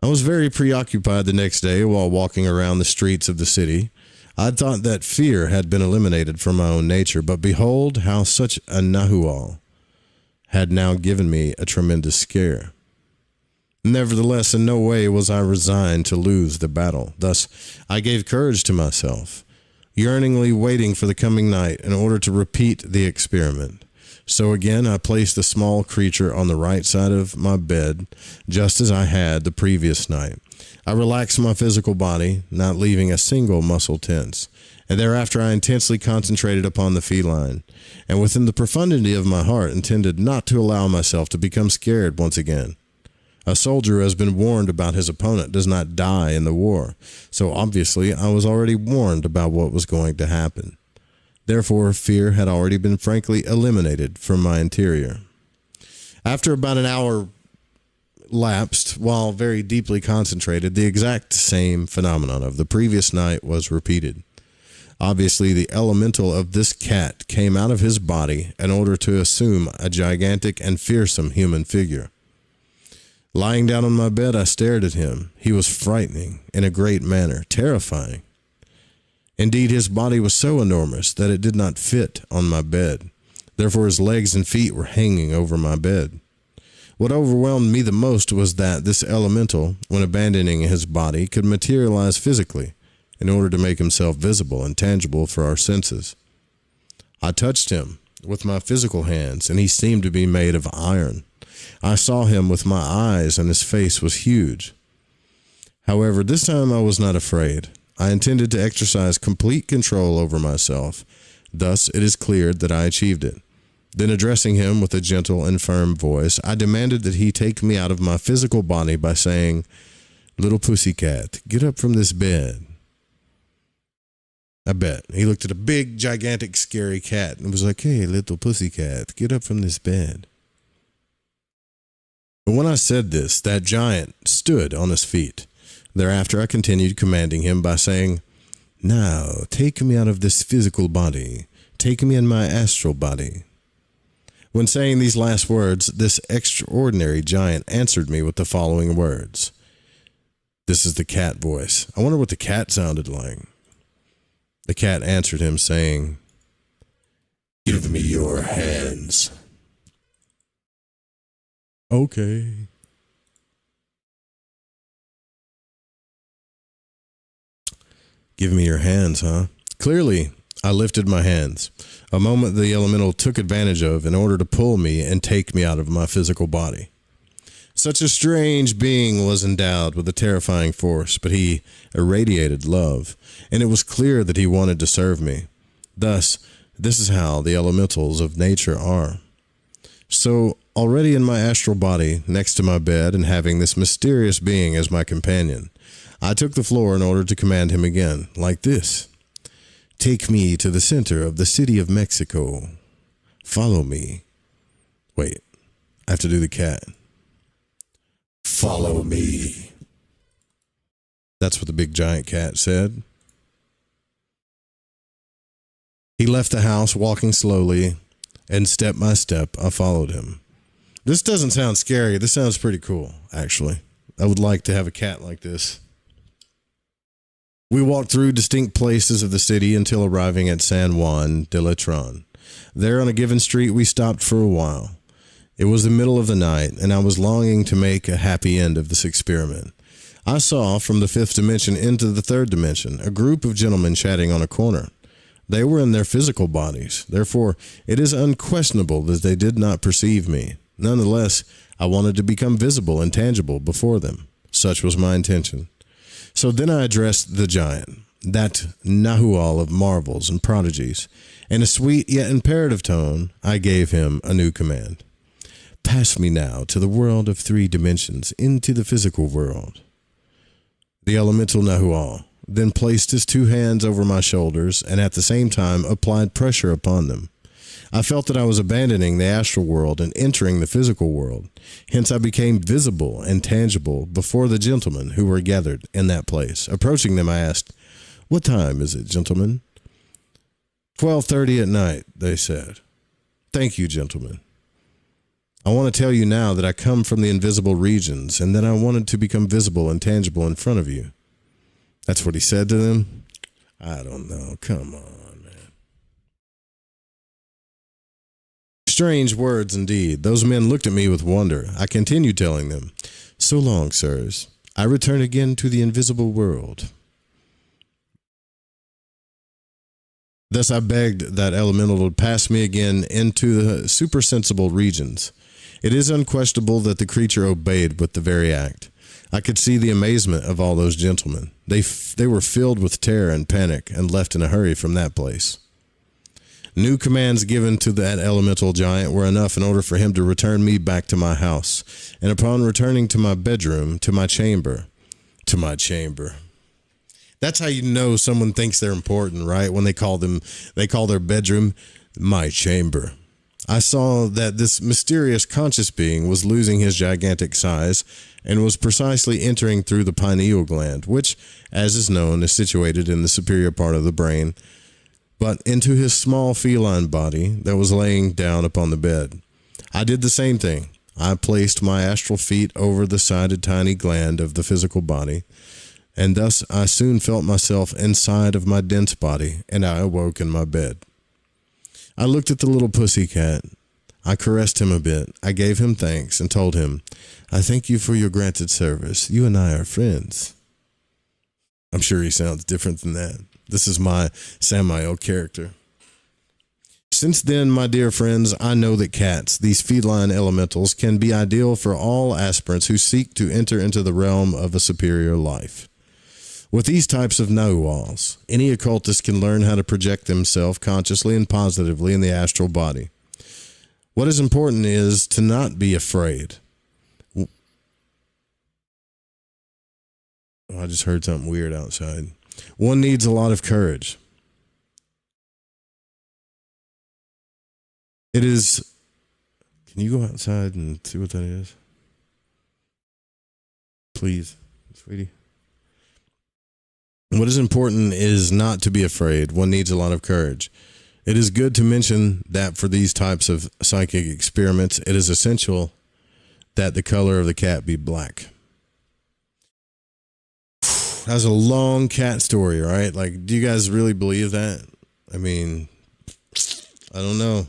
I was very preoccupied the next day while walking around the streets of the city. I thought that fear had been eliminated from my own nature, but behold how such a Nahual had now given me a tremendous scare. Nevertheless, in no way was I resigned to lose the battle. Thus, I gave courage to myself, yearningly waiting for the coming night in order to repeat the experiment. So again, I placed the small creature on the right side of my bed, just as I had the previous night. I relaxed my physical body, not leaving a single muscle tense, and thereafter I intensely concentrated upon the feline, and within the profundity of my heart intended not to allow myself to become scared once again. A soldier who has been warned about his opponent does not die in the war, so obviously I was already warned about what was going to happen. Therefore, fear had already been frankly eliminated from my interior. After about an hour lapsed, while very deeply concentrated, the exact same phenomenon of the previous night was repeated. Obviously, the elemental of this cat came out of his body in order to assume a gigantic and fearsome human figure. Lying down on my bed, I stared at him. He was frightening in a great manner, terrifying. Indeed, his body was so enormous that it did not fit on my bed. Therefore, his legs and feet were hanging over my bed. What overwhelmed me the most was that this elemental, when abandoning his body, could materialize physically in order to make himself visible and tangible for our senses. I touched him with my physical hands, and he seemed to be made of iron. I saw him with my eyes, and his face was huge. However, this time I was not afraid. I intended to exercise complete control over myself. Thus, it is clear that I achieved it. Then, addressing him with a gentle and firm voice, I demanded that he take me out of my physical body by saying, "Little pussycat, get up from this bed." I bet. He looked at a big, gigantic, scary cat and was like, "Hey, little pussycat, get up from this bed." But when I said this, that giant stood on his feet. Thereafter, I continued commanding him by saying, "Now, take me out of this physical body. Take me in my astral body." When saying these last words, this extraordinary giant answered me with the following words. This is the cat voice. I wonder what the cat sounded like. The cat answered him, saying, "Give me your hands." Okay. Give me your hands, huh? Clearly, I lifted my hands, a moment the elemental took advantage of in order to pull me and take me out of my physical body. Such a strange being was endowed with a terrifying force, but he irradiated love, and it was clear that he wanted to serve me. Thus, this is how the elementals of nature are. So, already in my astral body, next to my bed, and having this mysterious being as my companion, I took the floor in order to command him again, like this. Take me to the center of the city of Mexico. Follow me. Wait, I have to do the cat. Follow me. That's what the big giant cat said. He left the house walking slowly, and step by step, I followed him. This doesn't sound scary. This sounds pretty cool, actually. I would like to have a cat like this. We walked through distinct places of the city until arriving at San Juan de Letran. There on a given street, we stopped for a while. It was the middle of the night, and I was longing to make a happy end of this experiment. I saw, from the fifth dimension into the third dimension, a group of gentlemen chatting on a corner. They were in their physical bodies. Therefore, it is unquestionable that they did not perceive me. Nonetheless, I wanted to become visible and tangible before them. Such was my intention. So then I addressed the giant, that Nahual of marvels and prodigies. In a sweet yet imperative tone, I gave him a new command. Pass me now to the world of 3 dimensions, into the physical world. The elemental Nahual then placed his 2 hands over my shoulders and at the same time applied pressure upon them. I felt that I was abandoning the astral world and entering the physical world. Hence I became visible and tangible before the gentlemen who were gathered in that place. Approaching them, I asked, "What time is it, gentlemen?" 12:30 at night, they said. "Thank you, gentlemen. I want to tell you now that I come from the invisible regions and that I wanted to become visible and tangible in front of you." That's what he said to them? I don't know. Come on. Strange words indeed. Those men looked at me with wonder. I continued telling them, "So long, sirs. I return again to the invisible world." Thus I begged that elemental to pass me again into the supersensible regions. It is unquestionable that the creature obeyed with the very act. I could see the amazement of all those gentlemen. They were filled with terror and panic and left in a hurry from that place. New commands given to that elemental giant were enough in order for him to return me back to my house. And upon returning to my bedroom, to my chamber. That's how you know someone thinks they're important, right? When they call their bedroom my chamber. I saw that this mysterious conscious being was losing his gigantic size and was precisely entering through the pineal gland, which, as is known, is situated in the superior part of the brain, but into his small feline body that was laying down upon the bed. I did the same thing. I placed my astral feet over the sided tiny gland of the physical body. and thus I soon felt myself inside of my dense body, and I awoke in my bed. I looked at the little pussy cat. I caressed him a bit. I gave him thanks and told him, I thank you for your granted service. You and I are friends. I'm sure he sounds different than that. This is my Samael character. Since then, my dear friends, I know that cats, these feline elementals, can be ideal for all aspirants who seek to enter into the realm of a superior life. With these types of know-alls, any occultist can learn how to project themselves consciously and positively in the astral body. What is important is to not be afraid. Oh, I just heard something weird outside. One needs a lot of courage. It is... Can you go outside and see what that is? Please, sweetie. What is important is not to be afraid. One needs a lot of courage. It is good to mention that for these types of psychic experiments, it is essential that the color of the cat be black. That's a long cat story, right? Like, do you guys really believe that? I mean, I don't know.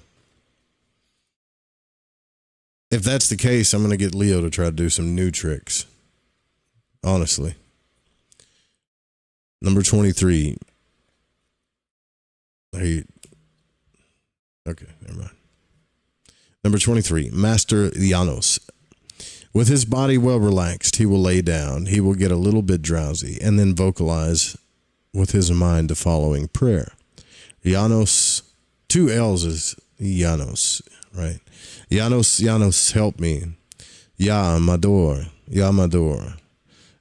If that's the case, I'm going to get Leo to try to do some new tricks. Honestly. Number 23. Okay, never mind. Number 23, Master Janos. With his body well relaxed, he will lay down. He will get a little bit drowsy and then vocalize with his mind the following prayer. Janos, 2 L's is Janos, right? Janos, Janos, help me. Ya Mador, Ya Mador.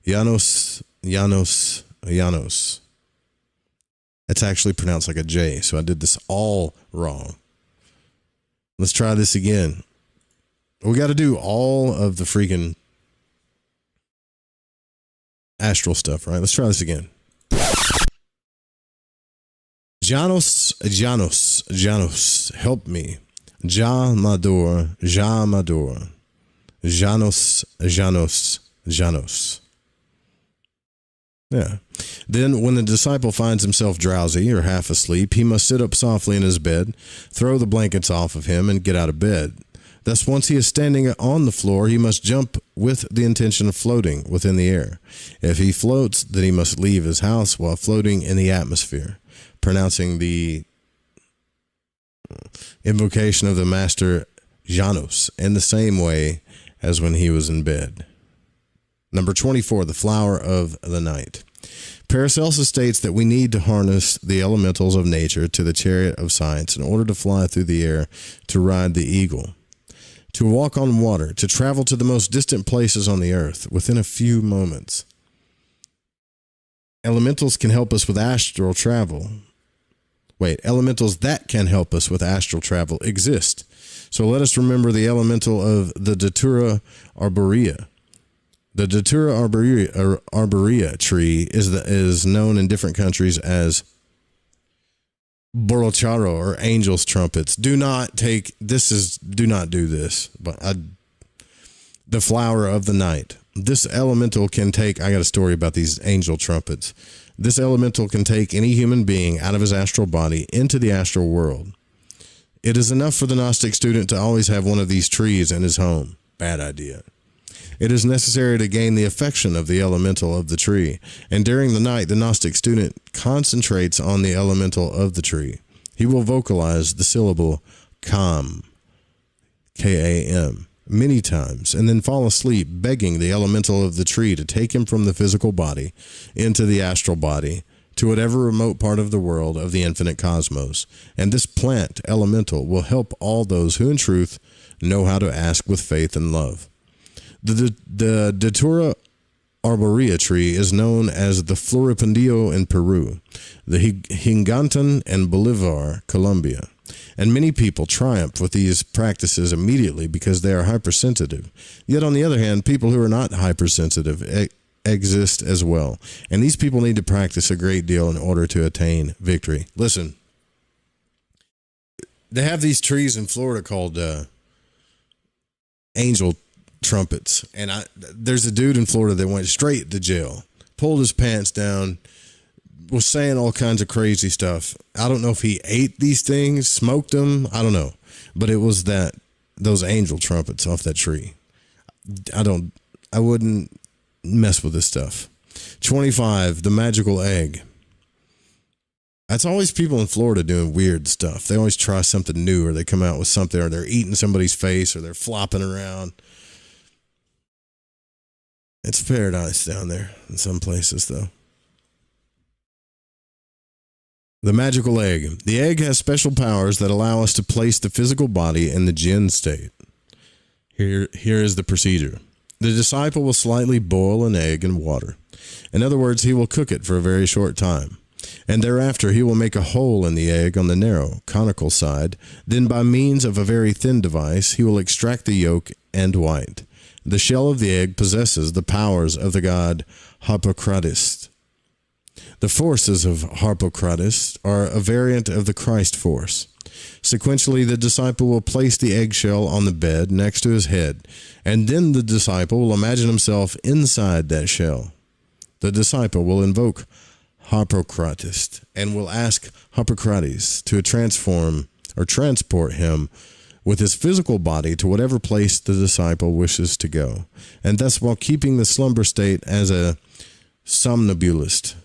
Janos, Janos, Janos. It's actually pronounced like a J, so I did this all wrong. Let's try this again. We got to do all of the freaking astral stuff, right? Let's try this again. Janos, Janos, Janos, help me. Ja Mador, Ja Mador. Janos, Janos, Janos. Yeah. Then when the disciple finds himself drowsy or half asleep, he must sit up softly in his bed, throw the blankets off of him, and get out of bed. Thus, once he is standing on the floor, he must jump with the intention of floating within the air. If he floats, then he must leave his house while floating in the atmosphere, pronouncing the invocation of the Master Janos in the same way as when he was in bed. Number 24, the flower of the night. Paracelsus states that we need to harness the elementals of nature to the chariot of science in order to fly through the air, to ride the eagle, to walk on water, to travel to the most distant places on the earth within a few moments. Elementals can help us with astral travel. Elementals that can help us with astral travel exist. So let us remember the elemental of the Datura arborea. The Datura arborea tree is known in different countries as Borocharo or angel's trumpets. Do not do this. But the flower of the night. This elemental can take, I got a story about these angel trumpets. This elemental can take any human being out of his astral body into the astral world. It is enough for the Gnostic student to always have one of these trees in his home. Bad idea. It is necessary to gain the affection of the elemental of the tree, and during the night, the Gnostic student concentrates on the elemental of the tree. He will vocalize the syllable Kam, K-A-M, many times, and then fall asleep, begging the elemental of the tree to take him from the physical body into the astral body, to whatever remote part of the world of the infinite cosmos. And this plant elemental will help all those who in truth know how to ask with faith and love. The Datura arborea tree is known as the Floripundio in Peru, the Hingantan and Bolivar, Colombia. And many people triumph with these practices immediately because they are hypersensitive. Yet on the other hand, people who are not hypersensitive exist as well. And these people need to practice a great deal in order to attain victory. Listen, they have these trees in Florida called angel trumpets, and there's a dude in Florida that went straight to jail pulled his pants down, was saying all kinds of crazy stuff. I don't know if he ate these things, smoked them. I don't know. But it was those angel trumpets off that tree. I wouldn't mess with this stuff. 25, the magical egg. That's always people in Florida doing weird stuff. They always try something new, or they come out with something, or they're eating somebody's face, or they're flopping around. It's paradise down there in some places, though. The magical egg. The egg has special powers that allow us to place the physical body in the jinn state. Here is the procedure. The disciple will slightly boil an egg in water. In other words, he will cook it for a very short time. And thereafter he will make a hole in the egg on the narrow, conical side. Then by means of a very thin device, he will extract the yolk and white. The shell of the egg possesses the powers of the god Harpocrates. The forces of Harpocrates are a variant of the Christ force. Sequentially, the disciple will place the eggshell on the bed next to his head, and then the disciple will imagine himself inside that shell. The disciple will invoke Harpocrates and will ask Harpocrates to transform or transport him with his physical body to whatever place the disciple wishes to go, and thus while keeping the slumber state as a somnambulist,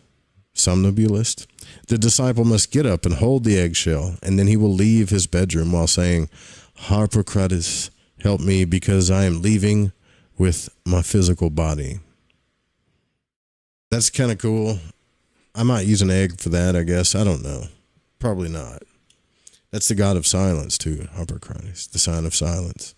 the disciple must get up and hold the eggshell, and then he will leave his bedroom while saying, Harpocrates, help me because I am leaving with my physical body. That's kind of cool. I might use an egg for that, I guess. I don't know. Probably not. That's the god of silence, too, Harpocrates, the sign of silence.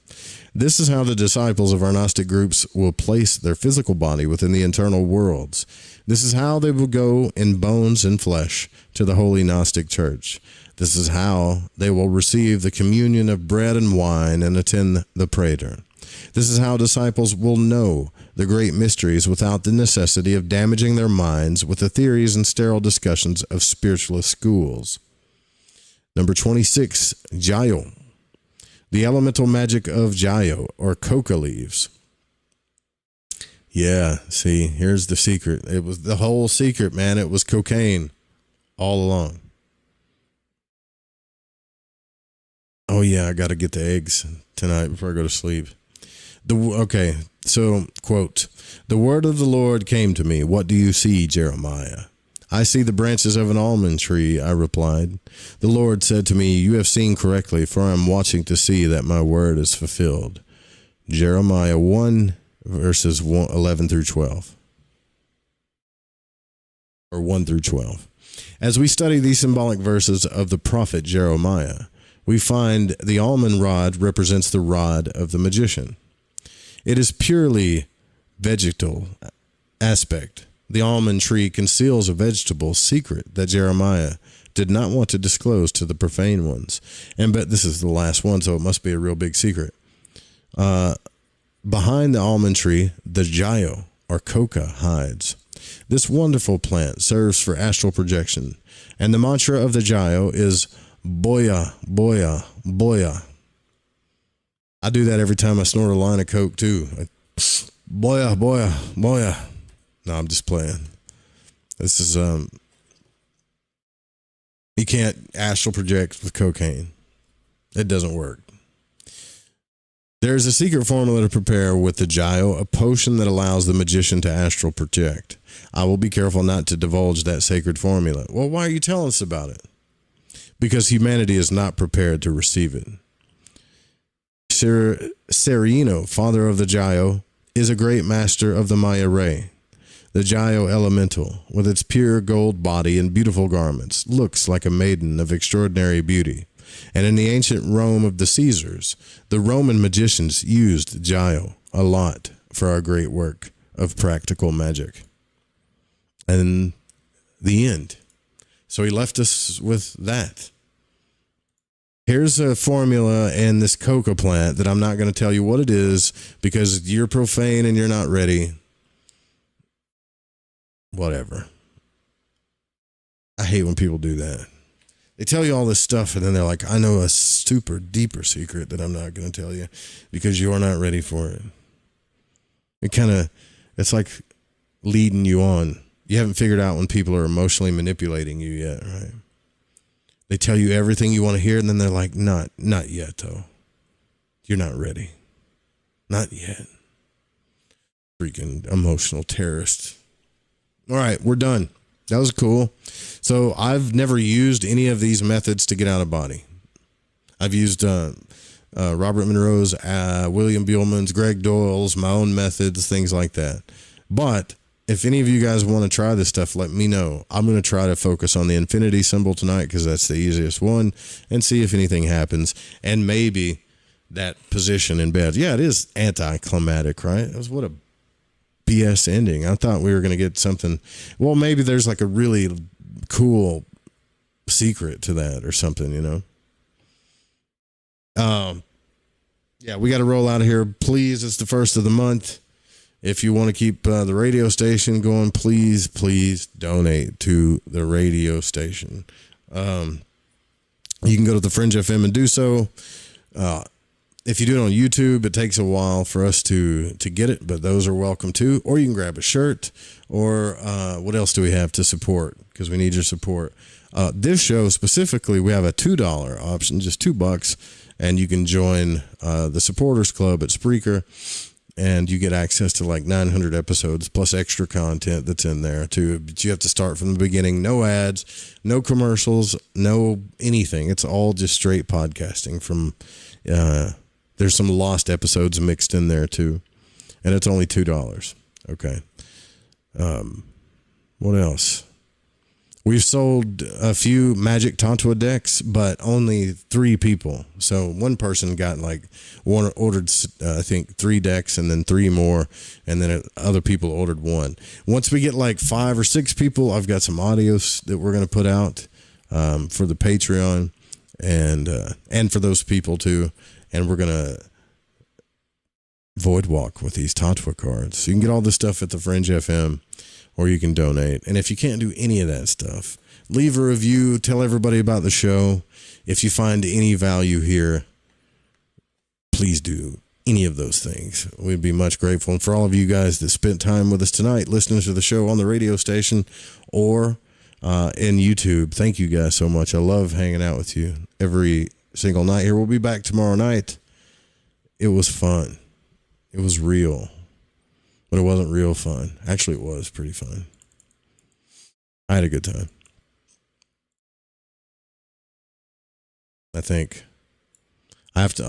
This is how the disciples of our Gnostic groups will place their physical body within the internal worlds. This is how they will go in bones and flesh to the Holy Gnostic Church. This is how they will receive the communion of bread and wine and attend the Prater. This is how disciples will know the great mysteries without the necessity of damaging their minds with the theories and sterile discussions of spiritualist schools. Number 26, Jayo. The elemental magic of Jayo, or coca leaves. Yeah, see, here's the secret. It was the whole secret, man. It was cocaine all along. Oh, yeah, I got to get the eggs tonight before I go to sleep. Okay, so, quote, the word of the Lord came to me. What do you see, Jeremiah? I see the branches of an almond tree, I replied. The Lord said to me, you have seen correctly, for I am watching to see that my word is fulfilled. Jeremiah 1, verses 11 through 12. Or 1 through 12. As we study these symbolic verses of the prophet Jeremiah, we find the almond rod represents the rod of the magician. It is purely vegetal aspect. The almond tree conceals a vegetable secret that Jeremiah did not want to disclose to the profane ones. And but this is the last one, so it must be a real big secret. Behind the almond tree, the Jayo, or coca, hides. This wonderful plant serves for astral projection, and the mantra of the Jayo is Boya, Boya, Boya. I do that every time I snort a line of coke, too. Boya, Boya, Boya. No, I'm just playing. This is, you can't astral project with cocaine. It doesn't work. There's a secret formula to prepare with the Jayo, a potion that allows the magician to astral project. I will be careful not to divulge that sacred formula. Well, why are you telling us about it? Because humanity is not prepared to receive it. Sereno, father of the Jayo, is a great master of the Maya ray. The Jayo elemental, with its pure gold body and beautiful garments, looks like a maiden of extraordinary beauty. And in the ancient Rome of the Caesars, the Roman magicians used Jayo a lot for our great work of practical magic. And the end. So he left us with that. Here's a formula in this coca plant that I'm not going to tell you what it is because you're profane and you're not ready. Whatever. I hate when people do that. They tell you all this stuff and then they're like, I know a super deeper secret that I'm not going to tell you because you're not ready for it. It's like leading you on You haven't figured out when people are emotionally manipulating you yet, right? They tell you everything you want to hear, and then they're like, not yet, though. You're not ready. Not yet. Freaking emotional terrorist. All right, we're done. That was cool. So I've never used any of these methods to get out of body. I've used Robert Monroe's, William Buellman's, Greg Doyle's, my own methods, things like that. But if any of you guys want to try this stuff, let me know. I'm going to try to focus on the infinity symbol tonight because that's the easiest one and see if anything happens. And maybe that position in bed. Yeah, it is anticlimactic, right? It was what a BS ending. I thought we were going to get something. Well, maybe there's like a really cool secret to that or something, you know? Yeah, we got to roll out of here. Please, it's the first of the month. If you want to keep the radio station going, please donate to the radio station. You can go to the Fringe FM and do so. If you do it on YouTube, it takes a while for us to get it, but those are welcome too. Or you can grab a shirt, or what else do we have to support? Because we need your support. This show specifically, we have a $2 option, just $2, and you can join the Supporters Club at Spreaker. And you get access to like 900 episodes plus extra content that's in there too. But you have to start from the beginning. No ads, no commercials, no anything. It's all just straight podcasting from, there's some lost episodes mixed in there too. And it's only $2. Okay. What else? We've sold a few Magic Tantua decks, but only 3 people. So one person got ordered, I think 3 decks and then 3 more. And then other people ordered 1. Once we get like 5 or 6 people, I've got some audios that we're going to put out for the Patreon and for those people too. And we're going to void walk with these Tantua cards. So you can get all this stuff at the Fringe FM. Or you can donate. And if you can't do any of that stuff, leave a review, tell everybody about the show. If you find any value here, please do any of those things. We'd be much grateful. And for all of you guys that spent time with us tonight, listening to the show on the radio station or in YouTube, thank you guys so much. I love hanging out with you every single night here. We'll be back tomorrow night. It was fun. It was real. But it wasn't real fun. Actually, it was pretty fun. I had a good time. I think. I have to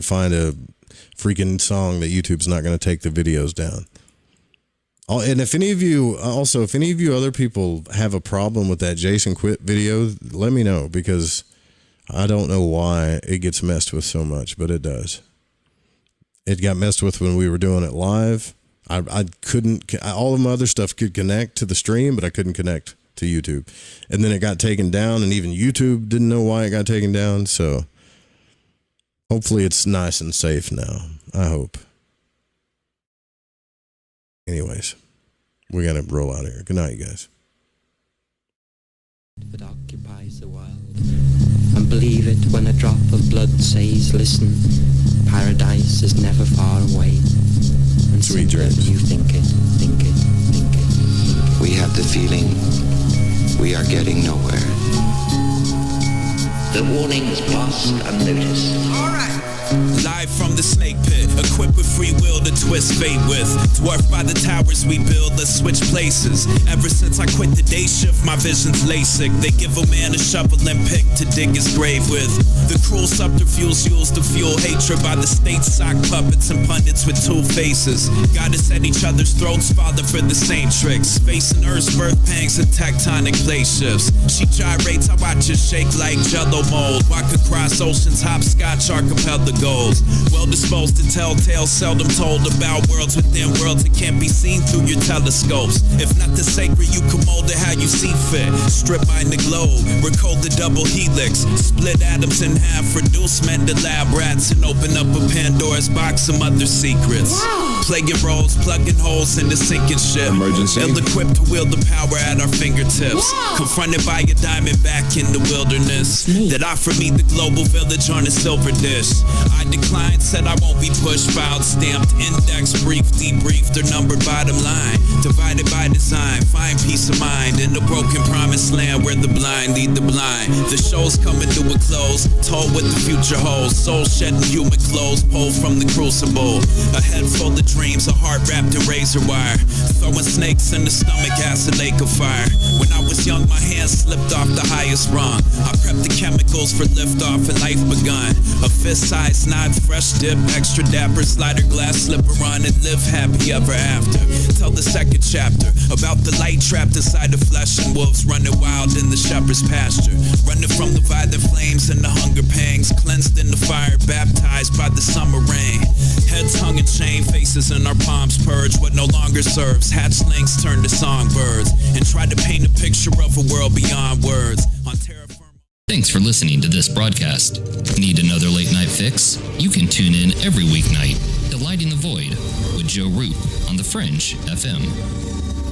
find a freaking song that YouTube's not going to take the videos down. And if any of you other people have a problem with that Jason Quit video, let me know, because I don't know why it gets messed with so much, but it does. It got messed with when we were doing it live. I couldn't, all of my other stuff could connect to the stream, but I couldn't connect to YouTube. And then it got taken down, and even YouTube didn't know why it got taken down. So hopefully it's nice and safe now. I hope. Anyways, we got to roll out here. Good night, you guys. That occupies the world, and believe it when a drop of blood says, listen, paradise is never far away. And sweet dreams. You think it. We have the feeling we are getting nowhere. The warnings passed unnoticed. All right. Live from the snake pit, equipped with free will to twist fate with. Dwarfed by the towers we build, let's switch places. Ever since I quit the day shift, my vision's LASIK. They give a man a shovel and pick to dig his grave with. The cruel subterfuge used to fuel hatred by the state sock puppets and pundits with 2 faces. Got us at each other's throats, father for the same tricks. Facing Earth's birth pangs and tectonic plate shifts. She gyrates, I watch her shake like jello mold. Walk across oceans, hopscotch, archipelago goals. Well disposed to tell tales seldom told about worlds within worlds that can't be seen through your telescopes. If not the sacred, you can mold it how you see fit. Strip mine the globe, recode the double helix. Split atoms in half, reduce men to lab rats, and open up a Pandora's box of other secrets. Plaguing roles, plugging holes in the sinking ship. Emergency. Ill-equipped to wield the power at our fingertips. Confronted by a diamond back in the wilderness that offered me the global village on a silver dish. I declined Mindset, I won't be pushed, filed, stamped, index, brief, debriefed, or numbered bottom line. Divided by design, find peace of mind in the broken promised land where the blind lead the blind. The show's coming to a close, told what the future holds. Soul shedding human clothes, pulled from the crucible. A head full of dreams, a heart wrapped in razor wire. Throwing snakes in the stomach, acid lake of fire. When I was young, my hands slipped off the highest rung. I prepped the chemicals for liftoff and life begun. A fist-sized knot, fresh dip, extra dapper, slider glass, slipper on, and live happy ever after. Tell the second chapter about the light trapped inside the flesh and wolves running wild in the shepherd's pasture. Running from the violent flames and the hunger pangs, cleansed in the fire, baptized by the summer rain. Heads hung in chain, faces in our palms purge what no longer serves. Hatchlings turn to songbirds and try to paint a picture of a world beyond words. On terra firma. Thanks for listening to this broadcast. Need another late night fix? You can tune in every weeknight to Lighting the Void with Joe Roop on The Fringe FM.